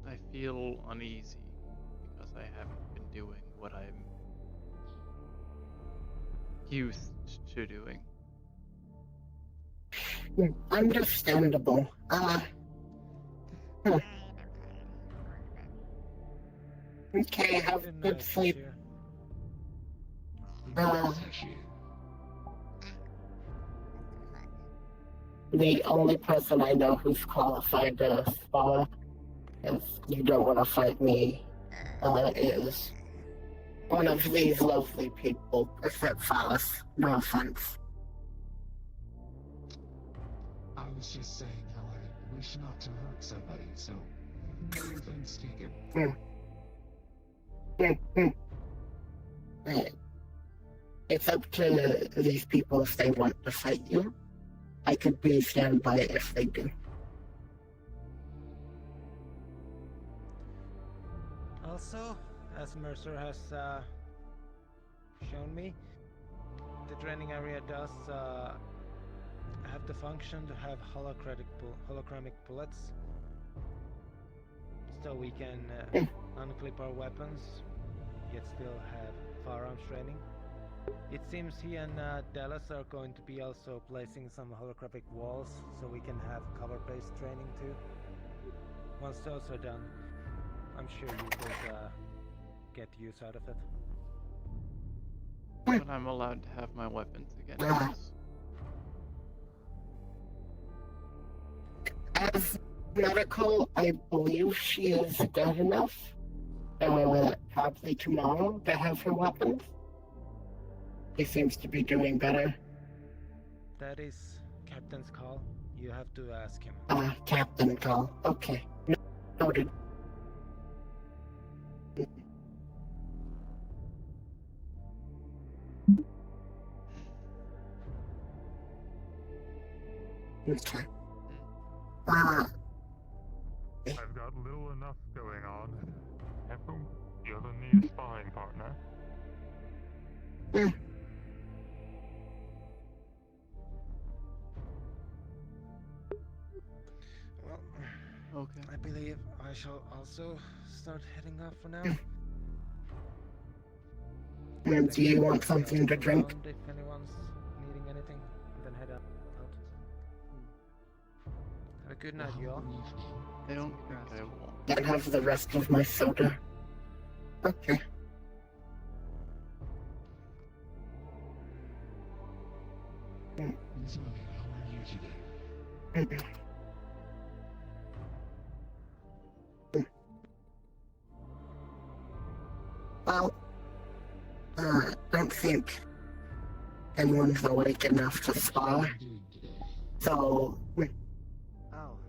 I feel uneasy because I haven't been doing what I'm used to doing. Understandable. Okay, have good sleep. The only person I know who's qualified to spar, if you don't want to fight me, is one of these lovely people, except Phallus. No offense. I was just saying how I wish not to hurt somebody, so no offense taken. It's up to these people if they want to fight you. I could be standby if they do. Also, as Mercer has shown me, the training area does have the function to have hologramic bullets, so we can unclip our weapons, yet still have firearms training. It seems he and Dallas are going to be also placing some holographic walls, so we can have cover-based training too. Once those are done, I'm sure you could get use out of it. But I'm allowed to have my weapons again. Yes. As medical, I believe she is dead enough, probably tomorrow, to have her weapons. He seems to be doing better. That is Captain's call. You have to ask him. Captain call. Okay. Noted. Okay. I've got little enough going on. Echo, you ever need a sparring partner? Well, okay. I believe I shall also start heading off for now. Do you want something to drink? If anyone's needing anything, and then head out. Have a good night, y'all. I don't think I will. Can have the rest of my soda. Okay. So, how are you today? Well, don't think anyone's awake enough to spar. So,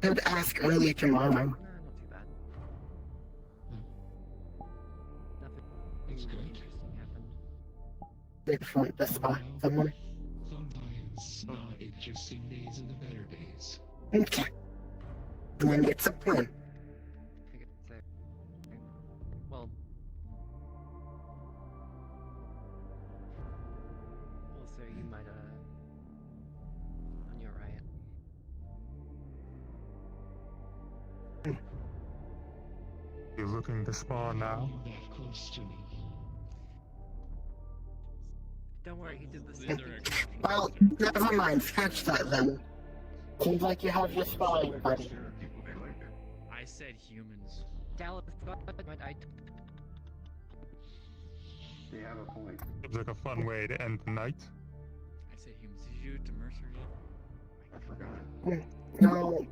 could ask early tomorrow. Not too bad. Nothing interesting happened. They want to spar someone. Sometimes not interesting days are the better days. Okay. Then it's a plan. Well, also you might on your riot. You looking to spar now? That close to me. Don't worry, he did this. Well, never mind. Scratch that then. Seems like you have your sparring buddy. I said humans. Dallas, They have a point. Seems like a fun way to end the night. I said humans. Did you do it to Mercer yet? I forgot. No.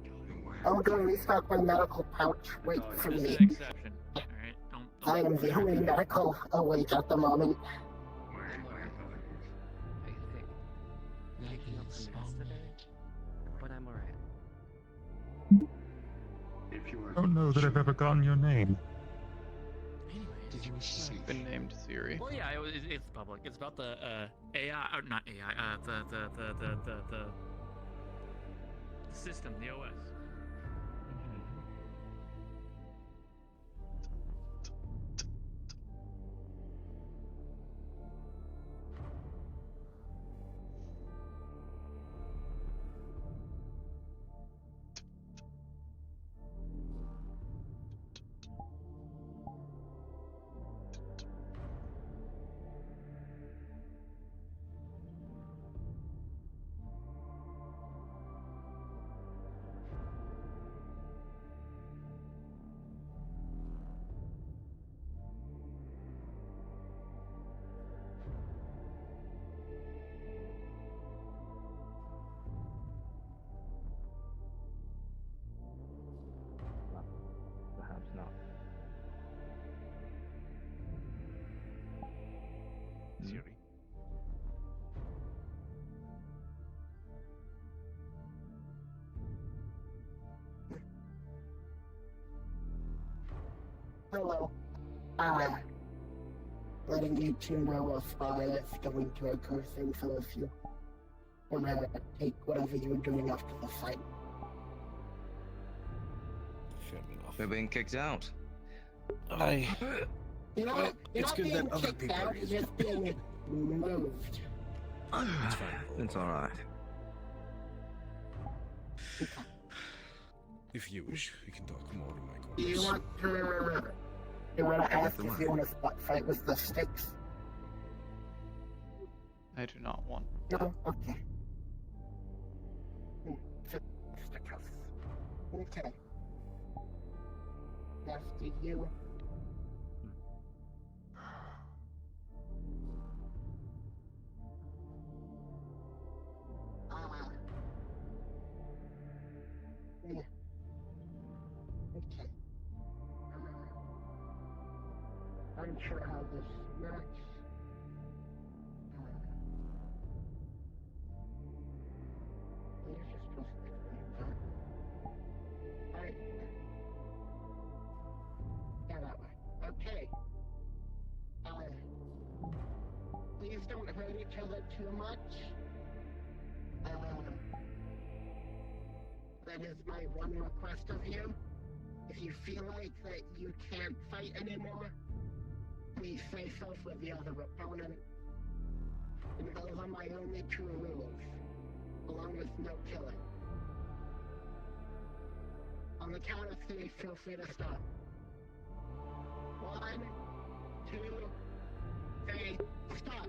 I'll go restock my medical pouch. Wait for This me. is an exception. Alright, don't. I am the only medical awake at the moment. Picking up some meds today, but I'm alright. I don't know that I've ever gotten your name. Did you wish to see? I've been named Siri. Well, yeah, it's public. It's about the AI, or not AI, the system, the OS. Perhaps not. Siri. Hello. Letting you two know if I is going to occur soon, so if you want to take whatever you're doing after the fight. Fair enough. We're being kicked out. You're not, it's good being that other kicked people out, are you're just being moved. It's fine. It's alright. If you wish, we can talk more in my Do you quarters. want to... You want to ask if you want to spot fight with the sticks? I do not want. No? Okay. Fisticuffs. Okay. After you. Yeah. Okay. I'm sure how this works. You're just supposed to click the button. Alright. Yeah, that way. Okay. Please don't hurt each other too much. That is my one request of you. If you feel like that you can't fight anymore, please face off with the other opponent. And those are my only true rules, along with no killing. On the count of 3, feel free to stop. 1, 2, 3, stop!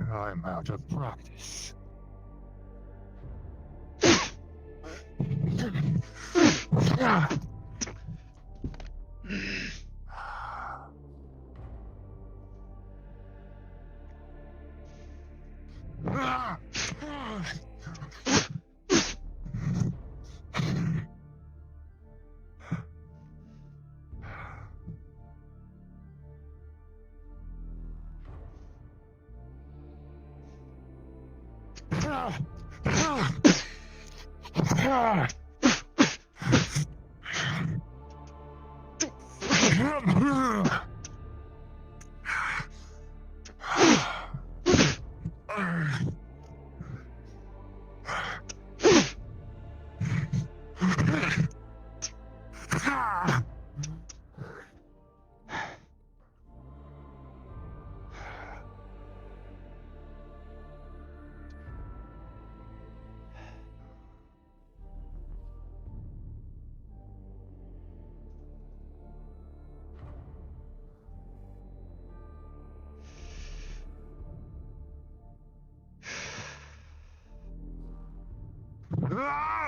I'm out of practice. Oh.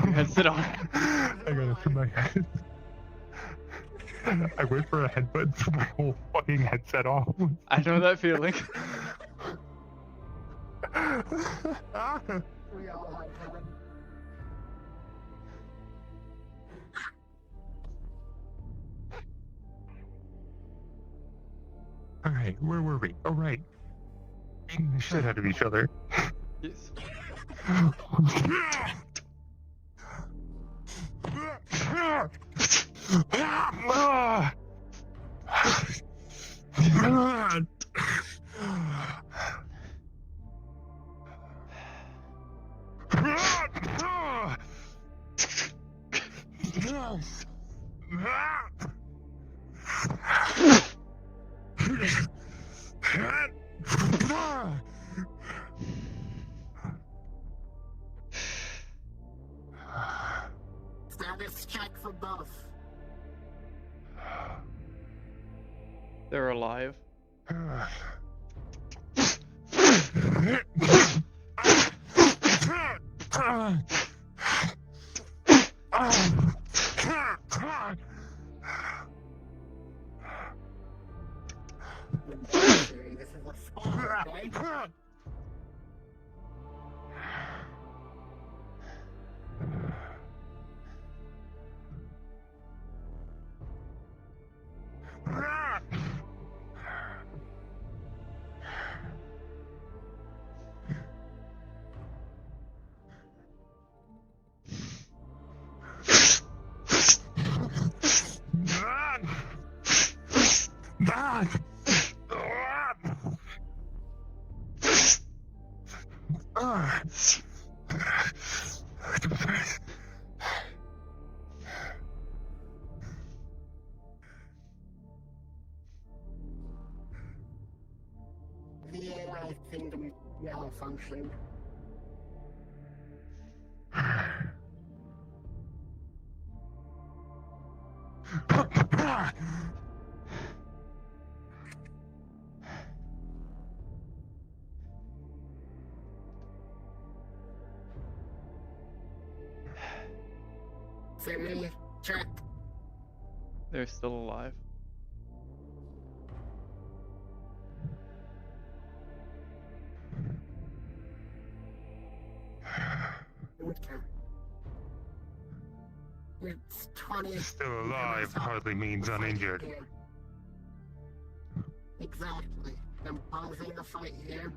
Your headset on. I gotta turn my head. I went for a headbutt and threw my whole fucking headset off. I know that feeling. We all have heaven. Alright, where were we? Oh, right. Beating the shit out of each other. Yes. Status check for both. They're alive. This is a spot, right? The AI kingdom malfunctioned. Sammy, check. They're still alive. Okay. It's 20. Still alive hardly means uninjured. Exactly. I'm pausing the fight here.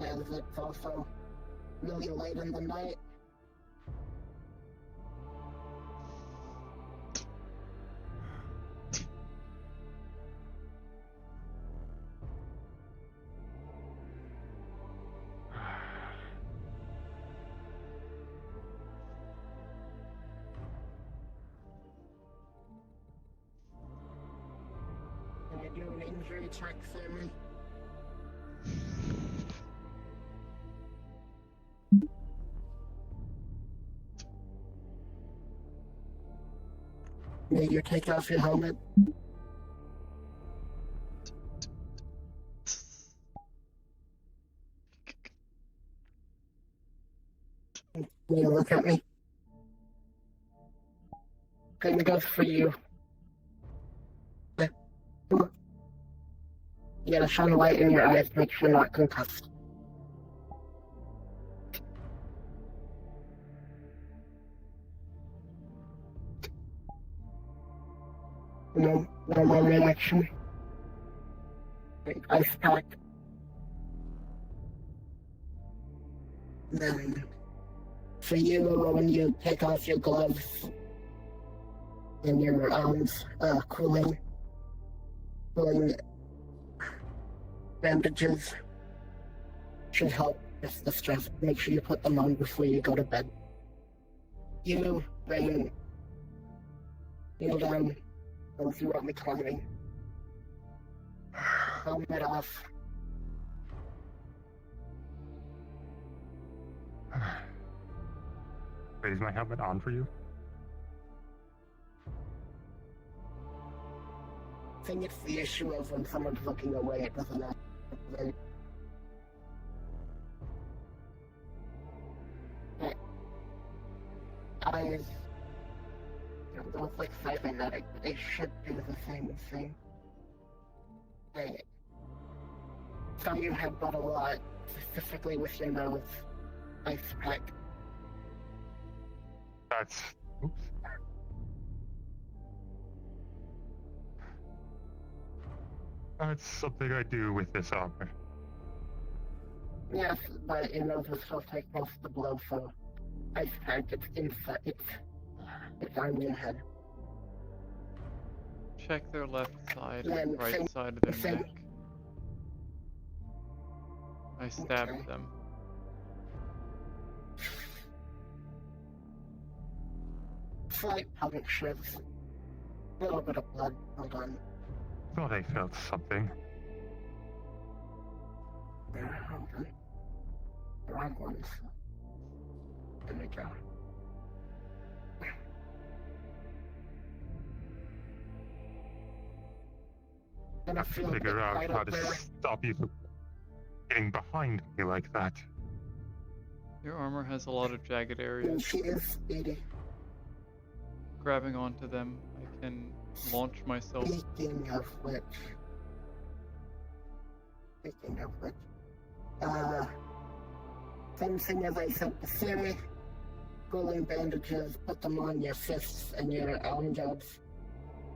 And it's also really late in the night. Can I do an injury check, Sammy? May you take off your helmet? May you look at me? Gonna go for you. You gotta shine a light in your eyes, make sure you're not concussed. No more reaction. Ice pack. Then, for you, when you take off your gloves and your arms, cooling bandages should help with the stress. Make sure you put them on before you go to bed. You, then, kneel down. Don't you want me climbing? Helmet off. Wait, is my helmet on for you? I think it's the issue of when someone's looking away, it doesn't happen. Eyes. Those like cybernetic, they should do the same thing. Hey. Some of you have got a lot, specifically with your nose. Ice pack. That's... Oops. That's something I do with this armor. Yes, but your nose will still take most of the blow, so ice pack, it's inside, it's on your head. Check their left side Yeah, and right same- side of their same- neck. I stabbed them. Slight punctures. A little bit of blood. Hold on. Thought I felt something. There, hold on. The wrong ones. There we go. Gonna feel Figure out right how up to there. stop you from getting behind me like that. Your armor has a lot of jagged And areas. she is speedy. Grabbing onto them, I can launch myself. Speaking of which, same thing as I said to Siri, cooling bandages, put them on your fists and your arm jobs,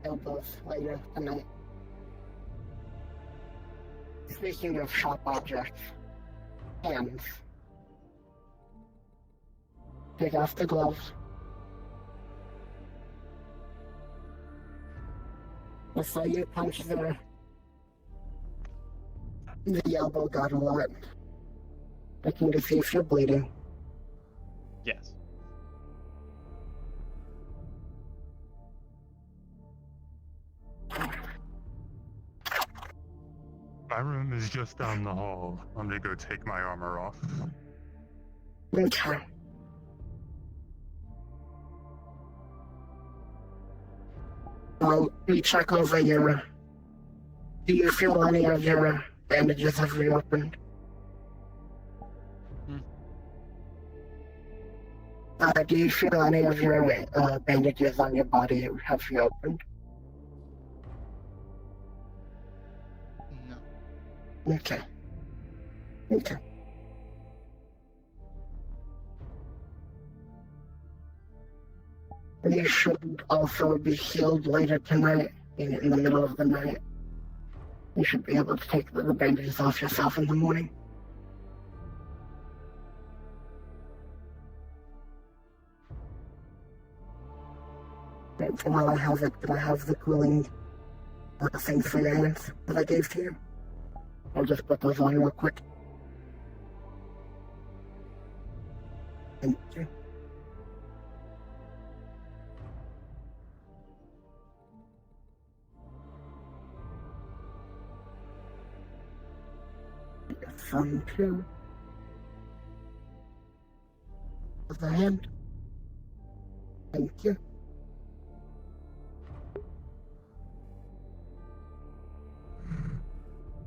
elbows later tonight. Speaking of sharp objects, hands. Take off the gloves. Before you punch the elbow got a lot. Looking to see if you're bleeding. Yes. My room is just down the hall. I'm gonna go take my armor off. Okay. You check over your... Do you feel any of your bandages have reopened? Do you feel any of your bandages on your body have reopened? No. Okay. Okay. You should also be healed later tonight, in the middle of the night. You should be able to take the bandages off yourself in the morning. While I have it, did I have the cooling things for your hands that I gave to you? I'll just put those on real quick. Thank you. Some too. With the hand. Thank you.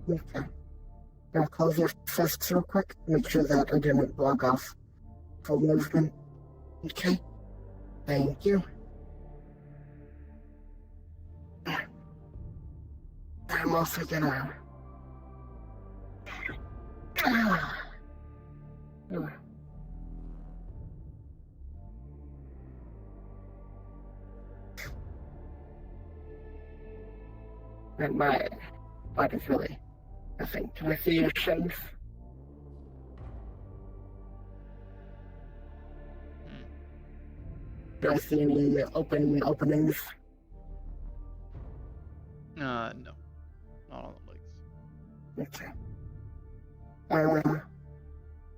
Okay. Now close your fists real quick. Make sure that I didn't block off full movement. Okay. Thank you. I'm also gonna. And my body's really nothing. Can I see your shins? Do I see any openings? No. Not on the legs. Okay.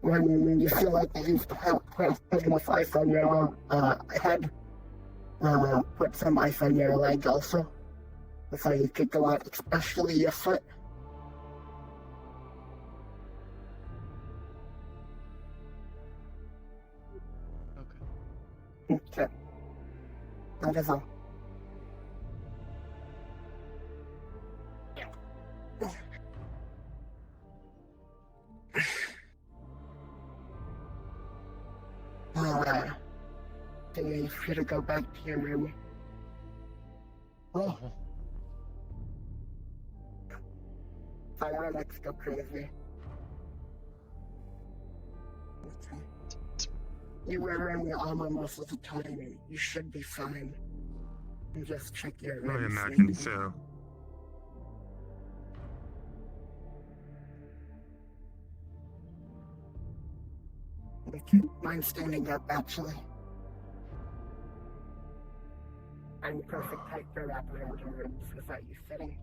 When you feel like you've put enough ice on your head, put some ice on your leg also. So you could go out, especially your foot. Okay. That is all. Then you should go back to your room. Oh. Fireworks go crazy. Okay. You wear wearing your armor most of the time, you should be fine. And just check your I rings. imagine so. Okay. Mine's standing up, actually. I'm perfect height for wrap around your rooms without you sitting.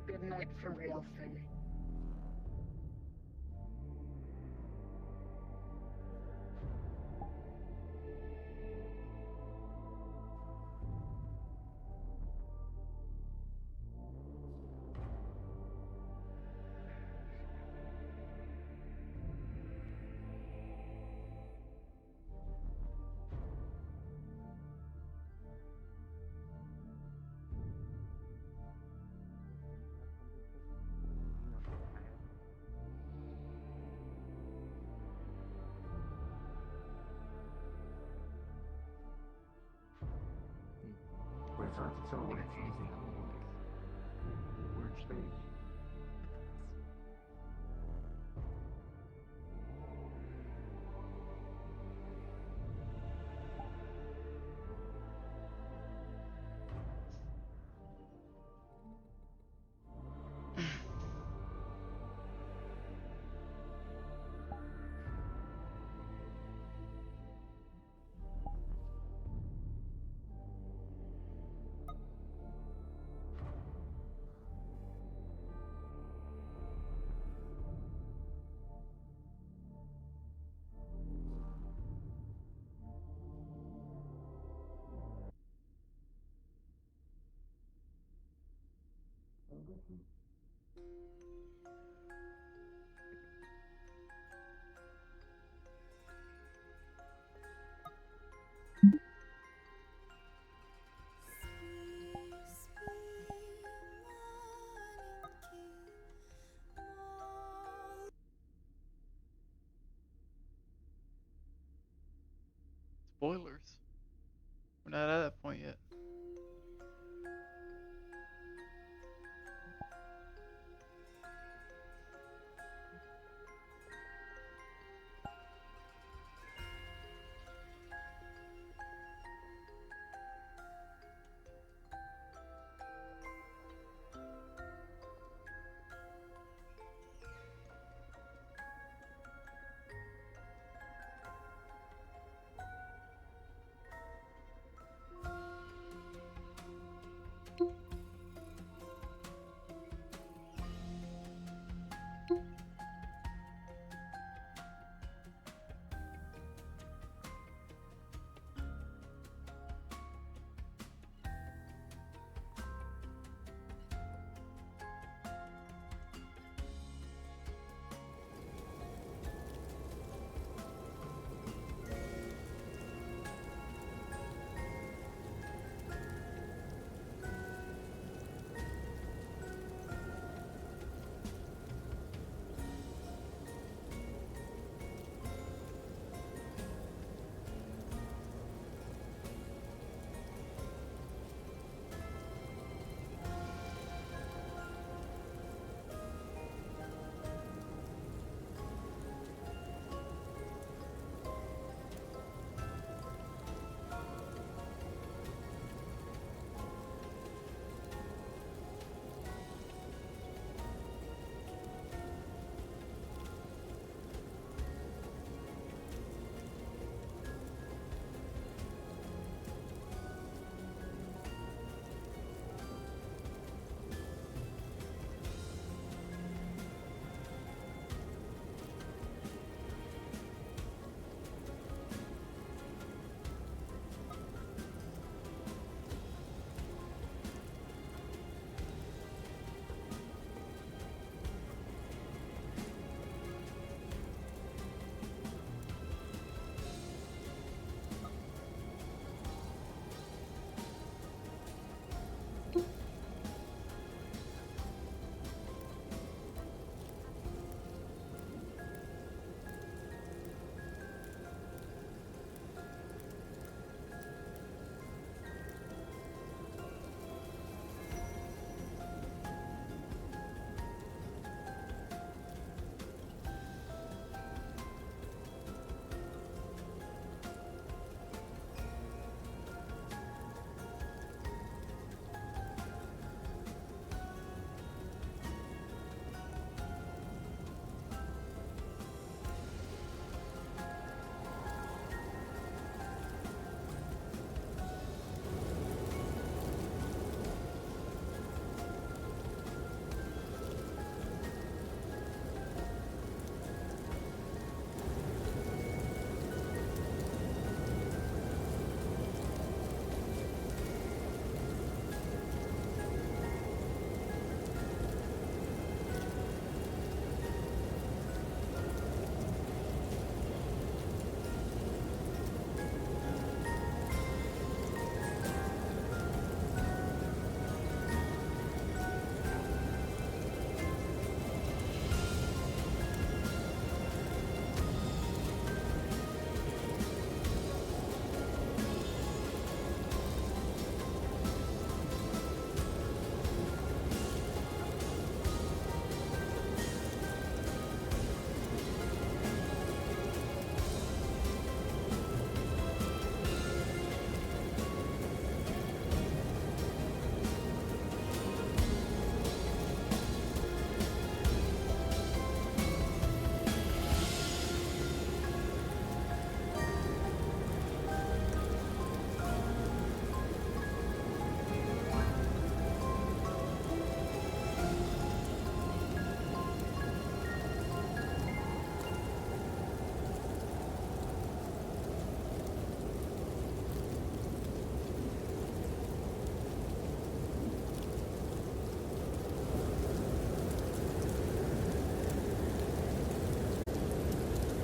Good night for real, Finny. So what it's easy. Word space. Spoilers. We're not at that point yet.